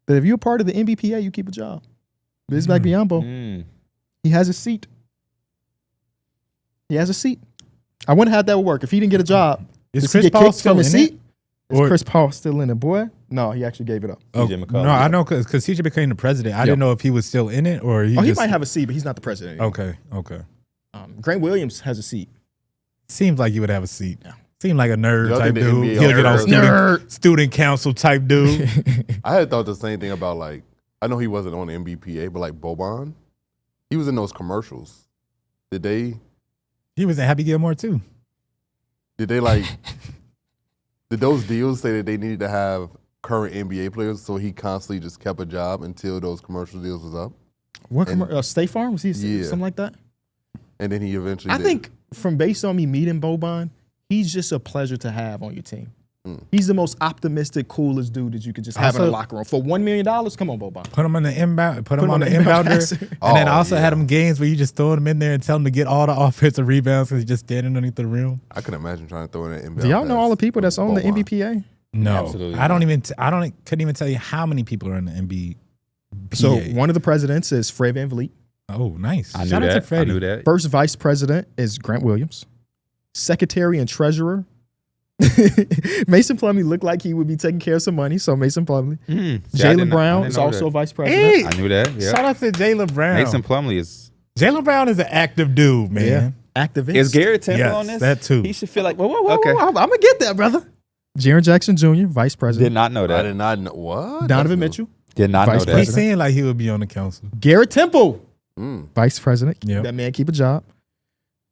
that if you're a part of the NBPA, you keep a job. Bismack Biyombo, he has a seat. He has a seat. I wonder how that would work. If he didn't get a job, Is Chris Paul still in it? Is Chris Paul still in it, boy? No, he actually gave it up. Oh, no, I know because CJ became the president. I didn't know if he was still in it or he might have a seat, but he's not the president anymore. Okay. Grant Williams has a seat. Seems like he would have a seat. Yeah. Seemed like a nerd Y'all type think the dude. NBA He'll get on nerd. student council type dude. I had thought the same thing about like, I know he wasn't on the NBPA, but like Boban, he was in those commercials. Did He was in Happy Gilmore too. like, did those deals say that they needed to have current NBA players so he constantly just kept a job until those commercial deals was up? What State Farm? Was he something like that? And then he eventually I think from based on me meeting Boban, he's just a pleasure to have on your team. He's the most optimistic, coolest dude that you could just have in the locker room. For $1 million, come on, Boban. Put him on the inbound. Put him on the inbounder, and then also had him games where you just throw him in there and tell him to get all the offensive rebounds because he's just standing underneath the rim. I can imagine trying to throw in an inbound. Do y'all know all the people that's on the Boban. NBPA? No, Absolutely I don't even. Couldn't even tell you how many people are in the NBPA. So one of the presidents is Fred VanVleet. Oh, nice. I knew Shout out to that. I Freddie. knew that. First vice president is Grant Williams. Secretary and treasurer. Mason Plumlee looked like he would be taking care of some money, so Mason Plumlee. Jaylen Brown is also vice president. I knew that. Yeah. Shout out to Jaylen Brown. Mason Plumlee is. Jaylen Brown is an active dude, man. Yeah. Activist. Is Garrett Temple Yes, on this? that too. He should feel like, whoa. I'm going to get that, brother. Jaren Jackson Jr., vice president. Did not know I that. did not know. What? Donovan Mitchell, Did not Vice know that. He president. seemed like he would be on the council. Garrett Temple, vice president. Yep. That man keep a job.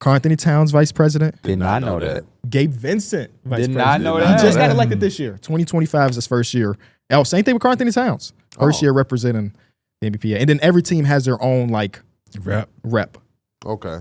Karl Anthony Towns, vice president. Did not know that. Gabe Vincent, vice Did president. not know He that. just got elected this year. 2025 is his first year. Oh, same thing with Karl Anthony Towns. First year representing the NBPA. And then every team has their own like rep. Okay.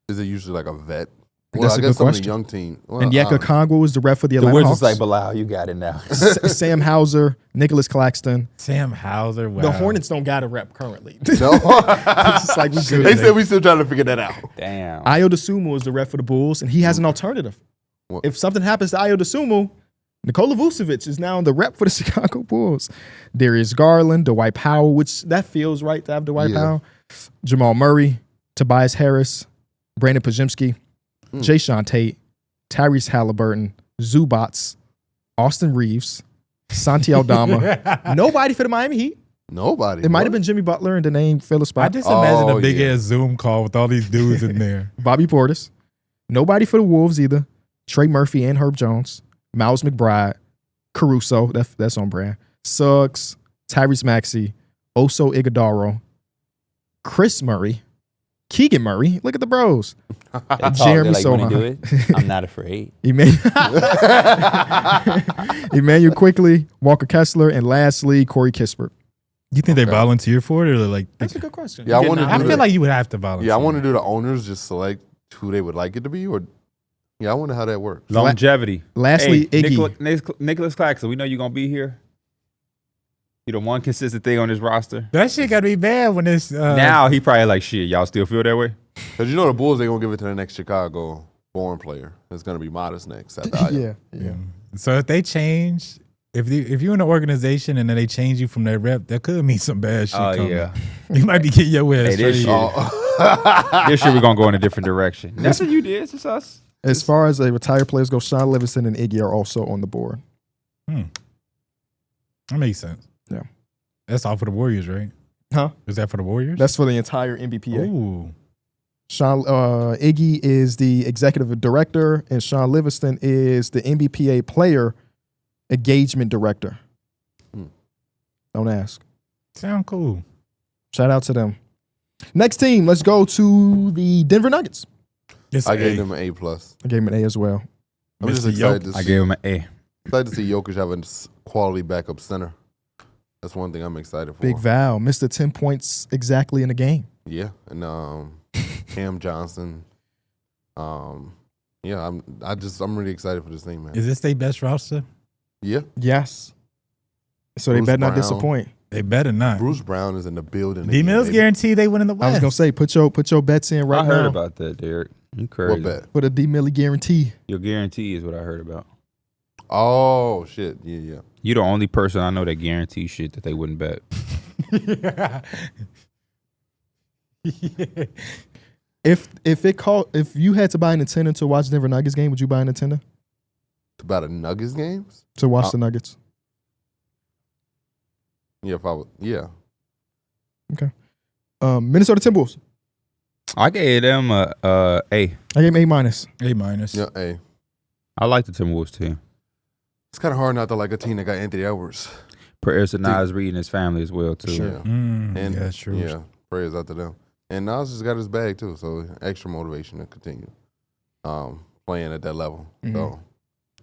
Is it usually like a vet? That's a good some of question. the young team. Well, And Yeka Kongwa was the rep for the The Atlanta Wizards Hawks. like, Bilal, you got it now. Sam Hauser, Nicholas Claxton. Sam Hauser. Wow. The Hornets don't got a rep currently. No. It's just like we good. They said we still trying to figure that out. Damn. Ayo Dosunmu is the rep for the Bulls, and he has an alternative. What? If something happens to Ayo Dosunmu, Nikola Vucevic is now the rep for the Chicago Bulls. Darius Garland, Dwight Powell, which that feels right to have Dwight Powell. Jamal Murray, Tobias Harris, Brandon Pajemski, Jayshawn Tate, Tyrese Halliburton, Zubats, Austin Reeves, Santi Aldama. Nobody for the Miami Heat. Nobody. It might have been Jimmy Butler and the name filled a I spot. just imagine a big yeah. ass Zoom call with all these dudes in there. Bobby Portis. Nobody for the Wolves either. Trey Murphy and Herb Jones. Miles McBride. Caruso. That's on brand. Suggs. Tyrese Maxey. Oso Iguodaro. Chris Murray. Keegan Murray. Look at the bros. Jeremy like, when he Sohan. do it, I'm not afraid. Emmanuel Quickly. Walker Kessler. And lastly, Corey Kispert. You think they volunteer for it or like? That's a good question. Yeah, I wanna I do feel that. like you would have to volunteer. Yeah, I want to do the owners just select who they would like it to be, or I wonder how that works. Longevity. Lastly, hey, Iggy. Nicholas Claxton, we know you're going to be here. You the one consistent thing on this roster. That shit gotta be bad when it's Now he probably like, shit, y'all still feel that way? Because you know the Bulls, they're going to give it to the next Chicago born player. It's going to be Modest next. After Ayo. Yeah. So if they change, if you're in an organization and then they change you from their rep, that could mean some bad shit coming. Yeah. You might be getting your ass Hey, this straight. shit. This shit we're going to go in a different direction. That's what you did. It's just us. As far as the retired players go, Sean Livingston and Iggy are also on the board. That makes sense. Yeah. That's all for the Warriors, right? Huh? Is that for the Warriors? That's for the entire NBPA. Ooh. Sean Iggy is the executive director, and Sean Livingston is the NBPA player engagement director. Don't ask. Sound cool. Shout out to them. Next team, let's go to the Denver Nuggets. I gave them an A+. I gave him an A as well. I'm just Mr. excited to see. I gave him an A. Excited to see Jokic have a quality backup center. That's one thing I'm excited for. Big Val, missed the 10 points exactly in the game. Yeah, and Cam Johnson. Yeah, I'm really excited for this thing, man. Is this their best roster? Yeah, Yes. So they Bruce better not Brown. disappoint. They better not. Bruce Brown is in the building. D again, Mills baby. guaranteed they win in the West. I was gonna say put your bets in right I heard now about that, Derek. You crazy. What bet? for the D Millie guarantee. Your guarantee is what I heard about. Oh shit. Yeah. You the only person I know that guarantees shit that they wouldn't bet. If you had to buy an Nintendo to watch Denver Nuggets game, would you buy a Nintendo About a Nuggets games? to watch the Nuggets? Yeah, if I would. Yeah. Minnesota Timberwolves. I gave them a A. I gave him A-. A-. Yeah. Hey, I like the Timberwolves team. it's kind of hard not to like a team that got Anthony Edwards. Prayers to Nas Reed and his family as well too. Sure. Yeah. And And yeah, true. Yeah, prayers out to them. And Nas just got his bag too, so extra motivation to continue playing at that level. Mhm. So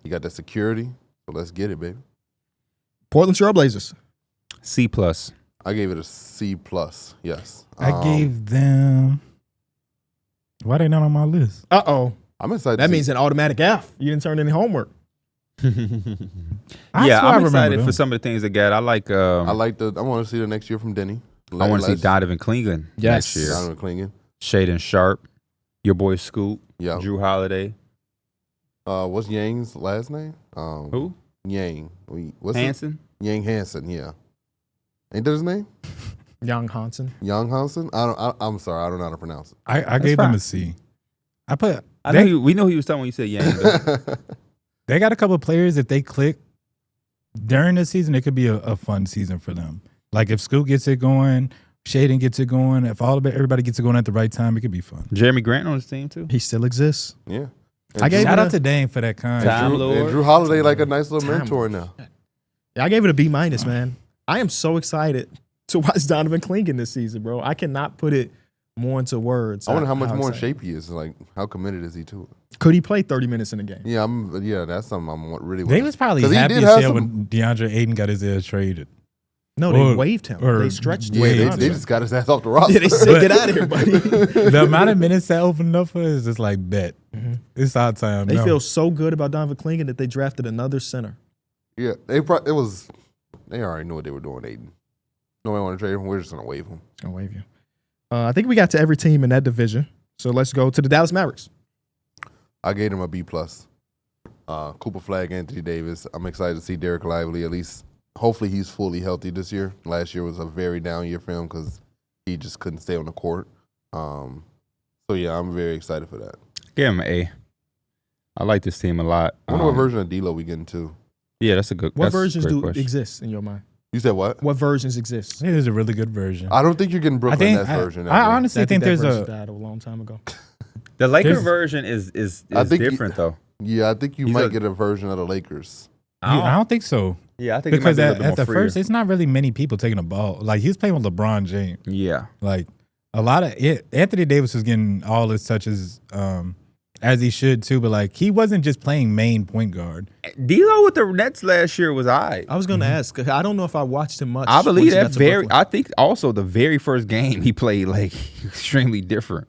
you got that security. So let's get it, baby. Portland Trailblazers. C plus. I gave it a C plus. Yes. I gave them. Why they not on my list? Uh-oh. I'm excited. That means an automatic F. You didn't turn any homework. I Yeah, swear I I'm remember excited them. for some of the things they got. I like. I like the. I want to see the next year from Denny. I want to see Donovan Clingan Yes. next year. Donovan Clingan. Shaden Sharp, your boy Scoop, Yeah. Drew Holiday. What's Yang's last name? Who? Yang. What's it? Hanson. Yang Hansen. Yeah. Ain't that his name? Young Hansen. Young Hansen. I'm sorry. I don't know how to pronounce it. I gave them fine. a C. I put. I know we know he was talking when you said Yang. though. They got a couple of players. If they click during the season, it could be a fun season for them. Like if Scoot gets it going, Shaden gets it going. If everybody gets it going at the right time, it could be fun. Jeremy Grant on his team too. He still exists. Yeah. I gave Shout it out to Dame for that Time kind. Lord. Drew Holiday like a nice little Time mentor now. Yeah, I gave it a B-, man. I am so excited to watch Donovan Clingan this season, bro. I cannot put it more into words. I wonder how much more in excited. shape he is. Like, how committed is he to it? Could he play 30 minutes in a game? Yeah, that's something I'm really. They was probably 'Cause he happy did as have hell some- when DeAndre Ayton got his ass traded. No, they Or- waived him. or They stretched Yeah, him. they just got his ass off the roster. Yeah, they said, get out of here, buddy. The amount of minutes that opened up for is just like bet. It's our time. They now. feel so good about Donovan Clingan that they drafted another center. Yeah, they already knew what they were doing. Aiden. Nobody want to trade him. We're just gonna waive him. I'll waive you. I think we got to every team in that division. So let's go to the Dallas Mavericks. I gave him a B plus. Cooper Flag, Anthony Davis. I'm excited to see Derek Lively. At least, hopefully, he's fully healthy this year. Last year was a very down year for him because he just couldn't stay on the court. So yeah, I'm very excited for that. Give him an A. I like this team a lot. I wonder what version of D'Lo we getting to. Yeah, that's a good. What that's a versions great do question. exist in your mind? You said what? What versions exist? It is a really good version. I don't think you're getting Brooklyn Nets I version. I ever. honestly think that there's version a. died a long time ago. The Laker There's- version is I think different though. Yeah, I think you He's might a- get a version of the Lakers. I don't think so. Yeah, I think it might Because be a at little bit the more freer. first, it's not really many people taking the ball. Like he's playing with LeBron James. Yeah, Like a lot of it. Anthony Davis was getting all his touches as he should too. But like he wasn't just playing main point guard. D'Lo with the Nets last year was alright. I was going to ask. 'Cause I don't know if I watched him much. I believe once he that got to very. Brooklyn. I think also the very first game he played like extremely different.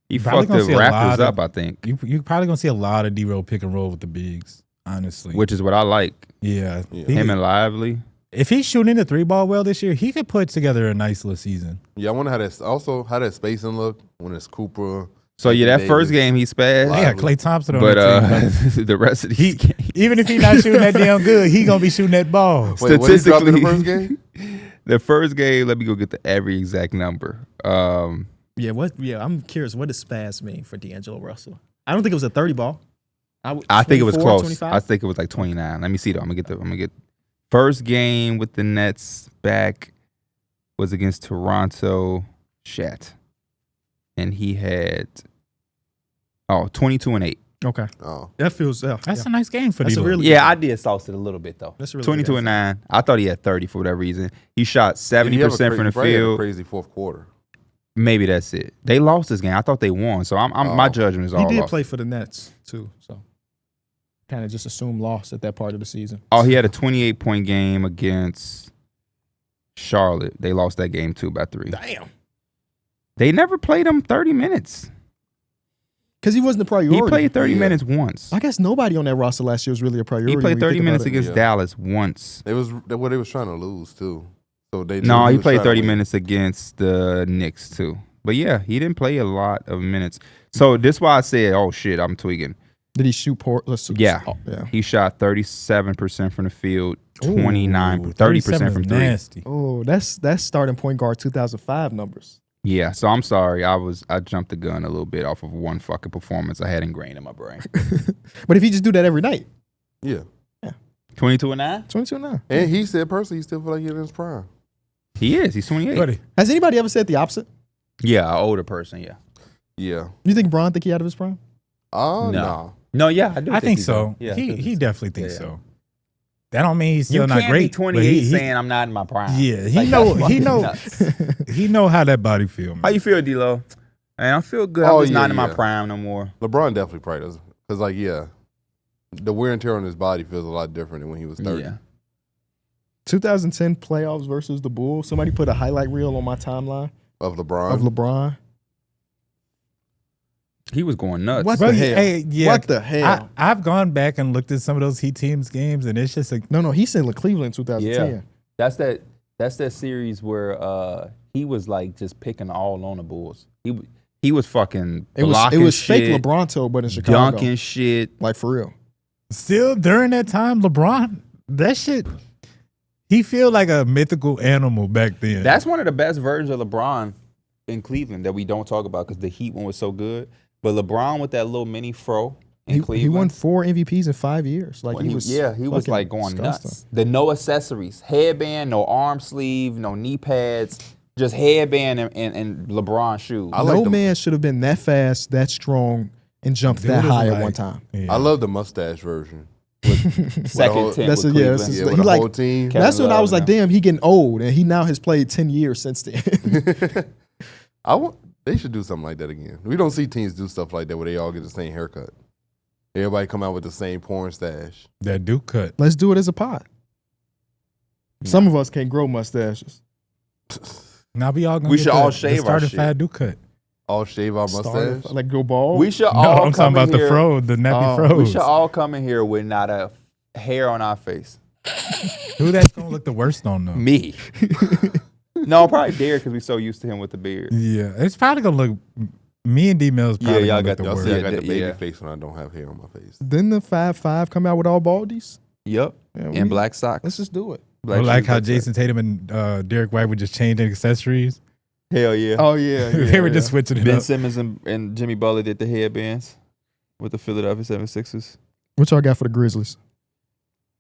He Probably fucked gonna the see a lot Raptors up, of- I think, You probably gonna see a lot of D-Roll pick and roll with the bigs. Honestly, which is what I like. yeah, Yeah. He Him could- and Lively. if he's shooting the 3-ball well this year, he could put together a nice little season. Yeah, I wonder how that spacing look when it's Cooper. So yeah, that Anthony first Davis. game he spazzed, They got Klay Thompson on but the team. the rest of these games, Even if he's not shooting that damn good, he gonna be shooting that ball. Wait, what he dropped in the Statistically- first game? the first game. Let me go get every exact number. Yeah, I'm curious. What does spaz mean for D'Angelo Russell? I don't think it was a 30 ball. I think it was 24, close. 25? I think it was like 29. Let me see though. I'm gonna get first game with the Nets back was against Toronto Shat. And he had 22 and 8. Okay. Oh, That feels, That's a nice game for That's a D-Lo. really- Yeah, I did sauce it a little bit though. That's a really 22 good and 9. I thought he had 30 for whatever reason. He shot 70% from the probably had a field. crazy fourth quarter. Maybe that's it. They lost this game. I thought they won. So my Oh. judgment is He all did off. play for the Nets, too. So kind of just assume loss at that part of the season. Oh, he had a 28-point game against Charlotte. They lost that game too by 3. Damn. They never played him 30 minutes. Because he wasn't the priority. He played 30 Yeah. minutes once. I guess nobody on that roster last year was really a priority. He when played you 30 think minutes about it. against Yeah. Dallas once. They was trying to lose too. So they knew No, he was played trying to 30 win. minutes against the Knicks too. But yeah, he didn't play a lot of minutes. So this is why I said, oh shit, I'm tweaking. Did he shoot poor? Yeah. Yeah. He shot 37% from the field, 30% from 37 three. nasty. Oh, that's starting point guard 2005 numbers. Yeah, so I'm sorry. I jumped the gun a little bit off of one fucking performance I had ingrained in my brain. But if he just do that every night, Yeah. 22-9? 22-9. And he said personally he still feel like he's in his prime. He is. He's 28. Buddy. Has anybody ever said the opposite? Yeah, an older person, yeah. Yeah. You think Bron think he out of his prime? Oh, No. no. No, yeah, I do I think he's so. on. Yeah, He definitely thinks Yeah. so. That don't mean he's You still not can't great. be but 28 saying I'm not in my prime. Yeah, he Like, know. that's He fucking know. nuts. He know how that body feel. Man. How you feel, D-Lo? Man, I feel good. Oh, I'm just yeah, not in my yeah. prime no more. LeBron definitely probably does. Because, like, yeah, the wear and tear on his body feels a lot different than when he was 30. Yeah. 2010 playoffs versus the Bulls. Somebody put a highlight reel on my timeline Of LeBron. of LeBron. He was going nuts. What Bro, the hell? hey, yeah, What the hell? I've gone back and looked at some of those Heat teams games, and it's just like No, he's in Cleveland in 2010. Yeah. That's that series where he was like just picking all on the Bulls. He was fucking It was blocking fake shit, LeBron toe, but in Chicago. dunking shit. Like for real. still during that time, LeBron, that shit. He feel like a mythical animal back then. That's one of the best versions of LeBron in Cleveland that we don't talk about because the Heat one was so good. But LeBron with that little mini fro in Cleveland. He won 4 MVPs in 5 years. Like when he was was like going disgusting. nuts. The no accessories, headband, no arm sleeve, no knee pads, just headband and LeBron shoes. I like No the- man should have been that fast, that strong, and jumped Dude that is high at like- one time. Yeah. I love the mustache version. Second whole- tent That's with a- yeah, Cleveland. that's Yeah, He with the like- whole team. Kevin That's when I Love was like, now. damn, he getting old, and he now has played 10 years since then. They should do something like that again. We don't see teams do stuff like that where they all get the same haircut. Everybody come out with the same porn stash. that Duke cut. Let's do it as a pod. Some of us can't grow mustaches. Now we all gonna We get should all shave our starter shit. fat Duke cut. All shave our mustache. Like go bald. We should No, all I'm come talking about in the here. fro, the nappy Oh, froze. We should all come in here with not a hair on our face. Who that's gonna look the worst on though? Me. No, probably Darrick because we're so used to him with the beard. Yeah, it's probably gonna look. Me and D-Mills Yeah, probably y'all gonna got look the Y'all worst. see I got the baby Yeah. face when I don't have hair on my face. Didn't the 5'5" come out with all baldies? Yep. Yeah, And black socks. Let's just do it. Black I like shoes, how black Jason Tatum and Derek White would just change accessories. socks. Hell yeah. Oh yeah, They were just switching it Ben up. Simmons and Jimmy Butler did the headbands with the Philadelphia 76ers. What y'all got for the Grizzlies?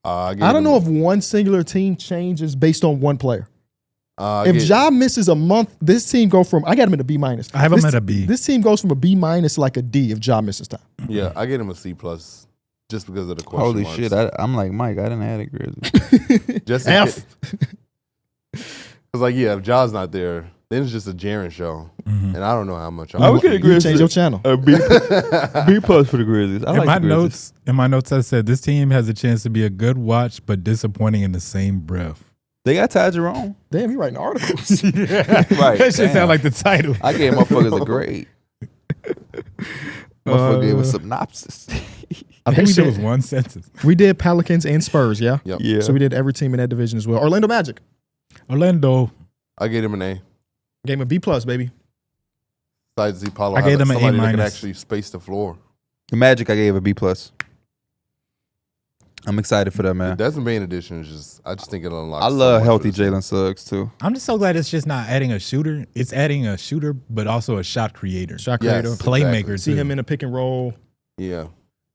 I don't know if one singular team changes based on one player. If Ja misses a month, this team go from I got him at a B minus. I have him at a B. This team goes from a B minus to like a D if Ja misses time. Yeah, I get him a C plus just because of the question Holy marks. shit. I'm like, Mike, I didn't have it, Grizzlies. Just F. Because, like, yeah, if Ja's not there, then it's just a Jaren show. Mhm. And I don't know how much I would get a You Grizzlies. change your channel. A B plus for the Grizzlies. I In like my the Grizzlies. notes, I said this team has a chance to be a good watch, but disappointing in the same breath. They got Ty Jerome. Damn, you writing articles. Right. That shit damn. sound like the title. I gave motherfuckers a grade. Motherfucker gave a synopsis. I think it was one sentence. We did Pelicans and Spurs, yeah? Yep. Yeah. So we did every team in that division as well. Orlando Magic. Orlando, I gave him an A. Game of B plus, baby. Besides Z Paulo, I gave them an A somebody that could minus. actually space the floor. The Magic, I gave a B plus. I'm excited for that, The man. Desmond Bain edition is just, I just think it'll unlock. I so love much healthy for this Jalen Suggs, too. I'm just so glad it's just not adding a shooter. It's adding a shooter, but also a shot creator, Shot Yes. creator. playmaker. See too. him in a pick and roll. team. Yeah.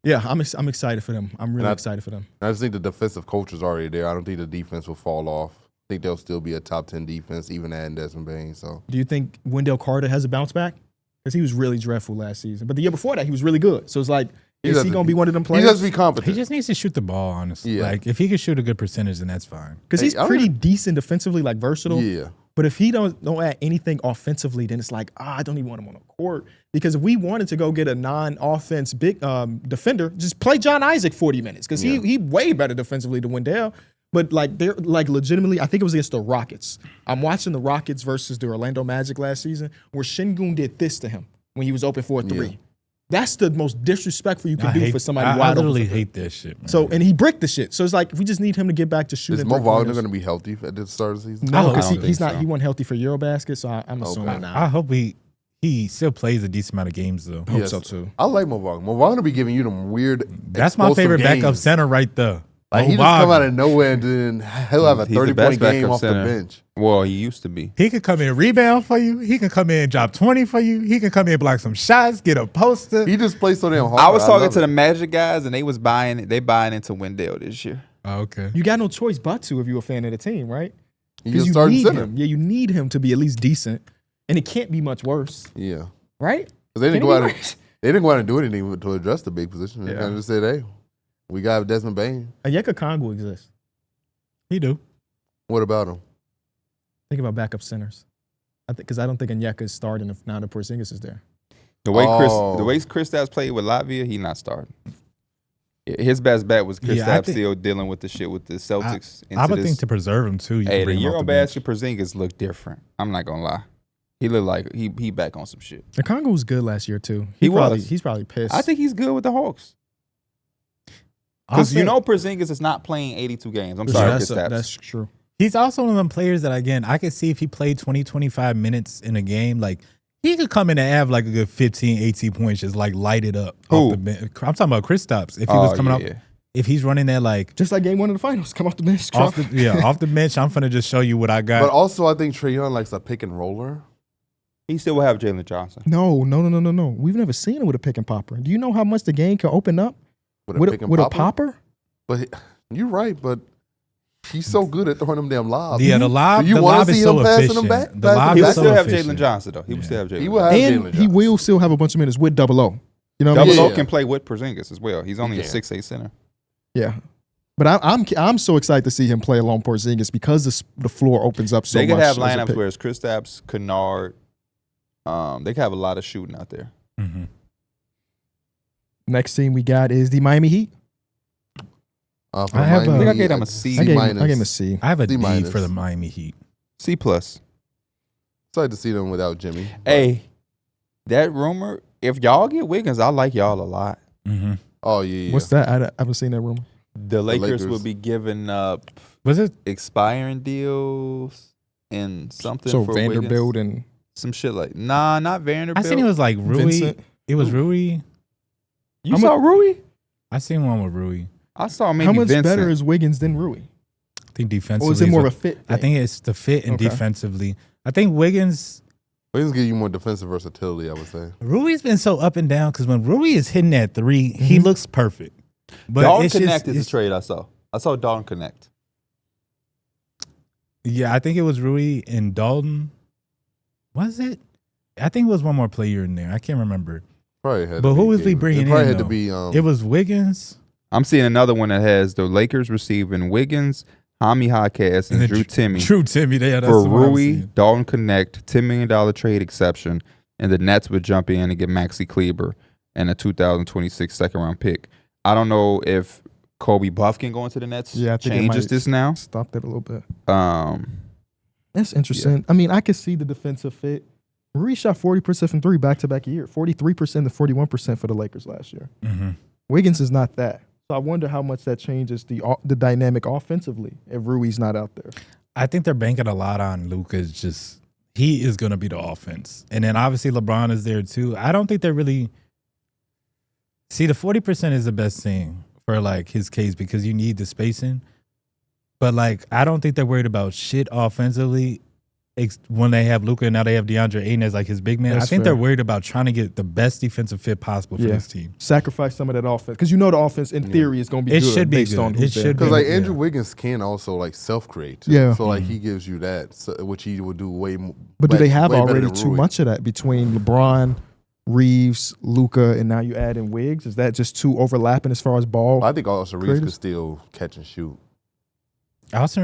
Yeah, I'm excited for them. I'm really And I- excited for them. I just think the defensive culture is already there. I don't think the defense will fall off. I think they'll still be a top 10 defense, even adding Desmond Bain. So Do you think Wendell Carter has a bounce back? Because he was really dreadful last season. But the year before that, he was really good. So it's like, is he going to be one of them he players? has to be He competent. just needs to shoot the ball, honestly. Yeah. Like if he can shoot a good percentage, then that's fine. Because he's Hey, I don't pretty even- decent defensively, like versatile. Yeah. But if he don't add anything offensively, then it's like, I don't even want him on the court. Because if we wanted to go get a non-offense big defender, just play John Isaac 40 minutes. Because he way better defensively than Wendell. But like they're like legitimately, I think it was against the Rockets. I'm watching the Rockets versus the Orlando Magic last season, where Şengün did this to him when he was open for a three. Yeah. That's the most disrespectful you can do for somebody I wide literally open. for three. hate that shit, man. So and he bricked the shit. So it's like we just need him to get back to shooting. Is Mo three Wagner pointers. going to be healthy at the start of the season? No, I because don't he's think not. so. He wasn't healthy for Eurobasket, so I'm assuming Okay. not. I hope he he still plays a decent amount of games though. Hope so too. I like Mo Wagner. Mo Wagner be giving you them weird. That's my favorite games. backup center right there. Like he just come out of nowhere and then he'll have a He's the 30-point best game backup off the center. bench. Well, he used to be. He could come in and rebound for you. He can come in and drop 20 for you. He can come in and block some shots, get a poster. He just plays so damn hard. I was talking love to it. the Magic guys, and they buying into Wendell this year. Oh, okay. You got no choice but to if you're a fan of the team, right? You Because just starting need center. him. Yeah, you need him to be at least decent, and it can't be much worse, Yeah. right? Because they didn't Can go it out be and worse? they didn't go out and do anything to address the big position. They Yeah. kind of just said, "Hey, we got Desmond Bain. Onyeka Okongwu exists. He do. What about him?" Think about backup centers. Because I don't think Onyeka is starting if now that Porzingis is there. The way Oh. Kristaps played with Latvia, he not starting. His best bet was Kristaps Yeah, I think- still dealing with the shit with the Celtics. I would this. think to preserve him too. You Hey, can the bring him off Eurobasket bench. Porzingis looked different. I'm not gonna lie. He looked like he back on some shit. Okongwu was good last year too. He was. He's probably pissed. I think he's good with the Hawks. I'll Because say- you know Porzingis is not playing 82 games. I'm Yeah, sorry, that's, Kristaps. that's true. He's also one of them players that, again, I could see if he played 20, 25 minutes in a game, like he could come in and have like a good 15, 18 points, just like light it up Who? off the bench. I'm talking about Kristaps. If he was coming up, if he's running that like Just like game one of the finals, come off the bench. off the off the bench, I'm finna just show you what I got. But also, I think Trae Young likes a pick and roller. He still will have Jalen Johnson. No. We've never seen it with a pick and popper. Do you know how much the game can open up with pick and a popper? But you're right, but he's so good at throwing them damn lobs. Yeah, the lob, Do you the wanna lob is see so him passing efficient. them back? The Passing lob He them will is back? so still have efficient. Jalen Johnson though. He will still have Jalen. He will have Jalen And Johnson. he will still have a bunch of minutes with double O. You know what I mean? Double O Yeah. can play with Porzingis as well. He's only a can. 6'8" center. Yeah. But I'm so excited to see him play along Porzingis because the floor opens up so much. They could have as a lineups pick. where it's Kristaps, Kennard. They could have a lot of shooting out there. Mm-hmm. Next team we got is the Miami Heat. For I have Miami, a- I think I gave them a C. I gave minus. him a C. I have a D D minus. for the Miami Heat. C+. Excited to see them without Jimmy. Hey, that rumor, if y'all get Wiggins, I like y'all a lot. Mm-hmm. Oh yeah. What's that? I haven't seen that rumor. The Lakers Lakers. will be giving up Was it? expiring deals and something So for Vanderbilt Wiggins. and Some shit like, nah, not Vanderbilt. I seen it was like Rui. Vincent. It was Rui. You How saw Rui? I seen one with Rui. I saw maybe how much Vincent. better is Wiggins than Rui? I think defensively. Or is it more of a fit? I think it's the fit and Okay. defensively. I think Wiggins. Wiggins give you more defensive versatility, I would say. Rui's been so up and down because when Rui is hitting that three, he looks perfect. But Dalton it's Connect just, is a trade I saw. I saw Dalton Connect. yeah, I think it was Rui and Dalton. Was it? I think it was one more player in there. I can't remember. Probably had. But to who be was we Gabe. bringing It probably in, had to though? be. It was Wiggins I'm seeing another one that has the Lakers receiving Wiggins, Hami Hawkes, and then Drew Timmy Drew Timmy. Yeah, that's for the one I'm Rui, seeing. Dalton Connect, $10 million trade exception, and the Nets would jump in and get Maxi Kleber and a 2026 second-round pick. I don't know if Kobe Buff can go into the Nets. Yeah, I think it changes might this now. Stop that a little bit. Um, That's interesting. I mean, I could see the defensive fit. Rui shot 40% from three back-to-back year, 43% to 41% for the Lakers last year. Mm-hmm. Wiggins is not that. So I wonder how much that changes the dynamic offensively if Rui's not out there. I think they're banking a lot on Luka. Just he is going to be the offense, and then obviously LeBron is there too. I don't think they're really see the 40% is the best thing for like his case because you need the spacing. But like I don't think they're worried about shit offensively when they have Luka and now they have DeAndre Ayton as like his big man. That's I think fair. they're worried about trying to get the best defensive fit possible for Yeah. this team. Sacrifice some of that offense because you know the offense in theory is going to be It good should be based good. on It who's there. should be. Because like Yeah. Andrew Wiggins can also like self-create. Yeah. So like he gives you that, which he would do way more. But do they have way better already than too Rui. much of that between LeBron, Reeves, Luka, and now you add in Wiggs? Is that just too overlapping as far as ball? I think also Reeves Creators? could still catch and shoot. Austin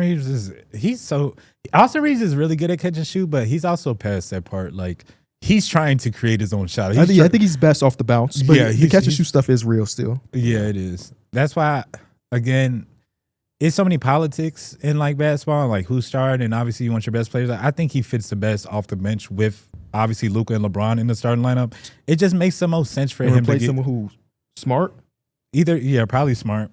Reeves is really good at catch and shoot, but he's also past that part. Like he's trying to create his own shot. I think he's best off the bounce. But Yeah, the catch and he's- shoot stuff is real still. Yeah, it is. That's why, again, it's so many politics in like basketball, like who's starting, and obviously you want your best players. I think he fits the best off the bench with obviously Luka and LeBron in the starting lineup. It just makes the most sense for And him to replace get someone who's smart. either, probably smart,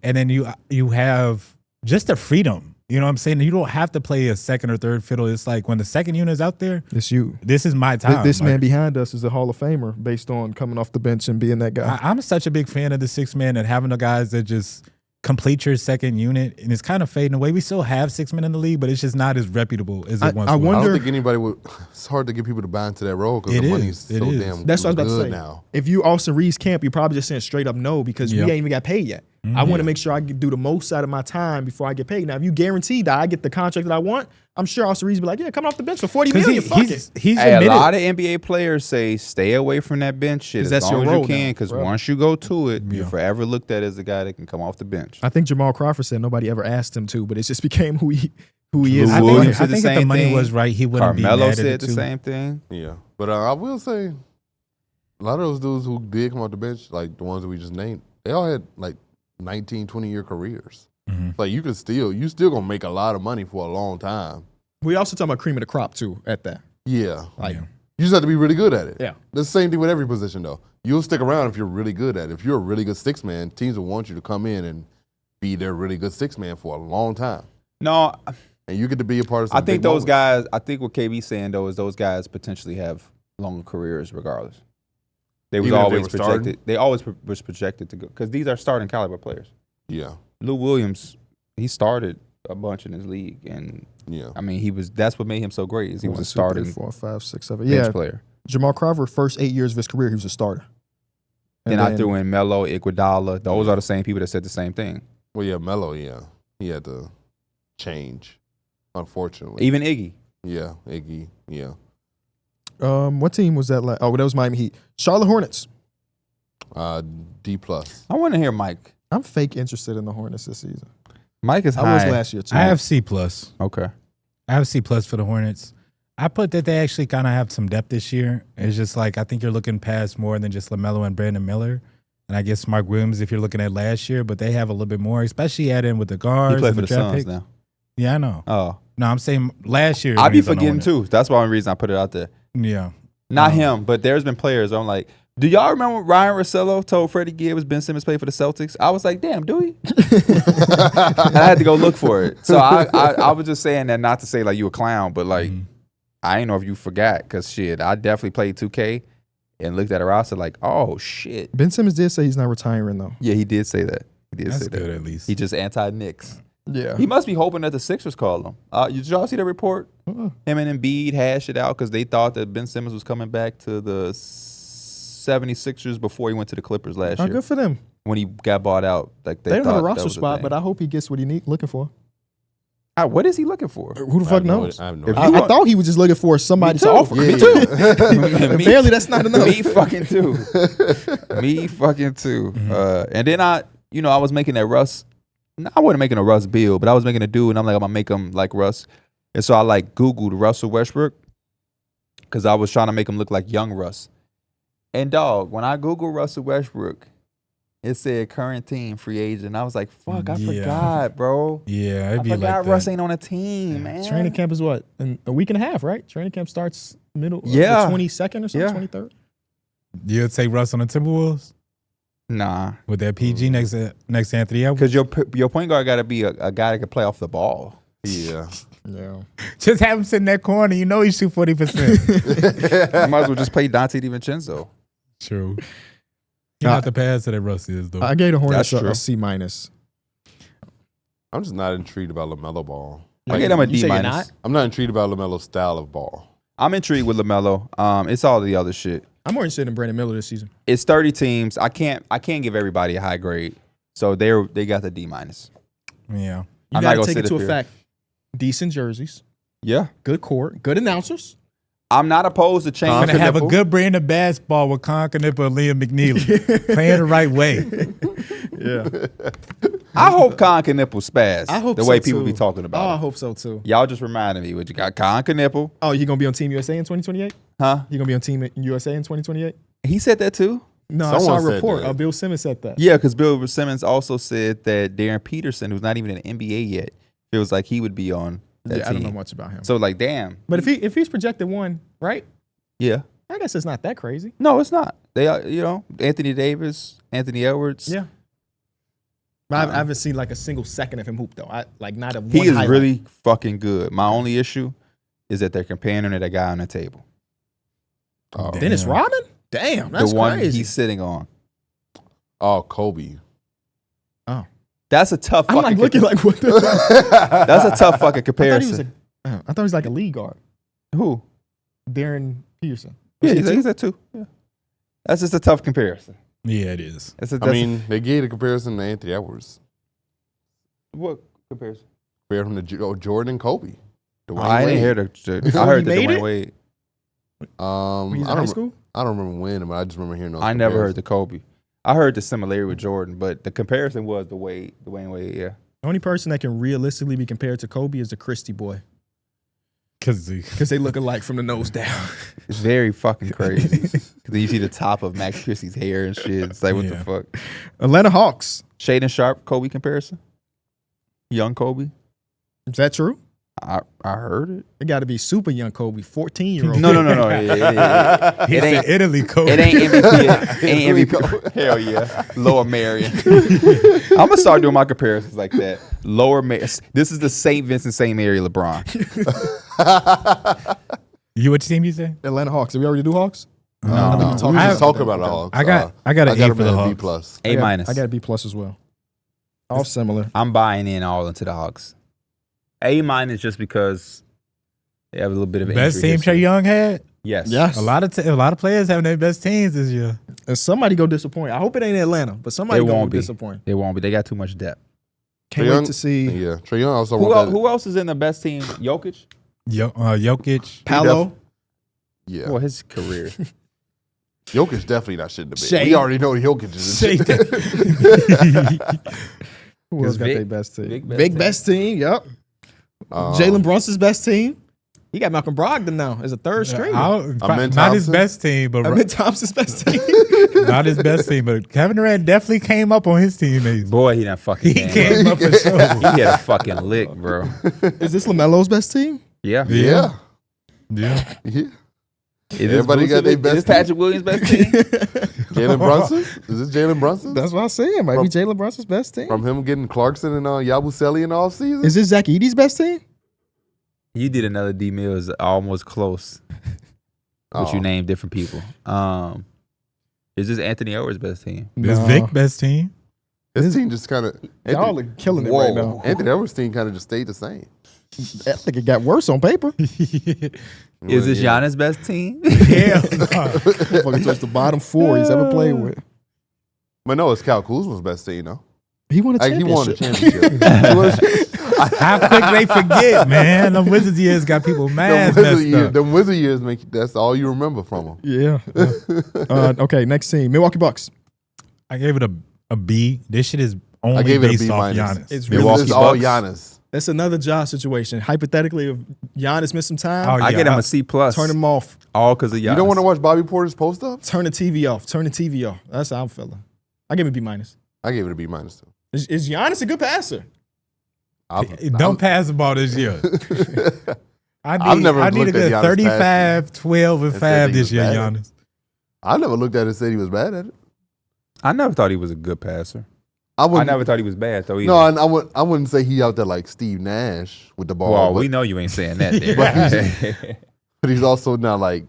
and then you have just the freedom You know what I'm saying? You don't have to play a second or third fiddle. It's like when the second unit is out there, It's you. this is my time. This Like, man behind us is a Hall of Famer based on coming off the bench and being that guy. I'm such a big fan of the 6-man and having the guys that just complete your second unit, and it's kind of fading away. We still have 6 men in the league, but it's just not as reputable as it once was. I wonder- don't think anybody would. It's hard to get people to buy into that role because It the is. money's It so is. damn That's what I was about good to say. now. If you Austin Reeves camp, you're probably just saying straight up no because we Yep. ain't even got paid yet. I want to make sure I do the most out of my time before I get paid. Now, if you guarantee that I get the contract that I want, I'm sure Austin Reeves will be like, yeah, coming off the bench for $40 million, fuck it. He's Hey, a admitted. lot of NBA players say stay away from that bench shit 'Cause as that's long your as role you can, now, because bro. once you go to it, Yeah. you're forever looked at as the guy that can come off the bench. I think Jamal Crawford said nobody ever asked him to, but it just became who he is. Lou I Williams think, said I the think if the same money thing. was right, he wouldn't be Carmelo mad at said it the too. same thing. Yeah, but I will say, a lot of those dudes who did come off the bench, like the ones that we just named, they all had like 19, 20-year careers. Like you still gonna make a lot of money for a long time. We also talking about cream of the crop too at that. Yeah, Like, Yeah. you just have to be really good at it. Yeah. The same thing with every position though. You'll stick around if you're really good at it. If you're a really good 6-man, teams will want you to come in and be their really good 6-man for a long time, No, and you get to be a part of. Some I think big those moments. guys. I think what KB's saying though is those guys potentially have long careers regardless. They was Even if they always were starting? projected. They always was projected to go because these are starting caliber players. Yeah, Lou Williams, he started a bunch in his league, and yeah. I mean that's what made him so great. Is he was 1, a 2, 3, starting 4, 5, 6, 7. bench Yeah, player. Jamal Crawford, first 8 years of his career, he was a starter. Then I threw in Melo, Iguodala. Those Yeah. are the same people that said the same thing. Well, yeah, Melo. Yeah, he had to change, unfortunately. Even Iggy. Yeah, Iggy. Yeah. What team was that? Oh, that was Miami Heat. Charlotte Hornets. D+. I want to hear Mike. I'm fake interested in the Hornets this season. Mike is I high. was last year too. I have C+. I Okay. have C+ for the Hornets. I put that they actually kind of have some depth this year. It's just like I think you're looking past more than just LaMelo and Brandon Miller. And I guess Mark Williams if you're looking at last year, but they have a little bit more, especially add in with the guards. He played and for the draft Suns picks. now. Yeah, I know. Oh. No, I'm saying last year. I when be he was on the forgetting Hornets. too. That's one reason I put it out there. Yeah. Not him, but there's been players. I'm like, do y'all remember when Ryan Russillo told Freddie Gibbs Ben Simmons played for the Celtics? I was like, damn, do he? And I had to go look for it. So I was just saying that not to say like you a clown, but like I ain't know if you forgot because shit, I definitely played 2K and looked at a roster like, oh shit. Ben Simmons did say he's not retiring though. Yeah, he did say that. He did That's say good that. at least. He just anti-Knicks. Yeah. He must be hoping that the Sixers call him. Did y'all see the report? Him and Embiid hashed it out because they thought that Ben Simmons was coming back to the 76ers before he went to the Clippers last year Good for them. when he got bought out. Like They don't have a thought that roster was the spot, thing. but I hope he gets what he looking for. What is he looking for? Who the fuck knows? I have no If idea. you I want- thought he was just looking for somebody to too. offer. Yeah. Me too. Me- Apparently that's not enough. Me fucking too. Me fucking too. And then I was making that Russ. No, I wasn't making a Russ build, but I was making a dude, and I'm like, I'm gonna make him like Russ. And so I like Googled Russell Westbrook because I was trying to make him look like young Russ. And dog, when I Googled Russell Westbrook, it said current team free agent. I was like, fuck, I Yeah. forgot, bro. Yeah, it'd I be forgot like that. Russ ain't on a team, man. Training camp is what? In a week and a half, right? Training camp starts middle Yeah. the 22nd or something, Yeah. 23rd. You'd take Russ on the Timberwolves Nah, with that PG next to Anthony Edwards. because your point guard got to be a guy that can play off the ball. Yeah. Yeah. Just have him sit in that corner. You know he shoot 40%. You might as well just play Dante DiVincenzo. True. You not the pass that Russ is though. I gave the Hornets That's true. a C minus. I'm just not intrigued about LaMelo Ball. I gave him a You D say you're minus. not? I'm not intrigued about LaMelo's style of ball. I'm intrigued with LaMelo. It's all the other shit. I'm more interested in Brandon Miller this season. It's 30 teams. I can't give everybody a high grade. So they got the D minus. Yeah. You I'm not got to gonna take sit into up here. effect decent jerseys, Yeah. good court, good announcers. I'm not opposed to I'm changing. gonna have a good brand of basketball with Conkinip and Liam McNeely playing the right way. Yeah. I hope Con can nipple spaz. I hope the so way people too. be talking Oh, about I it. hope so too. Y'all just reminded me what you got. Con can nipple. Oh, you going to be on Team USA in 2028? Huh? You going to be on Team USA in 2028? He said that too? No, I saw Someone a said report. that. Bill Simmons said that. Yeah, because Bill Simmons also said that Darren Peterson, who's not even in the NBA yet, feels like he would be on that Yeah, I team. don't know much about him. So like, damn. But if he's projected one, right? Yeah. I guess it's not that crazy. No, it's not. They are, Anthony Davis, Anthony Edwards. Yeah. I haven't seen like a single second of him hoop though. Not a. He one is highlight. really fucking good. My only issue is that they're comparing him to that guy on the table. Oh, Dennis Rodman. Damn, that's the one crazy. he's sitting on. oh, Kobe. That's a tough I'm fucking like looking like what? That's a tough fucking I comparison. thought he was like a lead guard. Who? Darren Peterson. Yeah, he's a 2. Yeah. That's just a tough comparison. Yeah, it is. I mean, they gave a comparison to Anthony Edwards. what comparison? Compare him to Jordan and Kobe. Dwayne I didn't Wade. hear Before I heard he the made Dwayne it? Wade. When he was in high school. I don't remember when, but I just remember hearing those. I never heard comparisons. the Kobe. I heard the similarity with Jordan, but the comparison was Dwayne Wade. Yeah. The only person that can realistically be compared to Kobe is the Christie boy, Because because they look alike from the nose down. It's very fucking crazy. Because then you see the top of Max Christie's hair and shit. It's like, what the Yeah. fuck? Atlanta Hawks. Shaden Sharp, Kobe comparison? Young Kobe? Is that true? I heard it. It got to be super young Kobe, 14-year-old. No. It he ain't. said Italy coach. It ain't MVP. Ain't MVP. Hell yeah. Lower Marion. I'm going to start doing my comparisons like that. Lower Marion. This is the St. Vincent, St. Mary LeBron. You which team you say? Atlanta Hawks. Did we already do Hawks? No, talking we about just that. talking about the Hawks. I got an A for the B Hawks. plus. A minus. I got a B plus as well. All similar. I'm buying in all into the Hawks. A minus just because they have a little bit of Best injury team history. Trae Young had. Yes. Yes. A lot of players having their best teams this year. And somebody go disappoint. I hope it ain't Atlanta, but somebody It go won't be. disappoint. They won't be. They got too much depth. Can't Trae wait Young- to see Yeah, Trae Young also Who, won that. who else is in the best team? Jokic? Jokic. Paolo. Yeah, Well, his career. Jokic definitely not shit in the bed. Shea. We already know Jokic is Shea. in shit. Who else got Vic- their best team? Vic Big best best team. Yep. Jalen Brunson's best team. He got Malcolm Brogdon now as a third stringer. Not his best team, but Ahmed Thompson's best team. not his best team. But Kevin Durant definitely came up on his teammates. Boy, he done fucking He came came up for sure. He had a fucking lick, bro. Is this LaMelo's best team? Yeah. Yeah, Yeah. yeah. Is this Everybody got their Vucevic? best Is this Patrick Williams' best team? Jalen Brunson? Is this Jalen Brunson? That's what I'm saying. Might be Jalen Brunson's best team. From him getting Clarkson and Yabusele in the offseason? Is this Zach Edey's best team? You did another D Mills almost close, but you named different people. Is this Anthony Edwards' best team? Is Vic best team? His team just kind of. Y'all are killing it right now. Anthony Edwards' team kind of just stayed the same. I think it got worse on paper. Is this Giannis' best team? Hell Fucking towards the bottom four he's ever played with. But no, it's Cal Kuzma's best team, no? He won a Like, he won a championship. championship. How quick they forget, man. Them Wizards years got people mad messed up. Them Wizard years that's all you remember from them. Yeah. Okay, next team. Milwaukee Bucks. I gave it a B. This shit is I only gave it a based B off minus. Giannis. It's Milwaukee It's all Bucks. Giannis. That's another job situation. Hypothetically, if Giannis missed some time, Oh, I yeah, get him a C plus. turn him off. all because of Giannis. You don't want to watch Bobby Porter's post up? Turn the TV off. Turn the TV off. That's how I'm feeling. I give it a B minus. I gave it a B minus too. Is Giannis a good passer? Don't pass the ball this year. I've never I need a looked at good Giannis 35, 12, and and 5 said he this was year, bad. Giannis. I never looked at it and said he was bad at it. I never thought he was a good passer. I I never thought he was bad though. Either. No, I wouldn't say he out there like Steve Nash with the ball. well, but, we know you ain't saying that. There. but he's also not like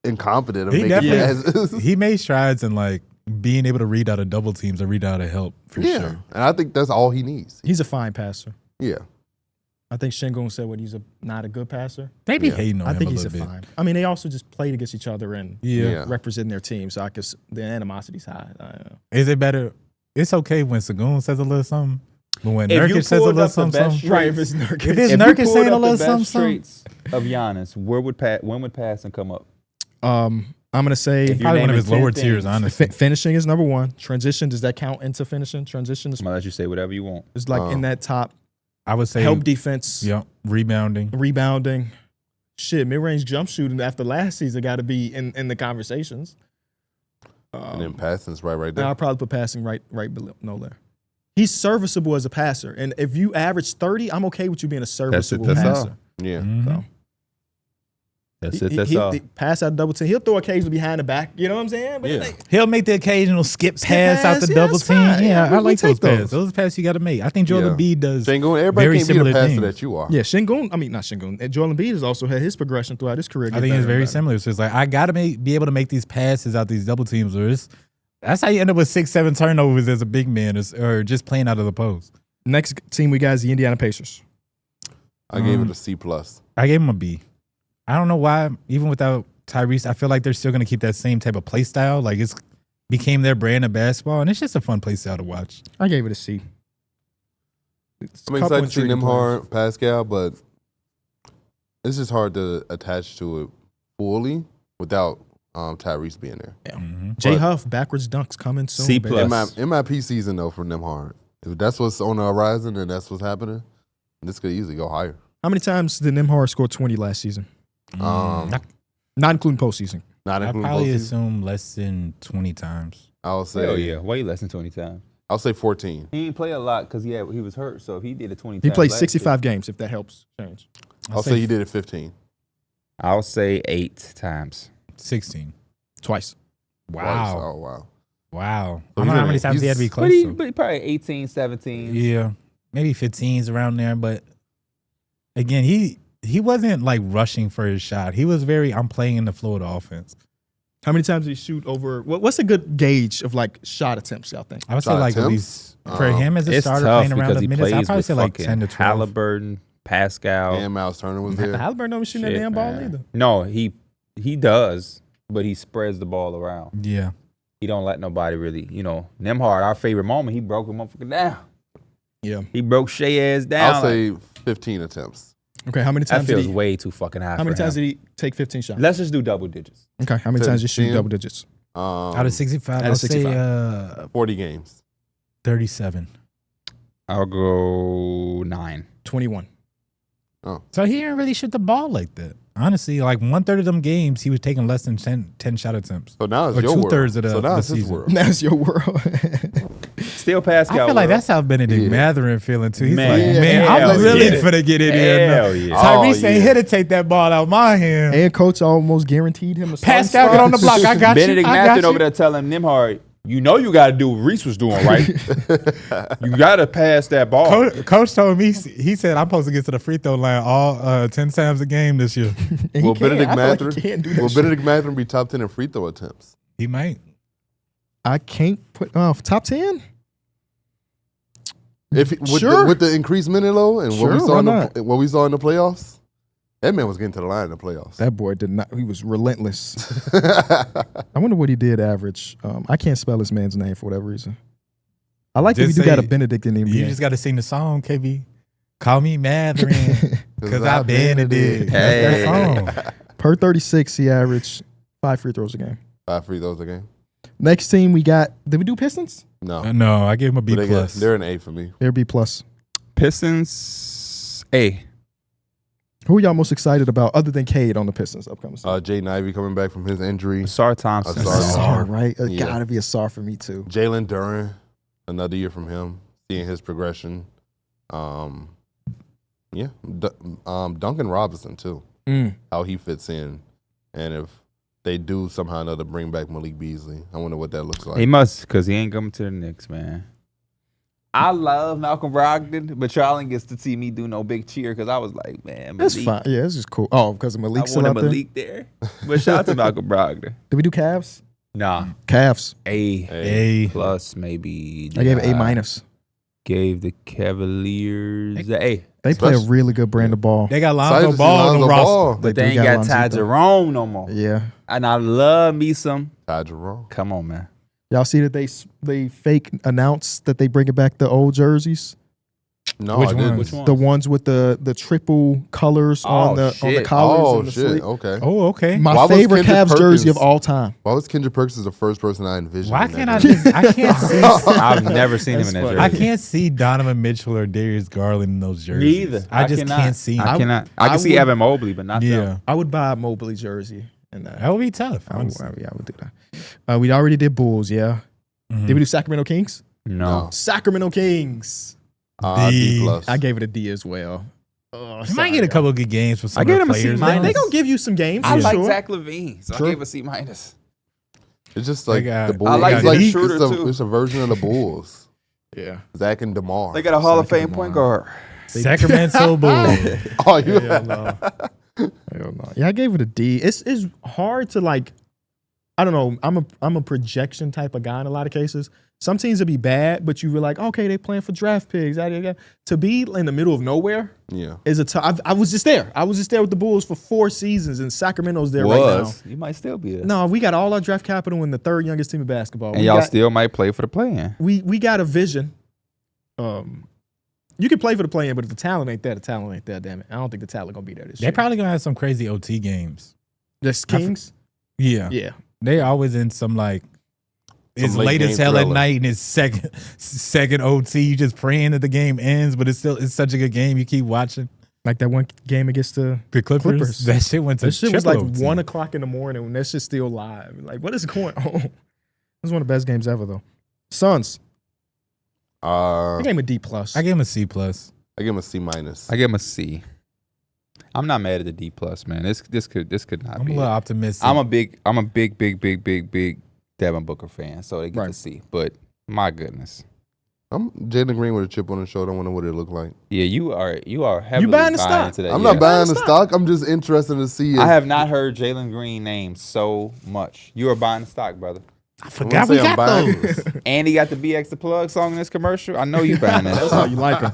incompetent of He making definitely passes. he made strides in like being able to read out of double teams and read out of help for yeah, sure. and I think that's all he needs. He's a fine passer. Yeah, I think Şengün said what he's not a good passer. They be Yeah. hating on I him think a he's a little bit. fine. I mean, they also just played against each other and Yeah. representing their team, so I guess the animosity's high. I don't know. Is it better? It's okay when Şengün says a little something, but when If you Nurkic says a pulled little up the something, best something, Right, if it's Nurkic. if it's If Nurkic you pulled saying a up little the something, best something, traits of Giannis, when would passing come up? I'm gonna say If you probably one of naming his 10 lower tiers, things. honestly. finishing is number one. Transition, does that count into finishing? Transition is I'm gonna let you say whatever you want. like in that top. I would say Help defense, Yeah, rebounding. rebounding. Shit, mid-range jump shooting after last season got to be in the conversations. and then passing's right And there. I'll probably put passing right below there. He's serviceable as a passer, and if you average 30, I'm okay with you being a serviceable that's all. passer. Yeah, Mhm. So That's it. That's all. He pass out double team. He'll throw occasionally behind the back. You know what I'm saying? But Yeah. He'll make the occasional skip pass out the pass, yeah, double it's team. fine. Yeah, Yeah, I we like those take those. passes. Those passes you got to make. I think Joel Embiid does. Shingun, everybody very can't be the similar passer things. that you are. Yeah, Shingun. I mean, not Shingun. Joel Embiid has also had his progression throughout his career. I think it's very similar. So it's like I got to be able to make these passes out these double teams. That's how you end up with 6-7 turnovers as a big man, or just playing out of the post. Next team we got is the Indiana Pacers. I gave it a C+. I gave him a B. I don't know why, even without Tyrese, I feel like they're still going to keep that same type of play style. Like it's became their brand of basketball, and it's just a fun play style to watch. I gave it a C. I'm excited to see Nembhard, Pascal, but it's just hard to attach to it fully without Tyrese being there. Yeah. Mm-hmm. J But- Huff, backwards dunks coming soon. C+. baby. MIP season, though, for Nembhard. If that's what's on the horizon and that's what's happening, this could easily go higher. How many times did Nembhard score 20 last season? Um, Not including postseason. Not I including probably postseason. assume less than 20 times. I'll say, Hell yeah, way less than 20 times. I'll say 14. He didn't play a lot because he was hurt. So if he did it 20 He times, played last 65 games, if that helps change. I'll say you did it 15. I'll say 8 times. 16. Twice. Wow. Twice. Oh, wow. Wow. So I don't know how many he's times he had to be he's- close to. But probably 18, 17. Yeah. Maybe 15s around there. But again, he wasn't like rushing for his shot. He was I'm playing in the flow of the offense. How many times did he shoot over? What's a good gauge of like shot attempts, y'all think? I would say Shot like at attempts? least for him as a It's starter tough playing around because the he minutes, I'd plays probably with say like fucking 10 to 12. Halliburton, Pascal. And Miles Turner was there. Halliburton don't be shooting that Shit, damn ball man. either. No, he does, but he spreads the ball around. Yeah. He don't let nobody really, Nembhard, our favorite moment, he broke him motherfucker down. Yeah. He broke Shea ass down. I'll say 15 attempts. Okay, how many that times did feels he? way too fucking high. How many for times him. did he take 15 shots? Let's just do double digits. Okay, how many times did he shoot 10? double digits? Out of 65, out of I'll 65. say 40 games. 37. I'll go 9. 21. So he didn't really shoot the ball like that. Honestly, like 1/3 of them games, he was taking less than 10 shot attempts. So now it's Or your world. 2/3 of So now the it's his season. world. That's your world. Still Pascal. I feel like world. that's how Benedict Yeah. Matherin feeling too. He's Man, like, yeah, man, yeah, I'm let's really get it. finna get in here. Hell now. yeah. Tyrese ain't yeah. here to take that ball out my hand. And coach almost guaranteed him a starting Pascal, spot. get on the block. I got Benedict you. I got Mathurin you. over there telling Nembhard, you got to do what Reese was doing, right? You got to pass that ball. Coach told me, he said, I'm supposed to get to the free throw line all 10 times a game this year. And he Will can't. Benedict I feel like he Mathurin can't do that will shit. Benedict Mathurin be top 10 in free throw attempts? He might. I can't put top 10. If with, Sure. with the increased minute load and Sure, what we saw why in not? what we saw in the playoffs, that man was getting to the line in the playoffs. That boy did not. He was relentless. I wonder what he did average. I can't spell his man's name for whatever reason. I like that we Just do got a say- Benedict in the NBA. You just got to sing the song, KB. Call me Matherin, because I've been a dig. Hey. That's that song. Per 36, he averaged 5 free throws a game. 5 free throws a game. Next team we got. Did we do Pistons? No, No, I gave him a B+. But they're an A for me. They're B plus. Pistons, A. Who are y'all most excited about other than Cade on the Pistons upcoming season? Jaden Ivey coming back from his injury. Asar Thompson. Asar. Sar, right? It Yeah. gotta be a Sar for me too. Jalen Duren, another year from him, seeing his progression. Duncan Robinson too, how he fits in, and if they do somehow or another bring back Malik Beasley, I wonder what that looks like. He must, because he ain't coming to the Knicks, man. I love Malcolm Brogdon, but y'all ain't gets to see me do no big cheer because I was like, man, Malik. That's fine. Yeah, it's just cool. Oh, because of I Malik still wanted out there. Malik there. But shout out to Malcolm Brogdon. Did we do Cavs? Nah, Cavs. A A. plus maybe. I gave it A minus. Gave the Cavaliers the A. They play a Especially- really good brand of ball. They got Excited to Lonzo see Ball on Lonzo the roster. Ball. But do they ain't got Ty Lonzo. Jerome no more. Yeah. And I love me some. Ty Jerome. Come on, man. Y'all see that they fake announced that they bringing back the old jerseys? No, Which I didn't. one? Which one? The ones with the triple colors on the shit. collars Oh and the shit! sleeve. Okay. Oh, okay. My Why was favorite Kendrick Cavs jersey Perkins- of all time. Why was Kendrick Perkins the first person I envisioned? Why in that can't I jersey? just, I can't see, I've never seen him in that That's jersey. I can't see Donovan Mitchell or Darius Garland in those jerseys. Neither. I just cannot. can't see. I them. cannot. I I can see would- Evan Mobley, but not Yeah. them. I would buy a Mobley jersey. And That would be tough. I would honestly. do that. We already did Bulls, yeah. Mhm. Did we do Sacramento Kings? No. No. Sacramento Kings. D D. plus. I gave it a D as well. You might get a couple of good games for some I of gave the him a C players. minus. They gonna give you some games. I for like sure. Zach LaVine, so True. I gave a C minus. It's just like got- the Bulls. I like it's Dennis like Schroeder, it's, too. it's a version of the Bulls. Yeah. Zach and DeMar. They got a Hall of Second Fame point guard. Sacramento Bulls. Oh, you Hell no. Hell no. Yeah, I gave it a D. It's hard to like. I don't know. I'm a projection type of guy in a lot of cases. Some teams will be bad, but you were like, okay, they playing for draft picks. To be in the middle of nowhere Yeah. is a tough. I was just there. I was just there with the Bulls for 4 seasons, and Sacramento's there right now. You might still be there. No, we got all our draft capital in the 3rd youngest team in basketball. And y'all still might play for the play-in. We got a vision. You can play for the play-in, but if the talent ain't there, the talent ain't there. Damn it, I don't think the talent gonna be there this They year. probably gonna have some crazy OT games. Just Kings. Yeah. Yeah. They always in some like it's late late game as hell at thriller. night and it's second OT. You just praying that the game ends, but it's such a good game. You keep watching. Like that one game against the Clippers. That shit went to That shit was like triple OT. 1 o'clock in the morning when that shit's still live. Like, what is going on? It was one of the best games ever, though. Suns. I gave him a D plus. I gave him a C plus. I give him a C minus. I give him a C. I'm not mad at the D plus, man. This could not I'm a be. little it. optimistic. I'm a big Devin Booker fan, so they get to see. But my goodness, I'm Jalen Green with a chip on his shoulder. I wonder what it look like. yeah, you are heavily buying the stock? into that. I'm yeah. not buying the stock. I'm just interested to see if I have not heard Jalen Green named so much. You are buying the stock, brother. I I'm forgot gonna we say I'm got buying. those. And he got the BX the plug song in this commercial. I know you buying that. That's how you like him.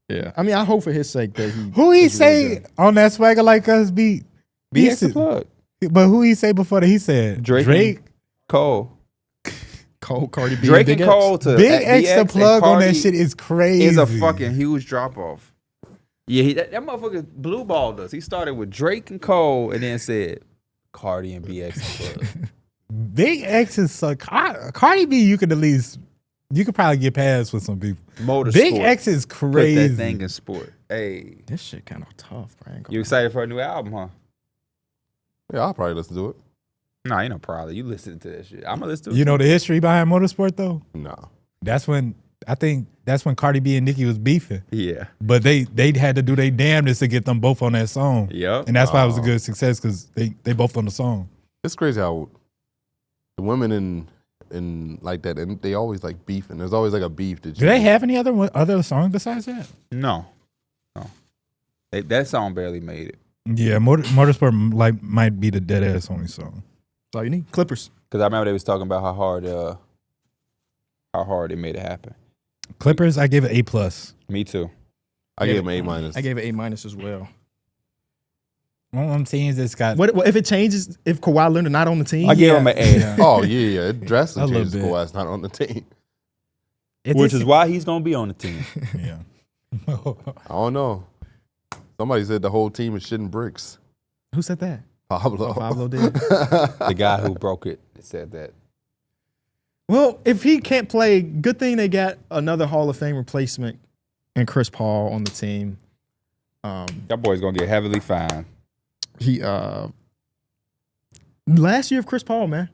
Yeah. I mean, I hope for his sake that he. Who he is really say good. on that Swagga Like Us beat? He BX the said- plug. But who he say before that? He said Drake. Cole. Cole, Cardi B, Drake Big and X. Cole to Big X BX the and plug on that Cardi shit is crazy. is a fucking huge drop off. Yeah, that motherfucker blue balled us. He started with Drake and Cole and then said Cardi and BX and plug. Big X is so Cardi B. You could probably get past with some people. Motorsport. Big X is Put crazy. that thing in sport. Hey, This shit kind of tough, man. you excited for a new album, huh? Yeah, I'll probably listen to it. Nah, you know, probably. You listening to that shit. I'm gonna listen to it. You know the history behind motorsport though. No. That's when Cardi B and Nicki was beefing. Yeah. But they had to do their damnedest to get them both on that song. Yep. And that's why it was a good success because they both on the song. It's crazy how the women in like that, and they always like beefing. There's always like a beef. Do they have any other song besides that? No. That song barely made it. Yeah, motorsport might be the dead ass only song. That's all you need. Clippers. Because I remember they was talking about how hard they made it happen. Clippers, I gave it A plus. Me too. I gave him A minus. I gave it A minus as well. One of them teams that's got What if it changes? If Kawhi Leonard not on the team? I gave him an A. Yeah. Oh yeah. It A drastically little changes bit. Kawhi's not on the team. Which is why he's gonna be on the team. Yeah. I don't know. Somebody said the whole team is shitting bricks. Who said that? Pablo. Oh, Pablo did. The guy who broke it said that. Well, if he can't play, good thing they got another Hall of Fame replacement and Chris Paul on the team. That boy's gonna get heavily fined. He last year of Chris Paul, man.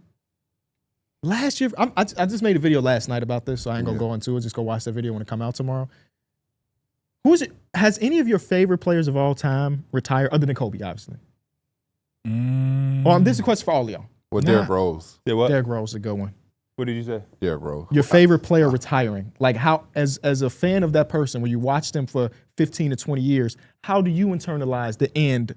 Last year, I just made a video last night about this, so I ain't gonna go into it. Just go watch that video when it come out tomorrow. Who is it? Has any of your favorite players of all time retired, other than Kobe, obviously? Well, this is a question for all of y'all. With Nah. Derrick Rose. Say what? Derrick Rose is a good one. What did you say? Derrick Rose. Your favorite player retiring, like how, as a fan of that person, when you watch them for 15 to 20 years, how do you internalize the end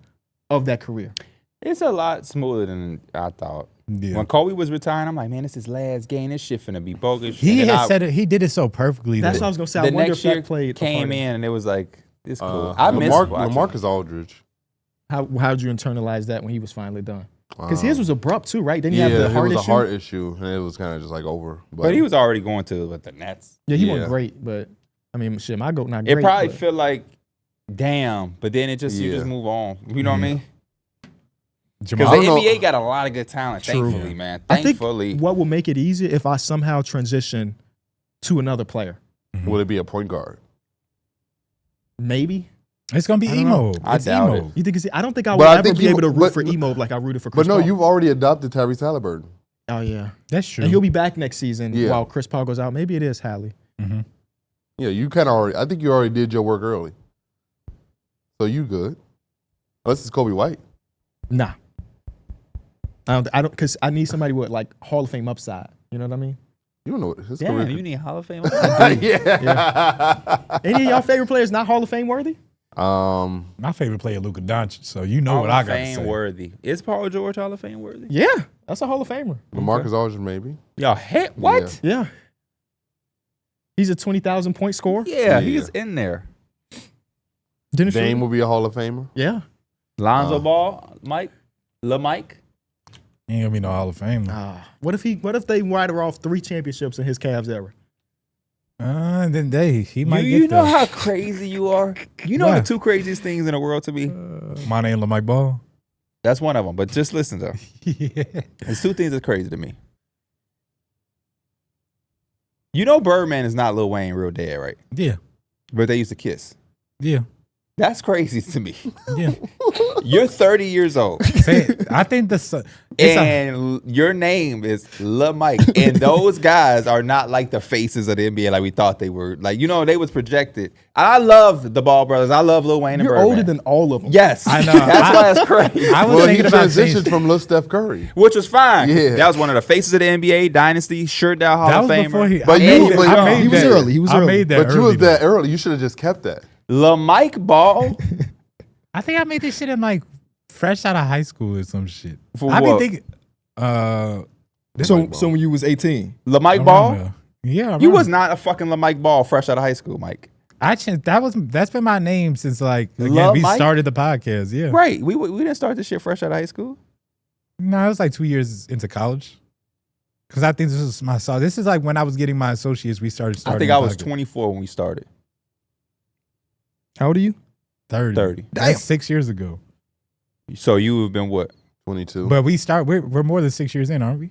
of that career? It's a lot smoother than I thought. Yeah. When Kobe was retiring, I'm like, man, this is his last game. This shit finna be bogus. He And then had said it. He did it so perfectly. That's though. what I was gonna say. the I wonder next if year that played. a came part in and it was like, it's cool. I miss watching. LaMarcus Aldridge. How'd you internalize that when he was finally done? Because his was abrupt too, right? Didn't he have Yeah, the it heart was issue? a heart issue, and it was kind of just like over. But he was already going to the Nets. Yeah, he Yeah. wasn't great, but I mean, shit, my goat not great. It probably but- felt like, damn, but then it just you Yeah. just move on. You know what I mean? Jamal. Because I the don't know. NBA got a lot of good talent, True. thankfully, man. I think Thankfully. what will make it easier if I somehow transition to another player. Would it be a point guard? Maybe. It's gonna be I don't emo. know. I It's doubt emo. it. You think it's? I don't think I But will I ever think be you- able to root but- for emo like I rooted for Chris But no, Paul. you've already adopted Tyrese Halliburton. Oh yeah, That's true. and he'll be back next season Yeah. while Chris Paul goes out. Maybe it is Hallie. Mhm. Yeah, you kind of already. I think you already did your work early. So you good? Unless it's Kobe White. Nah. I don't, because I need somebody with like Hall of Fame upside. You know what I mean? You don't know what his Damn, career. you need Hall of Fame. Yeah. Any of y'all favorite players not Hall of Fame worthy? My favorite player, Luka Doncic. So you know Hall what I of got to Fame say. worthy. Is Paul George Hall of Fame worthy? Yeah, that's a Hall of Famer. LaMarcus Aldridge, maybe. Y'all hit what? Yeah. He's a 20,000 point scorer. Yeah, he's in there. Dennis Dame Schroeder? will be a Hall of Famer. Yeah. Lonzo Ball, Mike. Ain't gonna be no Hall of Fame. What if they write off 3 championships in his Cavs era? Then he might You get know there. how crazy you are? You know What? the 2 craziest things in the world to me? My name Mike Ball. That's one of them. But just listen though. Yeah. There's 2 things that's crazy to me. You know Birdman is not Lil Wayne real dead, right? Yeah. But they used to kiss. Yeah. That's crazy to me. Yeah. You're 30 years old. I think And your name is Lil Mike. And those guys are not like the faces of the NBA like we thought they were. Like, you know, they was projected. I love the Ball brothers. I love Lil Wayne and You're Birdman. older than all of them. Yes. I know. That's why it's crazy. I was Well, he thinking about transitioned changing. from Lil Steph Curry. Which was fine. Yeah. That was one of the faces of the NBA dynasty. Sure down Hall That of was Famer. before he. But I you- made but that- I he made was that- early. He was I early. made that But you early, was though. that early. You should have just kept that. Lil Mike Ball. I think I made this shit in like fresh out of high school or some shit. For I what? be thinking. So when you was 18. Lil Mike Ball. around there. Yeah, You around was there. not a fucking Lil Mike Ball fresh out of high school, Mike. I changed. That's been my name since like again Love we Mike? started the podcast. Yeah. Right. We didn't start this shit fresh out of high school. No, it was like 2 years into college. Because I think this was my song. This is like when I was getting my associates. We started. I think the I was podcast. 24 when we started. How old are you? 30. 30. That's 6 years ago. So you have been what? 22. But we're more than 6 years in, aren't we?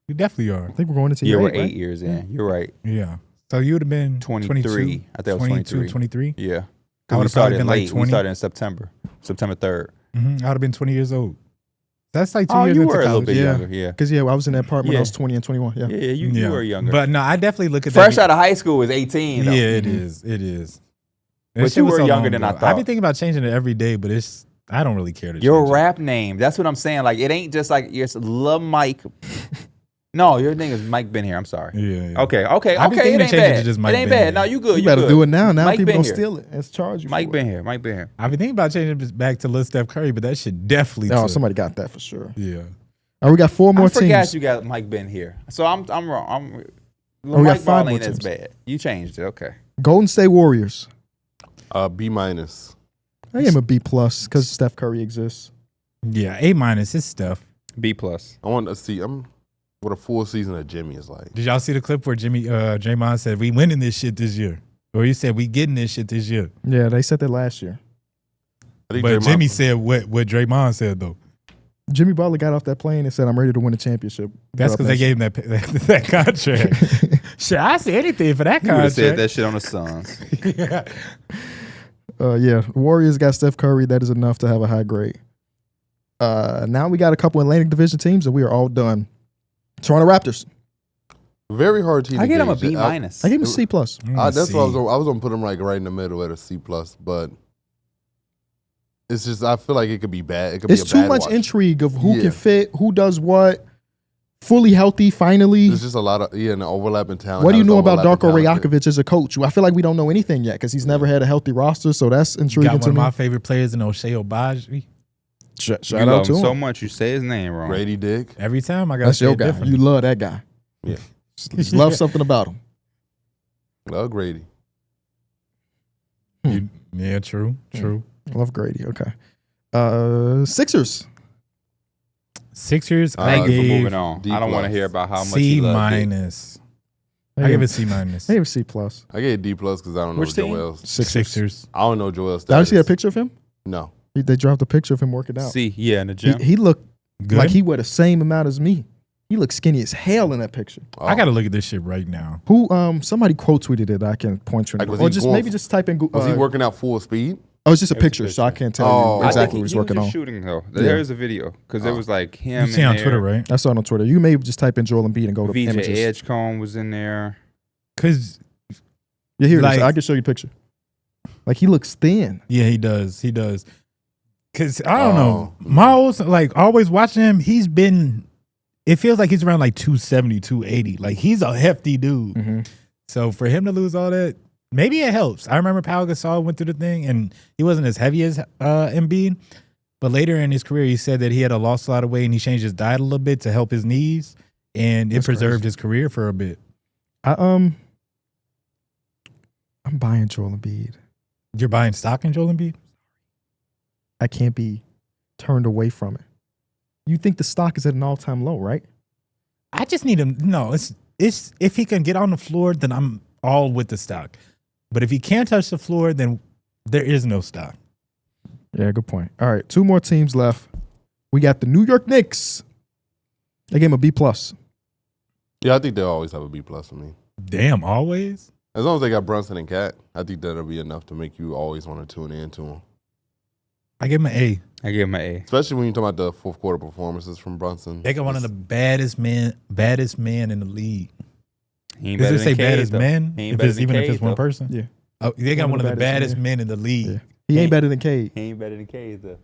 We definitely are. I think we're going into Yeah, year we're 8, 8 right? years in. You're right. Yeah. So you would have been 23. 22, I think I was 22, 23. 23. Yeah. I 'Cause we would've probably started been like late. 20. We started in September 3rd. I would have been 20 years old. That's like 2 Oh, years you into were a little college. bit Yeah. younger. Yeah. Because, I was in that part when Yeah. I was 20 and 21. Yeah. Yeah, you were younger. But no, I definitely look at fresh that. out of high school was 18. Though. Yeah, it is. It is. That But shit you was were so younger long than I ago. thought. I be thinking about changing it every day, but I don't really care to Your change it. rap name. That's what I'm saying. Like, it ain't just like it's Lil Mike. No, your name is Mike Ben here. I'm sorry. Yeah. Okay. I be It thinking ain't of changing bad. to just Mike it ain't Ben bad. here. No, you good. You better good. do it now. Now Mike people Ben don't here. steal it and charge you Mike for Ben it. here. Mike Ben here. I be thinking about changing it back to Lil Steph Curry, but that shit definitely. Oh, took. somebody got that for sure. Yeah. All right, we got 4 more I forgot teams. you got Mike Ben here. So I'm wrong. we got Mike 5 Ball more ain't as teams. bad. You changed it. Okay. Golden State Warriors. B minus. I am a B plus because Steph Curry exists. Yeah. A- is Steph. B+. I want to see what a full season of Jimmy is like. Did y'all see the clip where Draymond said we winning this shit this year, or he said we getting this shit this year? Yeah, they said that last year. I think But Draymond- Jimmy said what Draymond said though. Jimmy Butler got off that plane and said, "I'm ready to win a championship." That's because they gave him that contract. Shit, I see anything for that You would have said contract. that shit on the Suns. Yeah, Warriors got Steph Curry. That is enough to have a high grade. Now we got a couple Atlantic Division teams, and we are all done. Toronto Raptors. Very hard team. I to get him a gauge. B-. I gave him a C plus. That's what I was gonna put him like right in the middle at a C plus, but it's just I feel like it could be bad. It could It's be a too bad much watch. intrigue of who Yeah. can fit, who does what, fully healthy. Finally, There's just a lot of and the overlapping talent. what do you How know does about Darko overlapping talent fit? Rajakovic as a coach? I feel like we don't know anything yet because he's never had a healthy roster. So that's intriguing Got to one of me. my favorite players in O'Shea Obaji. Shout You out love to him him. so much you say his name wrong. Grady Dick. Every time I got That's to your say guy. different. You love that guy. Yeah. Just love something about him. Love Grady. Yeah, true. Love Grady. Okay. Sixers. Sixers, I Thank you for gave moving on. D+. I don't want to hear about how much C he loved it. minus. I give it C minus. I gave it C plus. I gave D plus because I don't know Which team? Joel's. Sixers. I don't know Joel's Did I status. see a picture of him? No. They dropped a picture of him working out. C, yeah, in the gym. He looked Good. like he weighed the same amount as me. He looked skinny as hell in that picture. I gotta look at this shit right now. Who? Somebody quote tweeted it. I can point you. Like, was Or he just going maybe for- just type in. Was he working out full speed? Oh, it's just a It was a picture, so I picture. can't tell Oh. you exactly I what think he was working was on. just shooting though. Yeah. There is a video because it was like him. You see in on there. Twitter, right? I saw it on Twitter. You may just type in Joel Embiid and go to VJ images. Edgecombe was in there. Because Yeah, here it is. like- I can show you a picture. Like he looks thin. Yeah, he does. He does. Cause I don't know. Miles, like always watching him, it feels like he's around like 270, 280. Like he's a hefty dude. Mm-hmm. So for him to lose all that, maybe it helps. I remember Pau Gasol went through the thing and he wasn't as heavy as Embiid. But later in his career, he said that he had lost a lot of weight and he changed his diet a little bit to help his knees. And it preserved his career for a bit. I'm buying Joel Embiid. You're buying stock in Joel Embiid? I can't be turned away from it. You think the stock is at an all-time low, right? I just need him. No, it's if he can get on the floor, then I'm all with the stock. But if he can't touch the floor, then there is no stock. Yeah, good point. All right, 2 more teams left. We got the New York Knicks. They gave him a B+. Yeah, I think they'll always have a B+ for me. Damn, always? As long as they got Brunson and Cat, I think that'll be enough to make you always want to tune in to them. I give him an A. I give him an A. Especially when you talk about the fourth quarter performances from Brunson. They got one of the baddest man in the league. He ain't Does better it than say Cade, baddest though. men? He ain't better than Even if Cade, it's one though. person? Yeah. Oh, they got one of the baddest men in the league. Yeah. He ain't better than Cade. He ain't better than Cade, though.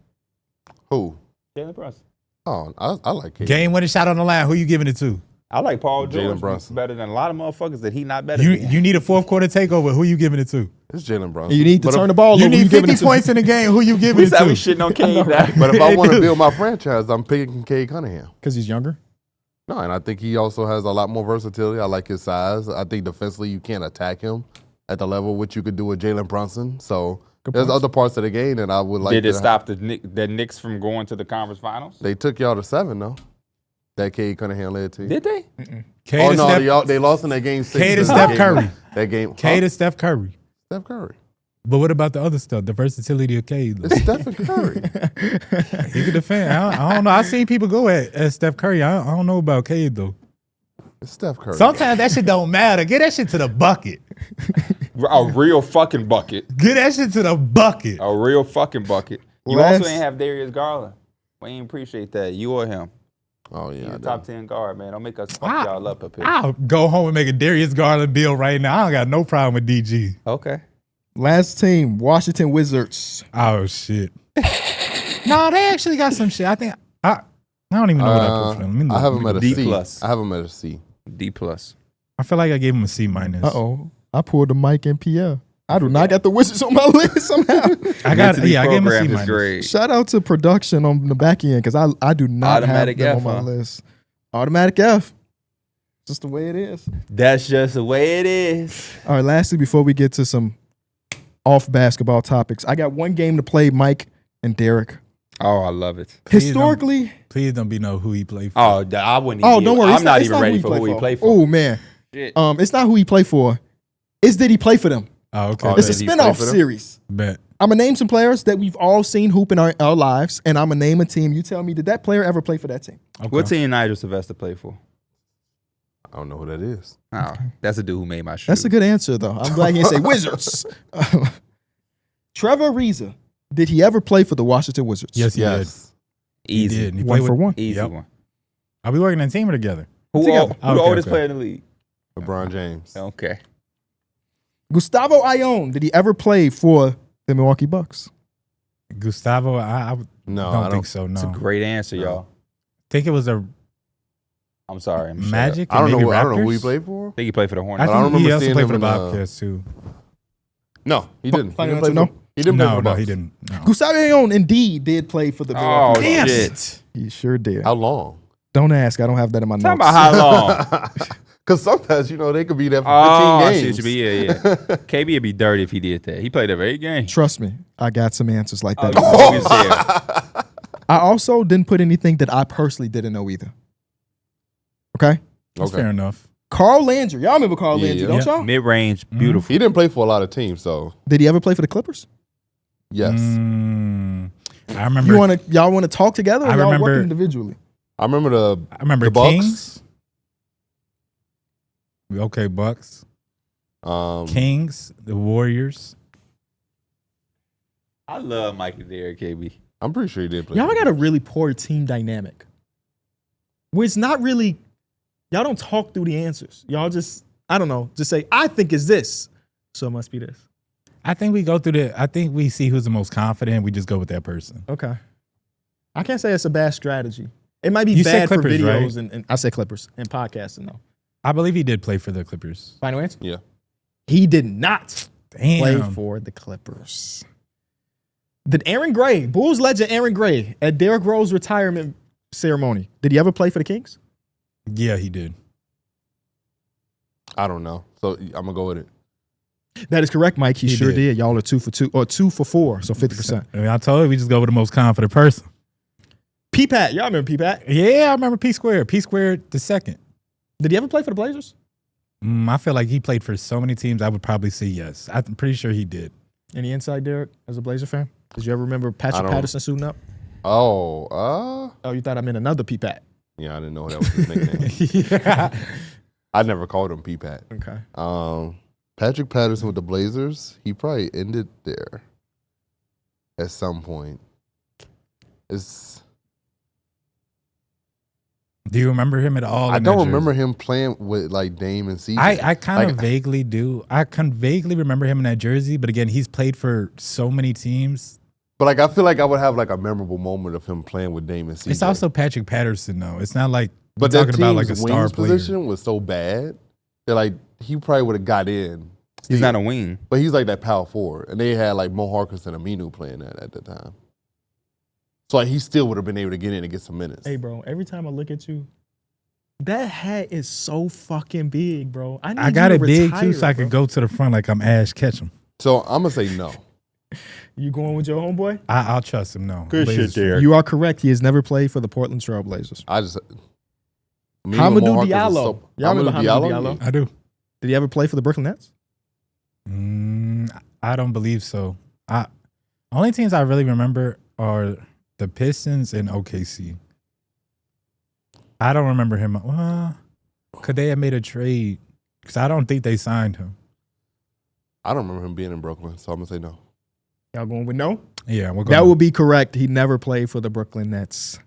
Who? Jalen Brunson. Oh, I like Cade. Game winning shot on the line. Who you giving it to? I like Paul Jalen George Brunson. better than a lot of motherfuckers that he not better You than. you need a fourth quarter takeover. Who you giving it to? It's Jalen Brunson. You need to But turn if- the ball You over. need giving 50 it to- points in the game. Who you giving We it said we to? shitting on Cade now. But if I want to Dude. build my franchise, I'm picking Cade Cunningham. Because he's younger. No, and I think he also has a lot more versatility. I like his size. I think defensively you can't attack him at the level which you could do with Jalen Brunson. So there's other parts of the game that I would like Did to it stop the Knicks from going to the conference finals? They took y'all to 7, though. That Cade Cunningham led to. Did they? Cade Oh, to no, Steph, they lost in that game 6. Cade to That Steph game- Curry. That game. Cade to Steph Curry. Steph Curry. But what about the other stuff? The versatility of Cade. It's Stephen Curry. He can defend. I don't know. I've seen people go at Steph Curry. I don't know about Cade though. It's Steph Curry. Sometimes that shit don't matter. Get that shit to the bucket. A real fucking bucket. Get that shit to the bucket. A real fucking bucket. You Last- also ain't have Darius Garland. We ain't appreciate that. You or him. Oh, He's yeah. a top 10 guard, man. Don't make us fuck y'all up here. I'll go home and make a Darius Garland bill right now. I don't got no problem with DG. Okay. Last team, Washington Wizards. Oh shit. No, they actually got some shit. I think I don't even know what I put for them. Let me I have look. him at a D C. plus. I have him at a C. D plus. I feel like I gave him a C minus. Uh-oh. I pulled the Mike and Pierre. I do not got the Wizards on my list somehow. I got Mentally I gave him a C programmed is minus. great. Shout out to production on the back end because I do not Automatic have them F, on my huh? list. Automatic F. Just the way it is. That's just the way it is. All right, lastly, before we get to some off basketball topics, I got one game to play Mike and Darrick. Oh, I love it. Historically, Please don't be know who he played for. Oh, I wouldn't oh, even. don't worry. I'm it's not it's even ready who for who he played for. Oh man, Shit. it's not who he played for. It's did he play for them? Oh, okay. It's a did he play spinoff for them? series. Bet. I'm gonna name some players that we've all seen hoop in our lives, and I'm gonna name a team. You tell me, did that player ever play for that team? Okay. What team Nigel Sylvester played for? I don't know who that is. Oh, that's a dude who made my shoe. That's a good answer, though. I'm glad he didn't say Wizards. Trevor Ariza, did he ever play for the Washington Wizards? Yes, he Yes. Easy. did. He One played for with- one. Easy Yep. one. Are we working in a team or together? Who Together. the Okay, oldest okay. player in the league? LeBron James. Okay. Gustavo Ione, did he ever play for the Milwaukee Bucks? Gustavo, I No, don't I think so. No. It's a great answer, No. y'all. think it was a I'm sorry. I'm Magic I and don't maybe know. I don't know who he Raptors? played for. I think he played for the I Hornets. I don't think he remember also seeing played him for the in, Bobcats too. No, he didn't. He Final didn't play answer, for, he didn't play for No, the no, Bucks. he didn't. No. Gustavo Ione indeed did play for the Oh, Milwaukee Bucks. Damn shit. He sure did. How long? Don't ask. I don't have that in my Talk notes. about how long. Because sometimes, they could be there for 15 Oh, I see games. what you mean. Yeah. KB would be dirty if he did that. He played every 8 games. Trust me, I got some answers like that. Oh, you can tell. I also didn't put anything that I personally didn't know either. Okay? That's Okay. fair enough. Carl Landry. Y'all remember Carl Yeah, Landry, yeah. don't y'all? Mid-range, beautiful. He didn't play for a lot of teams, so Did he ever play for the Clippers? yes. I remember. Y'all want to talk together or I y'all remember- work individually? I remember I remember the Bucks. Kings. Okay, Bucks. Kings, the Warriors. I love Mikey Derrick, KB. I'm pretty sure he did play. Y'all for got the a really poor team dynamic. Where it's not really, y'all don't talk through the answers. Y'all just, I don't know, just say, I think it's this. So it must be this. I think we go through I think we see who's the most confident. We just go with that person. Okay. I can't say it's a bad strategy. It might be You said bad for Clippers, videos right? and I said Clippers and podcasting though. I believe he did play for the Clippers. Final answer? Yeah. He did not Damn. play for the Clippers. Did Aaron Gray, Bulls legend Aaron Gray, at Derrick Rose retirement ceremony, did he ever play for the Kings? Yeah, he did. I don't know. So I'm gonna go with it. That is correct, Mike. He sure did. did. Y'all are 2 for 2 or 2 for 4, so 50%. I mean, I told you we just go with the most confident person. P-Pat, y'all remember P-Pat? Yeah, I remember P Squared. P Squared the second. Did he ever play for the Blazers? I feel like he played for so many teams. I would probably say yes. I'm pretty sure he did. Any insight, Derek, as a Blazer fan? Did you ever remember I Patrick don't. Patterson suiting up? Oh, Oh, you thought I meant another P-Pat. yeah, I didn't know that was his nickname. Yeah. I never called him P-Pat. Okay. Patrick Patterson with the Blazers, he probably ended there at some point. Do you remember him at all? I in don't that remember jersey? him playing with like Dame and CJ. I kind of Like, vaguely do. I can vaguely remember him in that jersey, but again, he's played for so many teams. But like I feel like I would have like a memorable moment of him playing with Dame and CJ. It's also Patrick Patterson, though. It's not like but we're that talking about like a team's star wings player. position was so bad that like he probably would have got in. He's not a wing. But he's like that power forward, and they had like Mo Harkless and Aminu playing that at the time. So like he still would have been able to get in and get some minutes. Hey, bro, every time I look at you, that hat is so fucking big, bro. I got you it to big retire, too, so I bro. could go to the front like I'm Ash Ketchum. So I'm gonna say no. You going with your homeboy? I'll trust him. No, Good Blazers shit, Derek. You are correct. He has never played for the Portland Trail Blazers. I just Aminu and Mo Hamidou Harkless is Diallo. so- Y'all remember Hamidou Diallo? I do. Did he ever play for the Brooklyn Nets? I don't believe so. Only teams I really remember are the Pistons and OKC. I don't remember him. Could they have made a trade? Because I don't think they signed him. I don't remember him being in Brooklyn, so I'm gonna say no. Y'all going with no? Yeah, we'll go. That would be correct. He never played for the Brooklyn Nets.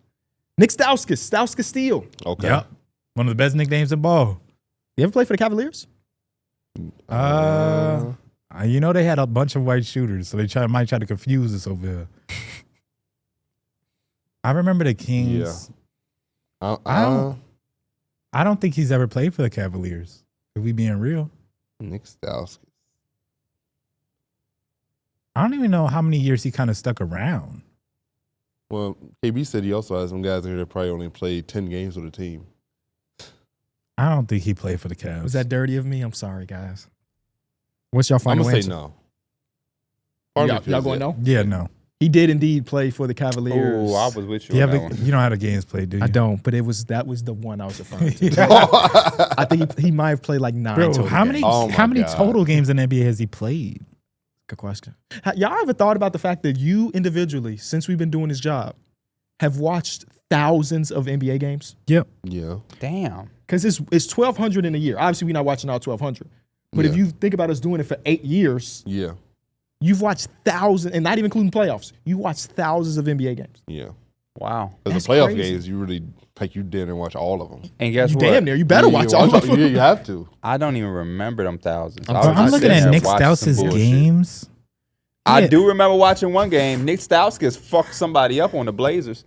Nick Stauskas Steele. Okay. Yep. One of the best nicknames in ball. You ever play for the Cavaliers? You know they had a bunch of white shooters, so they might try to confuse us over here. I remember the Kings. Yeah. I don't think he's ever played for the Cavaliers. If we being real, Nick Stauskas. I don't even know how many years he kind of stuck around. Well, KB said he also has some guys in here that probably only played 10 games with the team. I don't think he played for the Cavs. Was that dirty of me? I'm sorry, guys. What's your I'm final gonna answer? say no. Part of me Y'all feels going that. no? Yeah, no. He did indeed play for the Cavaliers. Oh, I was with you. You, on have that one. you know how the games play, do you? I don't, but that was the one I was referring to. Yeah. I think he might have played like 9 Bro, total how many games. Oh my how many God. total games in the NBA has he played? Good question. Y'all ever thought about the fact that you individually, since we've been doing this job, have watched thousands of NBA games? Yep. Yeah. Damn. Because it's 1,200 in a year. Obviously, we're not watching all 1,200. But if Yeah. you think about us doing it for 8 years, Yeah. you've watched thousands, and not even including playoffs, you watched thousands of NBA games. Yeah. Wow. Because That's the playoff crazy. games, you really you didn't watch all of them. And guess You what? damn near. You better watch all of them. Yeah, you have to. I don't even remember them thousands. I'm I sorry. was I'm just looking sitting at there Nick watching some Stouse's bullshit. games. I Yeah. do remember watching one game. Nick Stauskas fucked somebody up on the Blazers.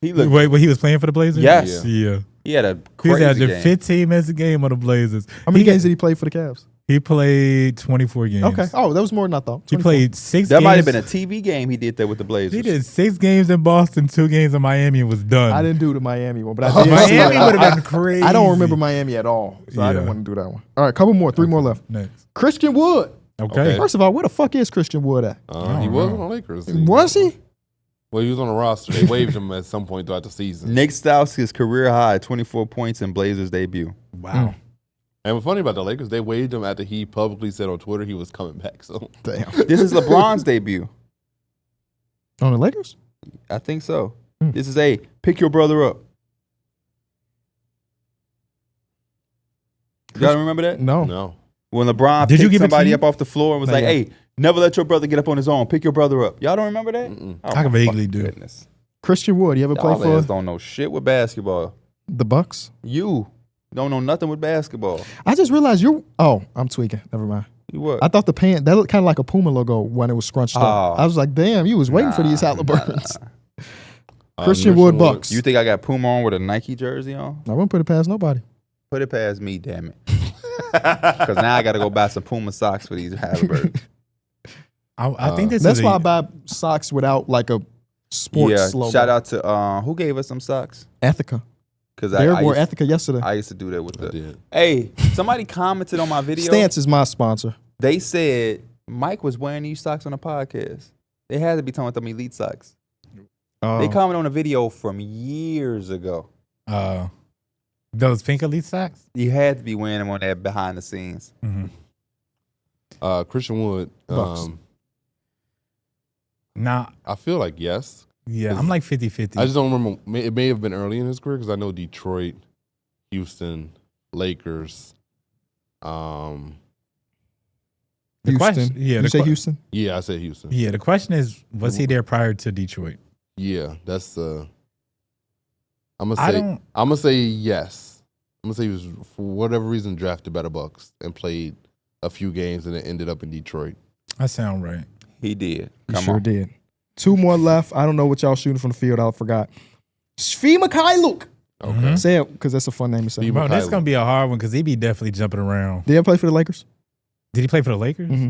He looked. Wait, he was playing for the Blazers? Yes. Yeah. He had a He was crazy at the game. 15 minutes a game on the Blazers. How many He games did he play for the Cavs? He played 24 games. Okay. Oh, that was more than I thought. He 24. played 6 That games. might have been a TV game he did there with the Blazers. He did 6 games in Boston, 2 games in Miami, and was done. I didn't do the Miami one, but I did. Miami would have been crazy. I don't remember Miami at all, so I didn't Yeah. want to do that one. All right, couple more. 3 more left. Next. Christian Wood. Okay. First of all, where the fuck is Christian Wood at? He was on the Lakers. Was he? Well, he was on the roster. They waived him at some point throughout the season. Nick Stauskas career high 24 points in Blazers debut. Wow. And what's funny about the Lakers, they waived him after he publicly said on Twitter he was coming back. So Damn. This is LeBron's debut. On the Lakers? I think so. This is a pick your brother up. You gotta remember that? No. no. When LeBron Did you picked give it to somebody me? up off the floor and was Not like, yet. hey, never let your brother get up on his own. Pick your brother up. Y'all don't remember that? Mm-mm. Oh, I can my vaguely fucking do. Goodness. Christian Wood, you ever play Y'all ass for don't know shit with basketball. the Bucks? You don't know nothing with basketball. I just realized I'm tweaking. Never mind. You what? I thought the pant that looked kind of like a Puma logo when it was scrunched up. Oh. I was like, damn, you was waiting for these Halliburtons. Nah. Christian Wood Bucks. You think I got Puma on with a Nike jersey on? I wouldn't put it past nobody. Put it past me, damn it. Because now I got to go buy some Puma socks for these Halliburton. I think this That's is why I buy socks without like a sports logo. Shout out to who gave us some socks? Ethica. Because Derek wore Ethica yesterday. I used to do that with I the. did. Hey, somebody commented on my video. Stance is my sponsor. They said Mike was wearing these socks on the podcast. They had to be talking about them elite socks. They commented on a video from years ago. those pink elite socks. You had to be wearing them on that behind the scenes. Mm-hmm. Christian Wood. Bucks. Nah, I feel like yes. yeah, I'm like 50-50. I just don't remember. It may have been early in his career because I know Detroit, Houston, Lakers. Houston. question- yeah, You the say que- Houston? Yeah, I said Houston. Yeah, the question is, was he there prior to Detroit? Yeah, that's. I'm I gonna say yes. I'm gonna say he was for whatever reason drafted by the Bucks and played a few games and then ended up in Detroit. That sound right. He did. You Come sure on. did. Two more left. I don't know what y'all shooting from the field. I forgot. Svi Mikhailuk. Okay. Mhm. Say it because that's a fun name to say. Steve- Bro, this is Mikhailuk. gonna be a hard one because he be definitely jumping around. Did he play for the Lakers? Did he play for the Lakers? Mm-hmm.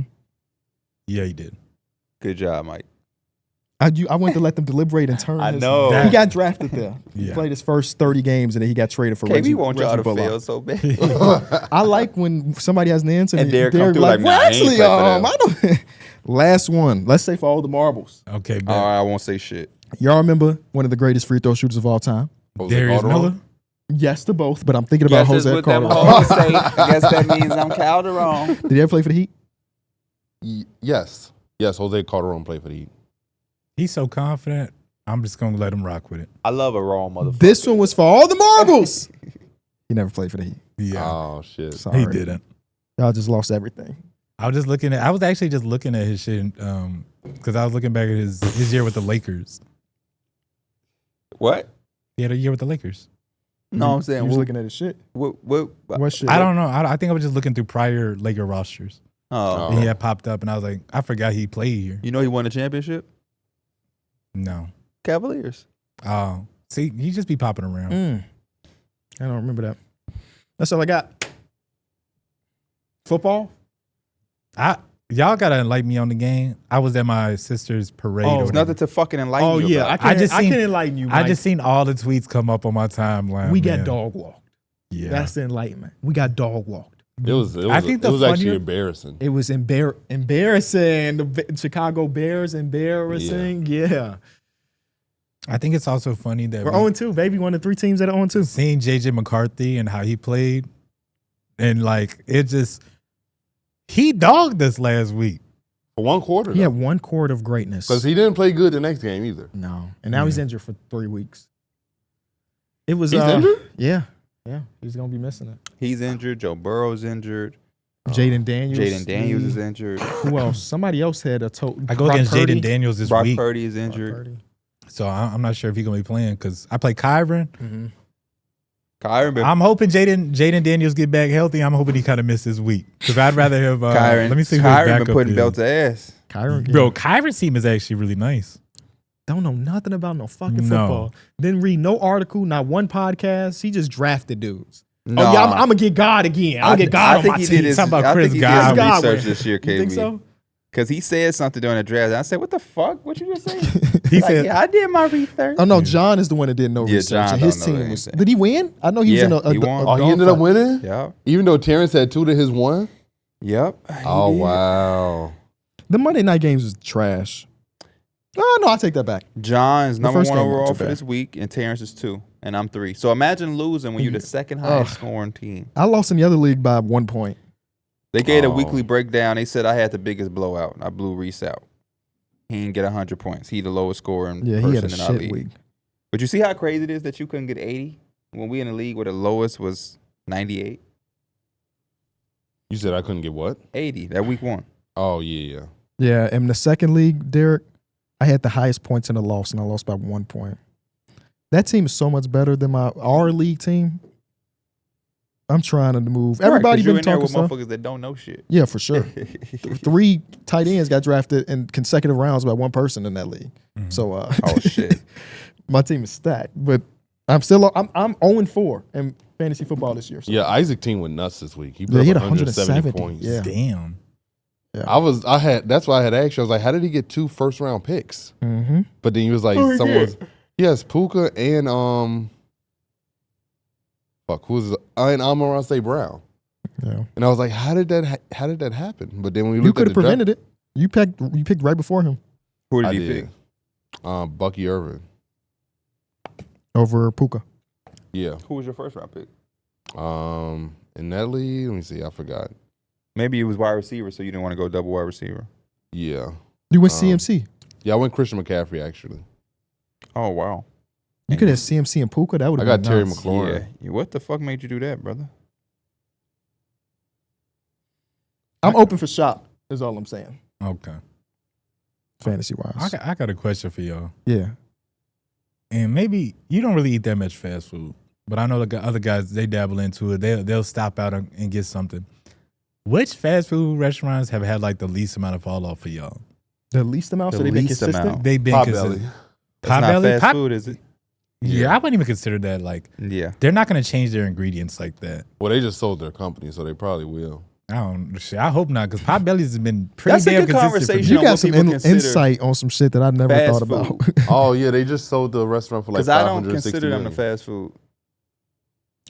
Yeah, he did. Good job, Mike. I went to let them deliberate and turn. I his- know. He got drafted there. He Yeah. played his first 30 games and then he got traded for Reggie. KB want y'all to Bullock. fail so bad. I like when somebody has an answer And Derrick come through like, like, well, nah, he ain't actually, play for them." I don't. Last one. Let's say for all the marbles. Okay, All bet. right, I won't say shit. Y'all remember one of the greatest free throw shooters of all time? Jose Darius Calderon? Miller. Yes to both, but I'm thinking about Guess it's Jose what them Calderon. hoes say. I guess that means I'm Calderon. Did he ever play for the Heat? Yes. Yes, Jose Calderon played for the Heat. He's so confident. I'm just gonna let him rock with it. I love a raw motherfucker. This one was for all the marbles. He never played for the Heat. Yeah, Oh shit. Sorry. he didn't. Y'all just lost everything. I was actually just looking at his shit because I was looking back at his year with the Lakers. What? He had a year with the Lakers. No, I'm saying You was what, looking at his shit. what shit? I don't know. I think I was just looking through prior Laker rosters. Oh, And he had popped up, and I was like, I forgot he played here. you know he won a championship? No. Cavaliers. Oh, see, he just be popping around. I don't remember that. That's all I got. Football? Y'all gotta enlighten me on the game. I was at my sister's parade. Oh, or it's There's whatever. nothing to fucking enlighten Oh, you yeah. about. I just seen- can enlighten you, I Mike. just seen all the tweets come up on my timeline. We got man. dog walked. Yeah. That's the enlightenment. We got dog walked. It was I think the actually funnier- embarrassing. It was embarrassing. The Chicago Bears embarrassing. Yeah. I think it's also funny that We're 0-2, baby. One of the 3 teams that are 0-2. seeing JJ McCarthy and how he played, and like it just he dogged us last week. For one quarter. He had 1 quarter of greatness. Because he didn't play good the next game either. No. And now he's injured for 3 weeks. It was He's injured? Yeah. Yeah. He's gonna be missing it. He's injured. Joe Burrow's injured. Jaden Daniels. Jaden Daniels is injured. Who else? Somebody else had a total. I go against Jaden Daniels this Brock week, Purdy is injured. so I'm not sure if he's gonna be playing because I play Kyron. Mm-hmm. Kyron been I'm hoping Jaden Daniels get back healthy. I'm hoping he kind of missed this week because I'd rather have. Kyron. Let me see who his Kyron backup been putting is. belt to ass. Kyron, Bro, Kyron's team is actually really nice. don't know nothing about no fucking No. football. Didn't read no article, not one podcast. He just drafted dudes. No, Oh yeah, I'm gonna get God again. I'm gonna get God on my he team. did his, Talking about I Chris think he did some Godwin. research this year, KB. You think so? Because he said something during the draft. And I said, "What the fuck? What you just say?" He Like, said, "Yeah, I did my research." Oh no, John is the one that did no Yeah, research. John And his don't know team was. anything. Did he win? I know he Yeah, was in a he won. Oh, he ended up winning? Yeah. Even though Terrence had 2 to his 1? Yep. Oh, He did. wow. The Monday night games was trash. Oh no, I take that back. John's The number first 1 game wasn't overall too for bad. this week, and Terrence is 2, and I'm 3. So imagine losing when you're the second highest scoring team. I lost in the other league by 1 point. They gave a Oh. weekly breakdown. They said I had the biggest blowout. I blew Reese out. He didn't get 100 points. He the lowest scoring Yeah, person he had a in our shit league. week. But you see how crazy it is that you couldn't get 80 when we in the league where the lowest was 98, You said I couldn't get what? 80 that week 1. Oh, yeah. Yeah, in the second league, Derek, I had the highest points in the loss, and I lost by 1 point. That team is so much better than our league team. I'm trying to move. Right, 'cause Everybody you been in there talking with stuff. motherfuckers that don't know shit. Yeah, for sure. 3 tight ends got drafted in consecutive rounds by one person in that league. So, Oh shit. my team is stacked, but I'm 0-4 in fantasy football this year. So. Yeah, Isaac team went nuts this week. He Yeah, put he up had 170 170. points. Yeah. Damn. That's why I had asked you. I was like, how did he get 2 first-round picks? Mm-hmm. But then he was like, he has Puka and and Amon-Ra St. Brown. Yeah. And I was like, how did that happen? But then when we You looked could at have prevented it. You picked right before him Who did I he did. pick? Bucky Irvin. over Puka. Yeah. Who was your first round pick? In that league, let me see. I forgot. Maybe it was wide receiver, so you didn't want to go double wide receiver. Yeah. You went CMC. Yeah, I went Christian McCaffrey actually. Oh wow. You could have CMC and Puka. That would I have got been Terry nuts. McLaurin. Yeah. What the fuck made you do that, brother? I'm open for shop. Is all I'm saying. Okay. Fantasy wise. I got a question for y'all. Yeah. And maybe you don't really eat that much fast food, but I know the other guys, they dabble into it. They'll stop out and get something. Which fast food restaurants have had like the least amount of fall off for y'all? The least amount, The so they've been least consistent. amount. They've been Pot consistent. belly. That's not Potbelly? fast food, is it? Yeah, I wouldn't even consider that like Yeah. they're not going to change their ingredients like that. Well, they just sold their company, so they probably will. I hope not, because Potbellies has been pretty That's a damn good consistent. For conversation. me. You on got what some people consider insight on some shit that I never fast thought about. food. Oh yeah, they just sold the restaurant for like Because I don't 560 consider them the million. fast food.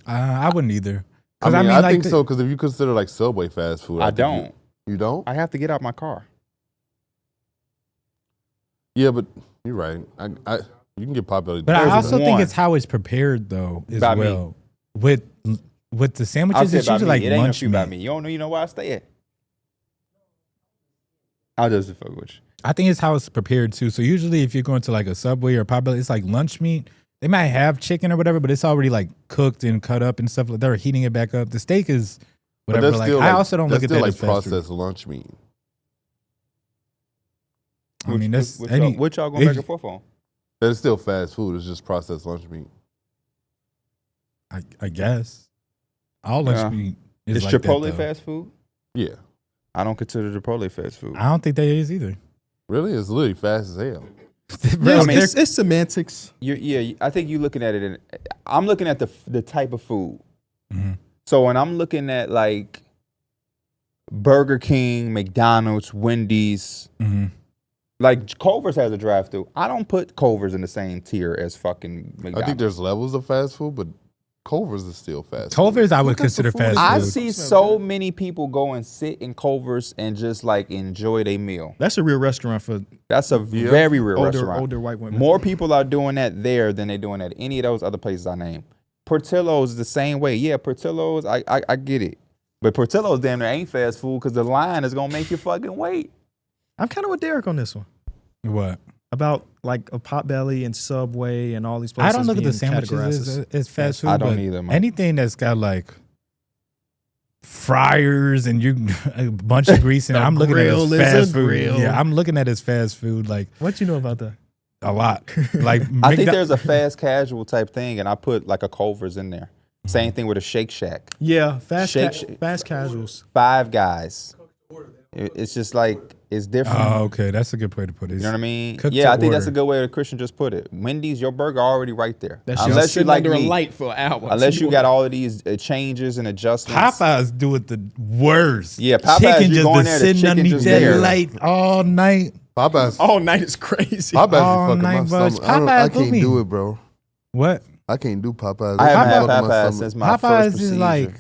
I wouldn't either. I 'Cause mean, I like think so because if you consider like Subway fast food, I think don't. You don't? I have to get out my car. Yeah, but you're right. You can get Potbelly. But I There's also think one. it's how it's prepared though as By me. well. With the I'll sandwiches, say it's about usually me. like It ain't lunch a few about meat. me. You know where I stay at. I'll just fuck with you. I think it's how it's prepared too. So usually, if you're going to like a Subway or a Potbelly, it's like lunch meat. They might have chicken or whatever, but it's already like cooked and cut up and stuff. Like they're heating it back up. The steak is But whatever. that's Like still I also don't look at that's that still as like fast food. processed lunch meat. I mean, that's What any. y'all, what y'all going if- back and forth on? That is still fast food. It's just processed lunch meat. I guess all lunch Yeah. meat is Is like Chipotle that, though. fast food? Yeah. I don't consider Chipotle fast food. I don't think that is either. Really? It's literally fast as hell. Yeah, I mean, it's semantics. I think you're looking at it. I'm looking at the type of food. Mhm. So when I'm looking at like Burger King, McDonald's, Wendy's, Mhm. like Culver's has a drive-through. I don't put Culver's in the same tier as fucking McDonald's. I think there's levels of fast food, but Culver's is still fast Culver's, I would Look up consider the food fast is- I food. see so many people go and sit in Culver's and just like enjoy their meal. That's a real restaurant for That's a very real restaurant. older white women. More people are doing that there than they're doing at any of those other places I named. Portillo's is the same way. Yeah, Portillo's, I get it. But Portillo's damn near ain't fast food because the line is going to make you fucking wait. I'm kind of with Darrick on this one What? about like a Potbelly and Subway and all these I places. don't look at the being sandwiches categorized as fast food. I don't but either, man. anything that's got like fryers and you a bunch of grease in it, A I'm looking at it grill as is fast a food. grill. Yeah, I'm looking at it as fast food like What you know about that? a lot. Like I think there's a fast casual type thing, and I put like a Culver's in there. Same thing with a Shake Shack. Yeah, Shake- fast casuals. Five Guys. It's just like, it's different. Oh, okay, that's a good way to put it. You know what I mean? Cook Yeah, to I think that's a order. good way that Christian just put it. Wendy's, your burger already right there. That shit's Unless you sitting like under me. a light for hours. Unless you got all of these changes and adjustments. Popeyes do it the worst. Yeah, Popeyes, chicken you just go in been there, the sitting chicken underneath just that there. light all night. Popeyes. all night is crazy. Popeyes all is fucking night, my bud. stomach. Popeyes I do can't me. do it, bro. What? I can't do Popeyes. I haven't had It's fucking my Popeyes stomach. since my first Popeyes procedure. is like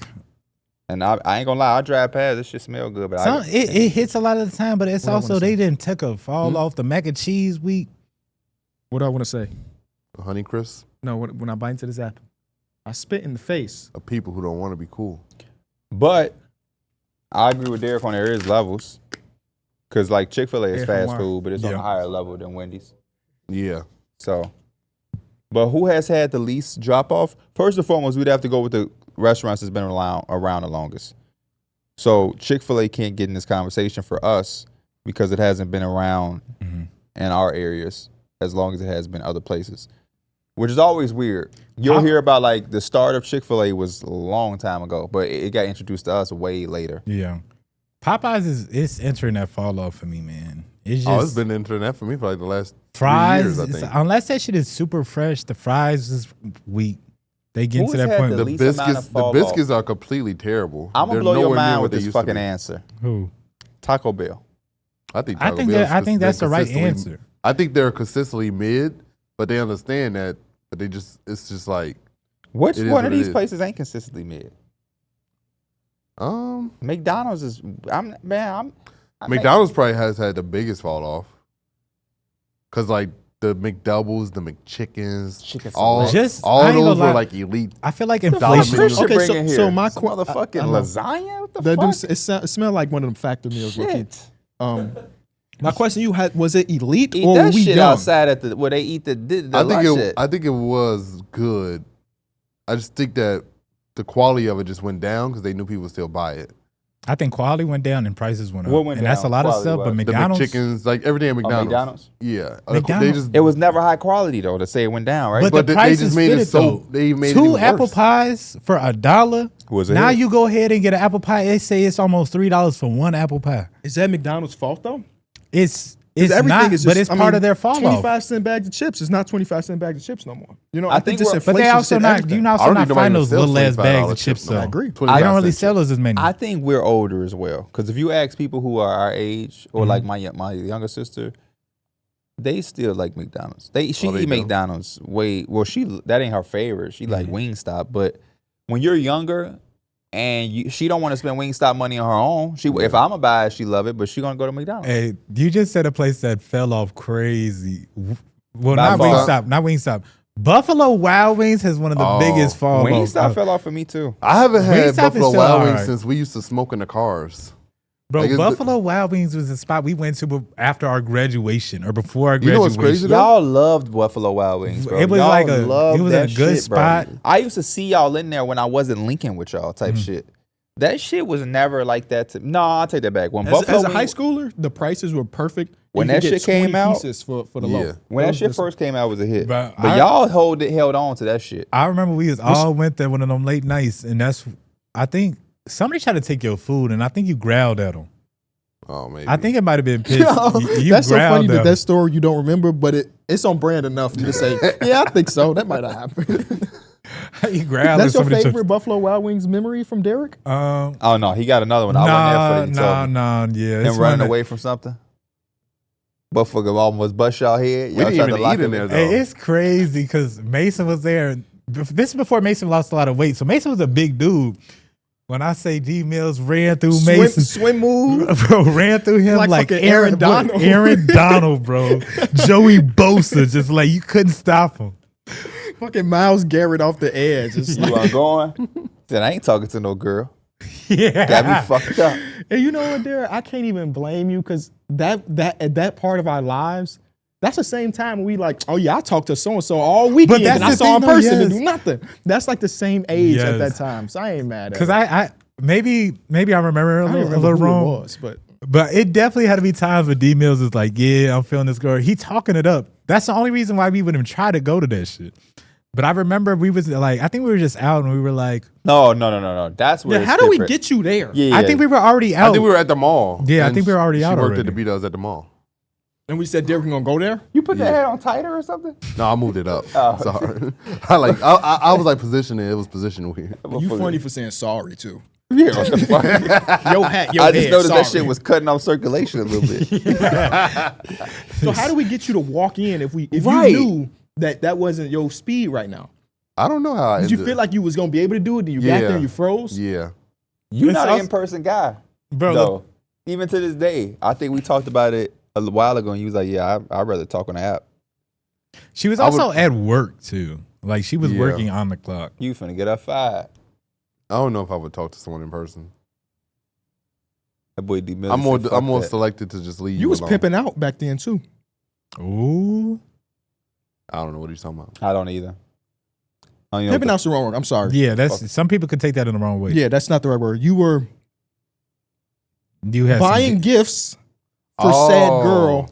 And I ain't gonna lie, I drive past. This shit smell good, but it hits a lot of the time, but it's What I also wanna they say. didn't take a fall off the mac and cheese week. What do I want to say? Honey Crisp No, when I bite into this apple, I spit in the face. of people who don't want to be cool. But I agree with Derek on there is levels. Cause like Chick-fil-A is Yeah, fast Lamar. food, but it's on Yeah. a higher level than Wendy's. Yeah. So, but who has had the least drop off? First and foremost, we'd have to go with the restaurants that's been around the longest. So Chick-fil-A can't get in this conversation for us because it hasn't been around in our areas as long as it has been other places. which is always weird. You'll hear about like the start of Chick-fil-A was a long time ago, but it got introduced to us way later. Yeah. Popeyes it's entering that fall off for me, man. It's just it's been entering that for me for like the last 3 fries. years, I think. Unless that shit is super fresh, the fries is weak. They get to that point. the least amount of The fall biscuits are completely terrible. I'm gonna They're blow your nowhere near mind what with they this used to fucking be. answer. Who? Taco Bell. I think that's the right answer. I think they're consistently mid, but they understand that. But it's just like Which it is one what of it these is. places ain't consistently mid? McDonald's is. McDonald's probably has had the biggest fall off. Cause like the McDoubles, the McChickens, all I ain't gonna those were lie. like elite. I feel like Fuck inflation. this shit Okay, bringing so here? my Some I motherfucking know. lasagna. What the That fuck? it smelled like one of them factor meals. Low-key. Shit. My question you had, was it elite Eat or that were we shit young? outside at the where they eat the lunch shit. I think it was good. I just think that the quality of it just went down because they knew people would still buy it. I think quality went down and prices went up. What went and that's a down? lot of Quality stuff. what? But The McDonald's, McChickens, like everything at McDonald's. McDonald's? Yeah, McDonald's- They just, It was never high quality though to say it went down, right? but but the they prices just made fit it it so. though. They made it Two even apple worse. pies for $1. Was it Now hit? you go ahead and get an apple pie. They say it's almost $3 for one apple pie. Is that McDonald's fault though? It's 'Cause not, is but it's part of their fall off. 25-cent bag of chips. It's not 25-cent bag of chips no more. You know, I I think think this we're- inflation. But they also hit not. everything. You I also don't not think nobody find even those sells little ass bags $25 of chips no though. more. I agree. They 25 don't really cent sell chips. us as many. I think we're older as well. Because if you ask people who are our age or like my younger sister, they still like McDonald's. She they eat do? McDonald's way. Well, that ain't her favorite. She like Wingstop. But when you're younger and she don't want to spend Wingstop money on her own, if I'm a buy it, she love it. But she gonna go to McDonald's. Hey, you just said a place that fell off crazy. Well, By not far. Wingstop. Not Wingstop. Buffalo Wild Wings has one of the biggest fall Wingstop off. fell off for me too. I haven't had Wingstop is Buffalo still Wild Wings alright. since we used to smoke in the cars. Bro, Like, Buffalo Wild Wings was the spot we went to after our graduation or before our You graduation. know what's crazy though? Y'all loved Buffalo Wild Wings, bro. It was Y'all like loved it was that a good shit, bro. spot. I used to see y'all in there when I wasn't linking with y'all type shit. That shit was never like that. No, I'll take that back. When As a high Wings- schooler, the prices were perfect. When You could that get shit came 20 out- pieces for the Yeah. low. when that was shit just- first came out, it was a hit. But But y'all held on to that shit. I remember we all went there one of them late nights, and I think somebody tried to take your food, and I think you growled at them. Oh, maybe. I think it might have been pissed. Yo, you that's so growled funny at that 'em. story you don't remember, but it's on brand enough to say, yeah, I think so. That might have happened. You growled That's at your somebody. favorite Buffalo Wild Wings memory from Derrick? Oh no, he got another one. I wasn't there for it. He told me. Yeah. Him it's running one that- away from something. Buffalo almost bust y'all head. We Y'all didn't tried even to lock eat in him there though. Hey, it's crazy because Mason was there. This is before Mason lost a lot of weight. So Mason was a big dude. When I say D Mills ran through Mason, Swim move. bro, ran through him Like like fucking Aaron Aaron Donald. Aaron Donald, bro. Joey Bosa, just like you couldn't stop him. Fucking Miles Garrett off the edge. It's You like, are going. Said I ain't talking to no girl. Yeah, Got me fucked up. and you know what, Derrick? I can't even blame you because that at that part of our lives, that's the same time when we like, oh yeah, I talked to so-and-so all weekend that's and I the saw in thing, though, person yes. and do nothing. That's like the same age at Yes. that time. So I ain't mad at it. because I maybe I remember a I don't little, remember who wrong. it was, But it definitely had to be times where D Mills is like, yeah, I'm feeling this girl. He talking it up. That's the only reason why we wouldn't even try to go to that shit. But I remember we was like, I think we were just out and we were like, No. That's where. yeah, it's how do we different. get you there? Yeah, I think we were already out. I think we were at the mall. Yeah, I and think we were already she out worked already. at the beat us at the mall. And we said, Derrick, we gonna go there? You put Yeah. that head on tighter or something? No, I moved it up. Oh. Sorry. I was like positioning. It was positioned weird. You funny for saying sorry too. Yeah, what the fuck? Your hat, your I just head, noticed that sorry. shit was cutting off circulation a little bit. So how do we get you to walk in if Right. you knew that wasn't your speed right now? I don't know how I Did you ended- feel like you was gonna be able to do it? Then you got Yeah. there and you froze? Yeah. You're It's not an also- in-person guy, Bro, though. Even to this day, I think we talked about it a while ago, and you was like, "Yeah, I'd rather talk on the app." she was I would- also at work too. Like she was Yeah. working on the clock. You finna get up 5. I don't know if I would talk to someone in person. That boy D Mills. I'm more said, "Fuck that." selected to just leave You was alone. pimping out back then too. Ooh. I don't know what he's talking about. I don't either. I don't even know Pimping what out's the wrong word. I'm sorry. Yeah, that's some people could take that in the wrong way. Yeah, that's not the right word. You were You had some- buying gifts for Oh. sad girl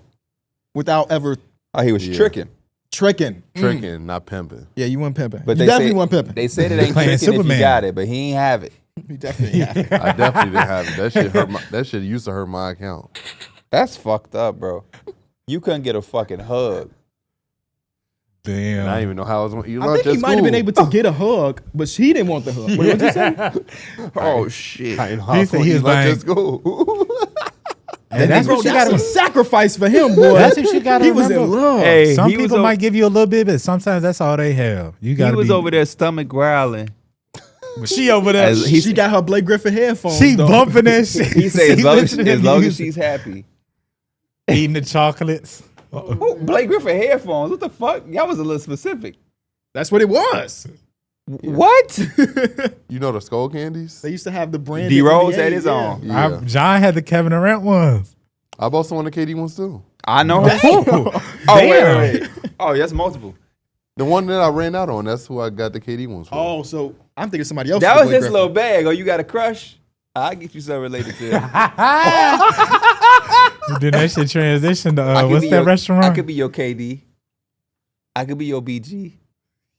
without ever. Oh, he was Yeah. tricking. Tricking. Tricking, not pimping. Yeah, you went pimping. But you they definitely say- went pimping. They said it ain't Playing tricking if Superman. you got it, but he ain't have it. You definitely have it. I definitely didn't have it. That shit hurt. That shit used to hurt my account. That's fucked up, bro. You couldn't get a fucking hug. Damn. And I didn't even know how I was going to eat I lunch think he at might have been school. able to get a hug, but she didn't want the hug. What did you say? Oh shit. I didn't know how I He was said going he to was eat lunch buying- at school. And that's what you That's got a to. sacrifice for him, boy. That's what you got to He was in remember. love. Hey, Some he was people over- might give you a little bit, but sometimes that's all they have. You got He to was be. over there stomach growling. She over there. As he- She got her Blake Griffin headphones. She though. bumping that shit. He said She as long listening to as music, she's happy. eating the chocolates. Who, Blake Griffin headphones? What the fuck? Y'all was a little specific. That's what it was. What? You know the skull candies? They used to have the brand. D Rose had his own. Yeah. John had the Kevin Durant ones. I bought some of the KD ones too. I know. Oh, Oh wait. Oh, that's multiple. The one that I ran out on, that's who I got the KD ones for. Oh, so I'm thinking somebody else. That for was Blake his Griffin. little bag. Oh, you got a crush? I'll get you something related to it. Then that shit transitioned to I could what's be that your- restaurant? I could be your KD. I could be your BG.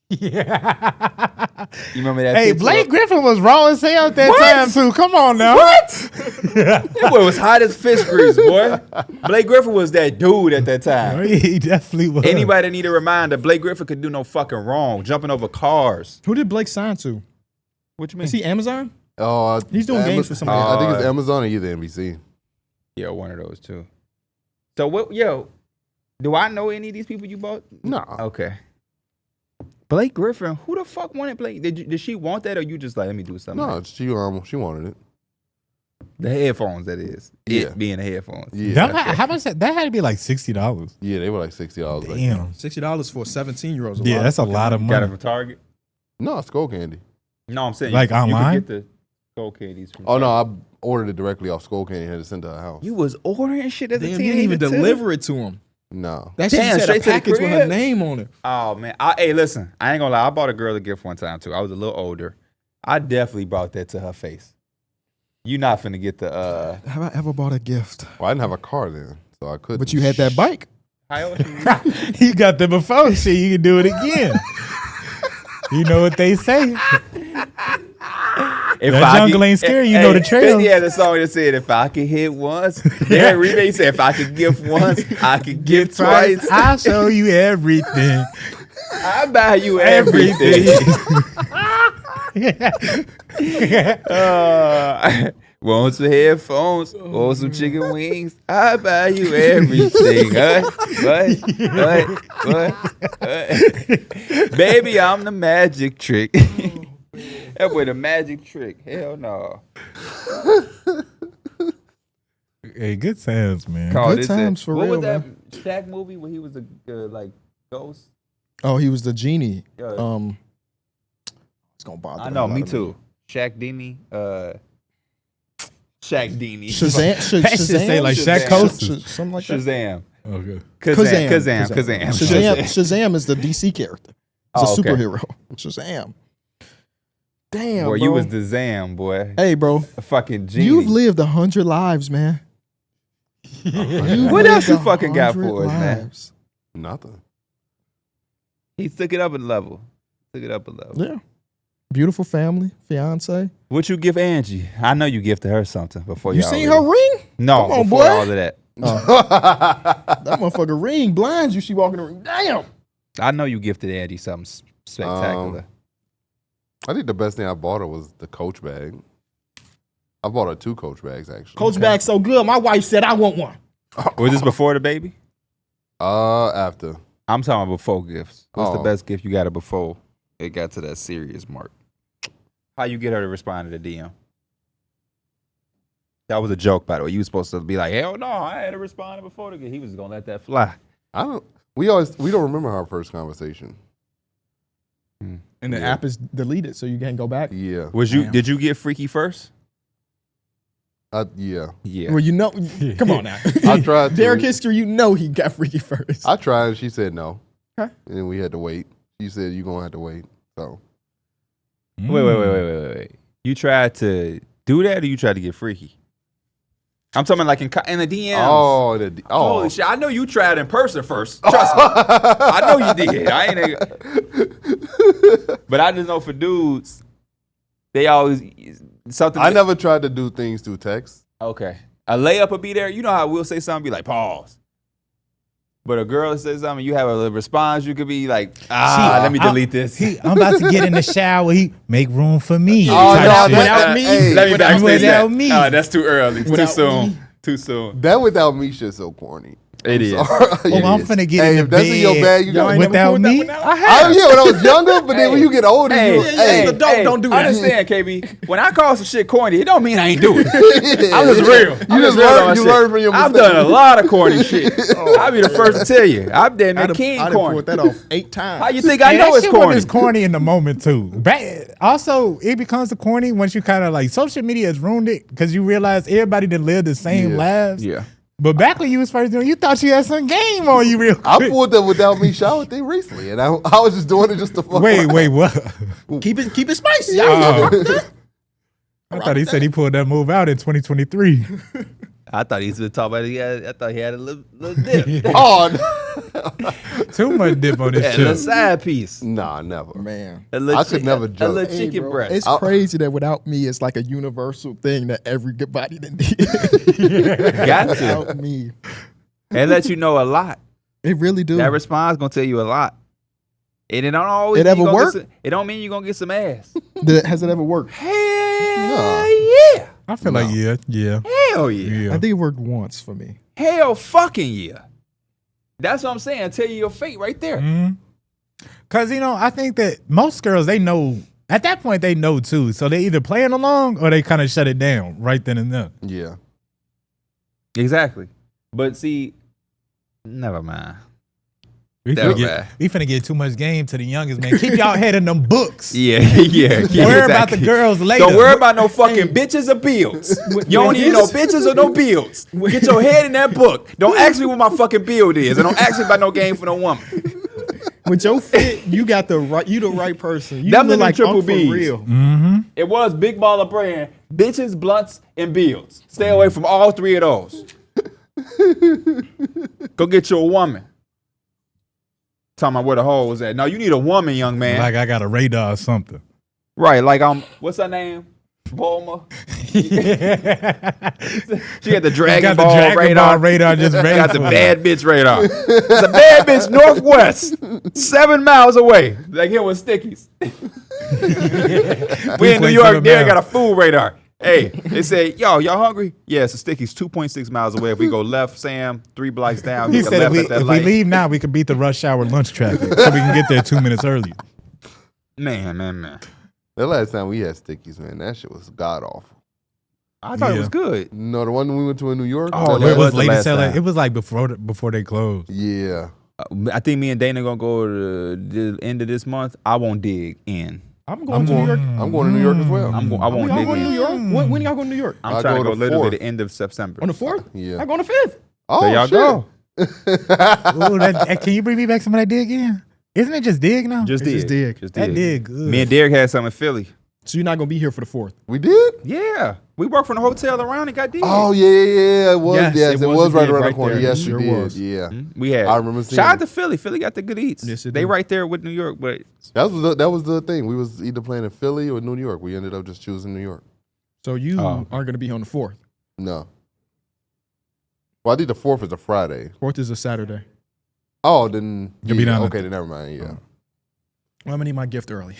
Yeah. You remember that? Hey, picture? Blake Griffin was raw as hell at that What? time too. Come on now. That boy was hot as fish grease, boy. Blake Griffin was that dude at that time. He definitely was. Anybody need a reminder? Blake Griffin could do no fucking wrong. Jumping over cars. Who did Blake sign to? What you mean? Is he Amazon? Oh, He's doing games for somebody. I think it's Amazon or either NBC. Yeah, one of those two. So what? Yo, do I know any of these people you bought? No. Okay. Blake Griffin. Who the fuck wanted Blake? Did she want that, or you just like let me do something? No, she wanted it. The headphones. That is. Yeah. It being the headphones. Yeah. How much? That had to be like $60. Yeah, they were like $60. Like, Damn. $60 for 17-year-olds. Yeah, that's a lot of Got it money. from Target. no, it's skull candy. No, I'm saying Like you online? could get the gold candies from. Oh no, Target. I ordered it directly off skull candy and had it sent to her house. You was ordering shit as a Damn, teenager. you didn't even too? deliver it to him. No. That shit Damn, just had a straight to the package with her crib? name on it. Oh man, hey, listen, I ain't gonna lie. I bought a girl a gift one time too. I was a little older. I definitely brought that to her face. You not finna get the. Have I ever bought a gift? Well, I didn't have a car then, so I couldn't. But you had that bike. How old you? You got that before shit. You can do it again. You know what they say. If That jungle ain't scary, you know the trails. Yeah, the song that said, "If I could hit once," Darrick remake said, "If I could gift once, I could gift twice. I'll show you everything. I buy you everything." Want some headphones? Want some chicken wings? I buy you everything. What? Baby, I'm the magic trick. That boy the magic trick. Hell no. Hey, good times, man. Call Good this times for what real, was that man. Shaq movie where he was a like ghost? Oh, he was the genie. Yeah. It's gonna bother. I the know, hell me out of too. Shaq Dini. Shaq Dini. Shazam. That shit say like Shazam. Shaq Costa. Something like that. Shazam. Okay. Kazam. Shazam is the DC character. It's Oh, a okay. superhero. Shazam. Damn, Boy, bro. you was the Zam, boy. Hey, bro. A fucking genie. You've lived 100 lives, man. You've What else lived you fucking got 100 for us, man? lives. Nothing. He took it up a level. Yeah. Beautiful family, fiance. What you give Angie? I know you gifted her something before You y'all seen already- her ring? No, Come on, before boy. all of that. That motherfucker ring blinds you. She walking the ring. Damn. I know you gifted Angie something spectacular. I think the best thing I bought her was the Coach bag. I bought her 2 Coach bags actually. Coach bag's so good. My wife said I want one. Was this before the baby? After. I'm talking about before gifts. What's the Oh. best gift you got her before it got to that serious mark? How you get her to respond to the DM? That was a joke, by the way. You were supposed to be like, hell no, I had to respond before the gift. He was gonna let that fly. We don't remember our first conversation. And the Yeah. app is deleted, so you can't go back. Yeah. Damn. Did you get freaky first? Yeah. Yeah. Well, you know, come on now. I tried to. Derek history, you know he got freaky first. I tried and she said no. Okay. And then we had to wait. She said you're gonna have to wait. So Wait. You tried to do that or you tried to get freaky? I'm talking like in the DMs. Oh, Holy shit! I know you tried in person first. Trust me. I know you did. But I just know for dudes, they always something. I never tried to do things through text. Okay, a layup will be there. You know how we'll say something, be like pause. But a girl says something, you have a response. You could be like, let me delete this. I'm about to get in the shower. He make room for me. Without me. Let me backstage without that. me. That's too early. Too soon. Too soon. That without me shit's so corny. It is. I'm finna get in the if that's in your bag, you got without me. I have. when I was younger, but then when you get older, don't do that. Understand, KB. When I call some shit corny, it don't mean I ain't do it. I'm just real. You learn from your mistakes. I've done a lot of corny shit. I'll be the first to tell you. I've done that king I corny. pulled that off 8 times. How you think I know it's corny? It's corny in the moment too. Also, it becomes corny once you kind of like social media has ruined it because you realize everybody didn't live the same lives. Yeah. But back when you was first doing, you thought you had some game on you real quick. I pulled that without me shower thing recently, and I was just doing it just to fuck. Wait, what? Keep it spicy. I thought he said he pulled that move out in 2023. I thought he was talking about I thought he had a little dip. Too much dip on this A shit. little side piece. Nah, never. Man, I could never A joke. little chicken breast. it's crazy that without me, it's like a universal thing that everybody done did. Got to. Without me, It lets you know a lot. it really do. That response gonna tell you a lot. And it don't always. It ever work? It don't mean you're gonna get some ass. Has it ever worked? Hell yeah. I feel like yeah. Hell yeah. I think it worked once for me. Hell fucking yeah. That's what I'm saying. Tell you your fate right there. Because, I think that most girls, they know, at that point, they know too. So they either playing along or they kind of shut it down right then and there. Yeah. Exactly. But see, never mind. We finna get too much game to the youngest, man. Keep y'all head in them books. Yeah. Worry about the girls later. Don't worry about no fucking bitches or bills. You don't need no bitches or no bills. Get your head in that book. Don't ask me what my fucking build is. And don't ask me about no game for no woman. With your fit, you got the right person. You Them look the like triple I'm for Bs. real. It was big baller brand, bitches, blunts, and bills. Stay away from all 3 of those. Go get you a woman. Talking about where the hole was at. No, you need a woman, young man. Like I got a radar or something. Right, like what's her name? Bulma. She had the Dragon Ball radar just ready. Got the bad bitch radar. It's a bad bitch northwest, 7 miles away. Like here with Stickies. We in New York, there got a food radar. Hey, they say, y'all hungry? Yeah, so Sticky's 2.6 miles away. If we go left, Sam, 3 blocks down, He get said left if at that we light. leave now, we could beat the rush hour lunch traffic so we can get there 2 minutes early. Man. The last time we had Stickies, man, that shit was god awful. I thought it was good. No, the one we went to in New York. Oh, It that was the late last as hell. time. It was like before they closed. Yeah. I think me and Dana gonna go to the end of this month. I won't dig in. I'm going to New York. I'm going to New York as well. I won't Y'all dig going to New in. York? When y'all going to New York? I'm I trying to go go the literally 4th. the end of September. On the 4th? Yeah. I go on the 5th. Oh, There y'all shit. go. Ooh, can you bring me back some of that dig in? Isn't it just dig now? Just It's dig. just dig. that dig good. Me and Darrick had some in Philly. So you're not going to be here for the 4th? We did? Yeah. We worked from the hotel around and got dig. Oh, yeah. It was. Yes, it was a right dig around the corner. there. Yes, It you sure did. was. Yeah. We had. I remember seeing Shout out it. to Philly. Philly got the good eats. Yes, it they do. right there with New York, but That was the thing. We was either playing in Philly or New York. We ended up just choosing New York. So you aren't going to be here on the 4th. No. Well, I think the 4th is a Friday. 4th is a Saturday. Oh, then You'll be down okay, at- then never mind. Yeah. Well, I'm going to need my gift early.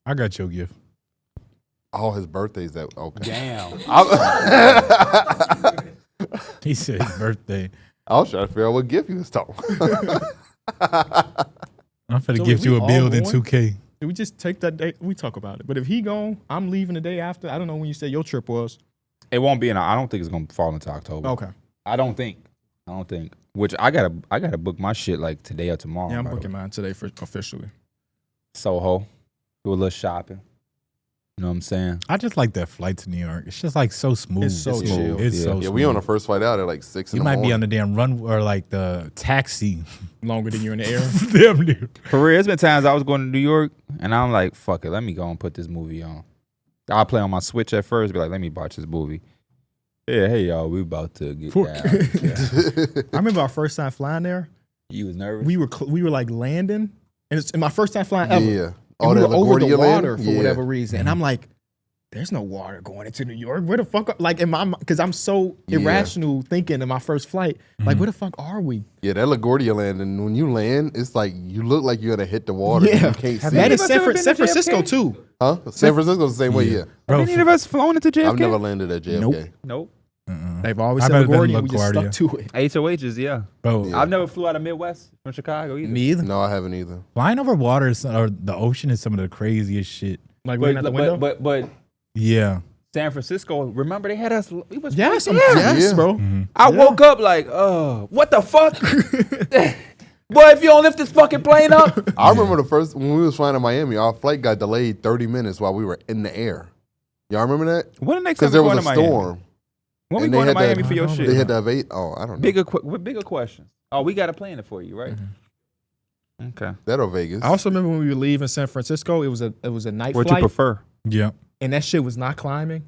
I got your gift. Oh, his birthday's that. Okay. damn. He said his birthday. I was trying to figure out what gift he was talking. I'm finna So gift if you we a all build in going? 2K. Did we just take that day? We talk about it. But if he gone, I'm leaving the day after. I don't know when you said your trip was. It won't be in. I don't think it's gonna fall into October. Okay. I don't think. Which I gotta book my shit like today or tomorrow. Yeah, I'm by the booking way. mine today for officially. Soho. Do a little shopping. You know what I'm saying? I just like that flight to New York. It's just like so smooth. It's so chill. It's Yeah. so Yeah, smooth. we on the first flight out at like 6 in You the might morning. be on the damn run or like the taxi. Longer than you're in the air. Damn near. For real, it's been times I was going to New York and I'm like, fuck it, let me go and put this movie on. I'll play on my Switch at first, be like, let me watch this movie. Yeah, hey y'all, we about to get down. I remember our first time flying there. You was nervous? We were like landing, and it's my first time flying ever. Yeah. And we were over the LaGuardia water land? for Yeah. whatever reason, and I'm like, "There's no water going into New York. Where the fuck?" Like in my, because I'm so irrational thinking in my first flight. Like, where the fuck are we? Yeah, that LaGuardia land, and when you land, it's like you look like you're gonna hit the water. Yeah, You can't see. that it. is San Francisco too. Huh? San Francisco's the same way. Yeah. Bro, Any of us flown into JFK? I've never landed at JFK. Nope. Nope. They've always I've said never been LaGuardia. We just LaGuardia. stuck to it. HOHs, yeah. bro, Yeah. I've never flew out of Midwest from Chicago either. Me either. No, I haven't either. flying over water or the ocean is some of the craziest shit. Like looking out the window. But Yeah. San Francisco, remember they had us. We was Yes, right there. yes, Yeah. bro. I woke up like, what the fuck? Boy, if you don't lift this fucking plane up. I remember the first when we was flying to Miami, our flight got delayed 30 minutes while we were in the air. Y'all remember that? When the next time Because there we was going a to Miami? storm. When we And they going to had to- Miami for your shit? They had to evade. Oh, I don't know. Bigger questions. Oh, we got to plan it for you, right? Okay. That or Vegas. I also remember when we were leaving San Francisco. It was a night What flight, you prefer? Yeah. and that shit was not climbing.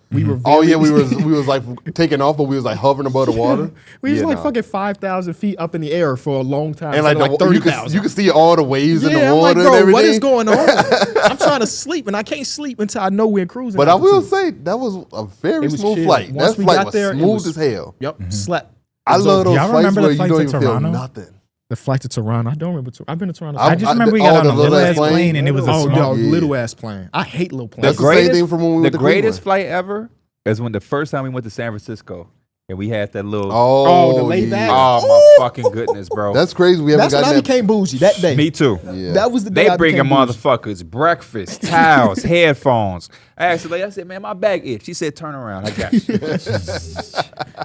We were. Oh yeah, very- we was like taking off, but we was like hovering above the water. We was Yeah, like nah. fucking 5,000 feet up in the air for a long time. And like, like you 30,000. could see all the waves in the I'm water like, bro, and everything. what is going on? I'm trying to sleep, and I can't sleep until I know we're cruising. But I will altitude. say that was a very It was smooth chill. flight. Once That we flight got was there, it smooth was- as hell. Yep, slept. I love those Y'all flights remember the where you flight don't to even feel Toronto? nothing. The flight to Toronto. I don't remember. I've been to Toronto. I just remember we oh, got the on a little little ass ass plane and it was a Oh, small. no, Yeah. little ass plane. I hate little planes. That's the same thing from when we went The to greatest Cleveland. flight ever is when the first time we went to San Francisco and we had that little. Oh, the lay yeah. back. Oh my fucking goodness, bro. That's crazy. We haven't That's when I gotten that. became bougie that day. Me too. Yeah. That was the day They I bringing became bougie. motherfuckers breakfast, towels, headphones. I asked the lady, I said, man, my bag itch. She said, turn around. I got you.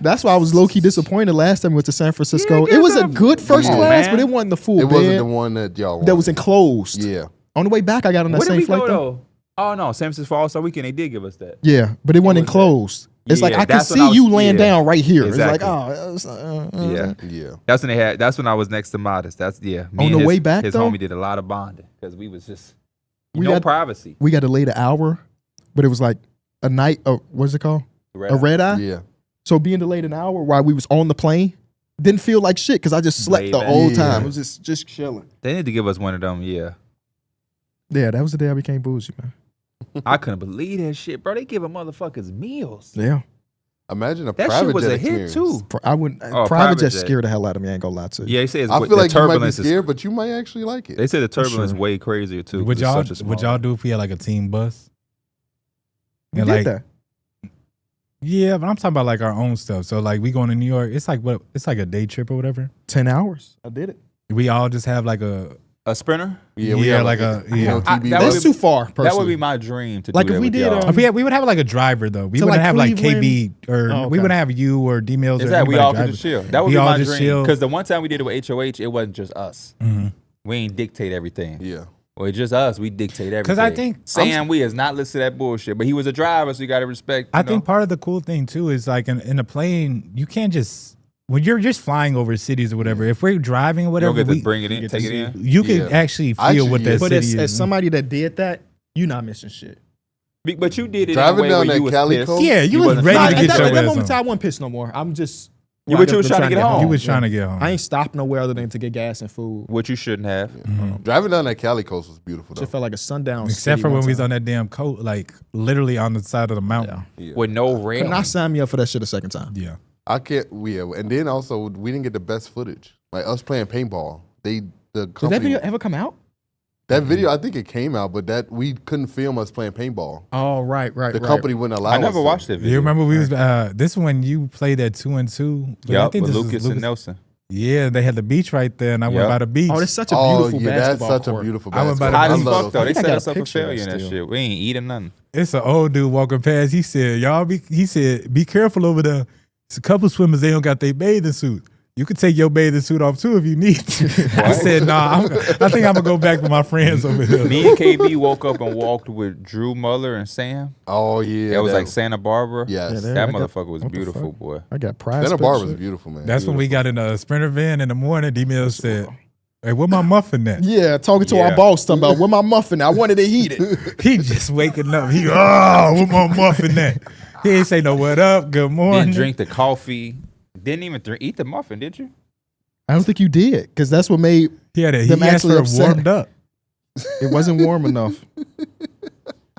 That's why I was low key disappointed last time we went to San Francisco. Yeah, it was a get good first Come on, class, man. but it wasn't the full It bed wasn't the one that y'all wanted. that was enclosed. Yeah. On the way back, I got on that Where did same we flight go, though. though? Oh, no. San Francisco All-Star Weekend, they did give us that. Yeah, but it wasn't was enclosed. It's like Yeah, I can that's when I see was- you laying yeah. down right here. Exactly. It's like, Yeah. Yeah. That's when I was next to Modest. That's, yeah. Me On and the his- way back, his though? homie did a lot of bonding because we was just, We no got- privacy. we got to late an hour, but it was like a night. What's it called? A red eye. Yeah. So being delayed an hour while we was on the plane didn't feel like shit because I just slept Laid the back. whole Yeah. time. It was just chilling. They need to give us one of them, yeah. Yeah, that was the day I became bougie, man. I couldn't believe that shit, bro. They giving motherfuckers meals. Yeah, Imagine a That private shit was jet a hit, experience. too. I wouldn't. Oh, private jet jet. scared the hell out of me. I ain't gonna lie to you. Yeah, they say it's I the feel like you might be turbulence is. scared, but you might actually like it. They say the turbulence sure. way crazier too. Would 'cause it's y'all such a small- would y'all do if we had like a team bus? We And did like, that. yeah, but I'm talking about like our own stuff. So like we going to New York, it's like what? It's like a day trip or whatever. 10 hours. I did it. We all just have like a sprinter? Yeah, we Yeah, have like a- yeah. LTB That That's would too far. Personally. That would be my dream to Like do if that we with did, y'all. we would have like a driver though. We To, wouldn't like, have like Cleveland? KB or Oh, okay. we wouldn't have you or D Mills or Exactly, we anybody all could driving. just chill. That would We be all my just dream. chill. Because the one time we did it with HOH, it wasn't just us. Mhm. We ain't dictate everything. Yeah. Well, it's just us. We dictate everything. 'Cause I think- Sam, we is not listed that bullshit, but he was a driver, so you got to respect. I you know? think part of the cool thing too is like in a plane, you can't just when you're just flying over cities or whatever. If we're driving or you whatever, don't get to we, bring it in, get take to it see in. you can Yeah. actually feel Actually, what yeah. that But city as is. somebody that did that, you're not missing shit. But you did it Driving in a way down where you that was Cali pissed. coast? Yeah, you was wasn't ready trying to At get that, your at that ass moment in on. time, I wasn't pissed no more. I'm just. Yeah, but you was trying to get home. You was trying to get home. I ain't stopped nowhere other than to get gas and food. What you shouldn't have. Driving down that Cali coast was beautiful though. It felt like a sundown. Except city for when one we was time. on that damn coat, like literally on the side of the mountain. Yeah. With no rail. Could not sign me up for that shit a second time. Yeah. I can't. Yeah, and then also we didn't get the best footage. Like us playing paintball. The Did that company video ever come out? that video I think it came out, but that we couldn't film us playing paintball. Oh, right. The company wouldn't allow. I us never to. watched it. You remember we was this is when you played at 2-2. But I Yep, think with this was Lucas and Nelson. Yeah, they had the beach right there, and I went Yep. by the beach. Oh, that's such a Oh beautiful yeah, that's basketball such a court. beautiful I went by basketball. the- Hot I as love fuck though. They think I set got us a up for picture of failure that in that still. shit. We ain't eating nothing. It's an old dude walking past. He said, be careful over there. It's a couple swimmers, they don't got their bathing suit. You could take your bathing suit off too if you need to. I said, nah, I think I'm gonna go back with my friends over here. Me and KB woke up and walked with Drew Muller and Sam. Oh yeah, It was like Santa Barbara. yes. Yeah, That I got- motherfucker was what the beautiful, fuck? boy. I got prize. Santa pictures. Barbara's beautiful, man. That's when we got in a Sprinter van in the morning. D Mills said, Hey, where my muffin at? Yeah, talking to Yeah. our boss talking about where my muffin. I wanted to heat it. He just waking up. Where my muffin at? He ain't say no what up, good morning. Didn't drink the coffee. Didn't even eat the muffin, did you? I don't think you did, because that's what made He had them asked actually for it upset. warmed up. It wasn't warm enough.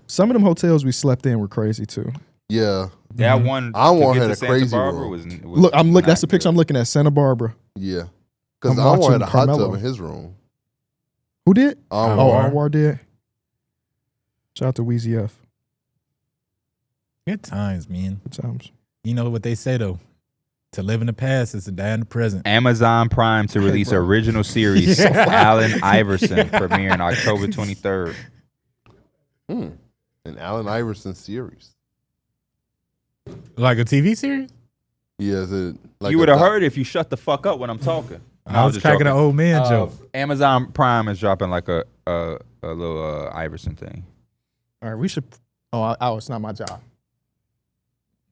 Some of them hotels we slept in were crazy too. Yeah, That one. I to want get her to the Santa crazy Barbara room. was Look, I'm looking. That's the not picture good. I'm looking at. Santa Barbara. yeah. Because I'm I wanted watching a hot Carmelo. tub in his room. Who did? Anwar. Oh, Anwar did. Shout out to Weezy F. Good times, man. Good times. You know what they say though? To live in the past is to die in the present. Amazon Prime to release bro. original series Allen Iverson premiering October 23rd. An Allen Iverson series. Like a TV series? Yeah, is it like You would have heard if you shut the fuck up when I'm talking. I was just cracking an joking. old man joke. Amazon Prime is dropping like a little Iverson thing. All right, we should. It's not my job.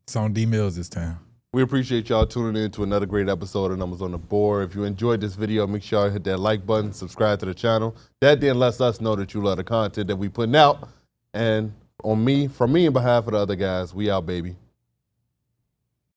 It's on D Mills this time. We appreciate y'all tuning in to another great episode of Numbers on the Board. If you enjoyed this video, make sure you hit that like button, subscribe to the channel. That then lets us know that you love the content that we putting out. And from me and behalf of the other guys, we out, baby.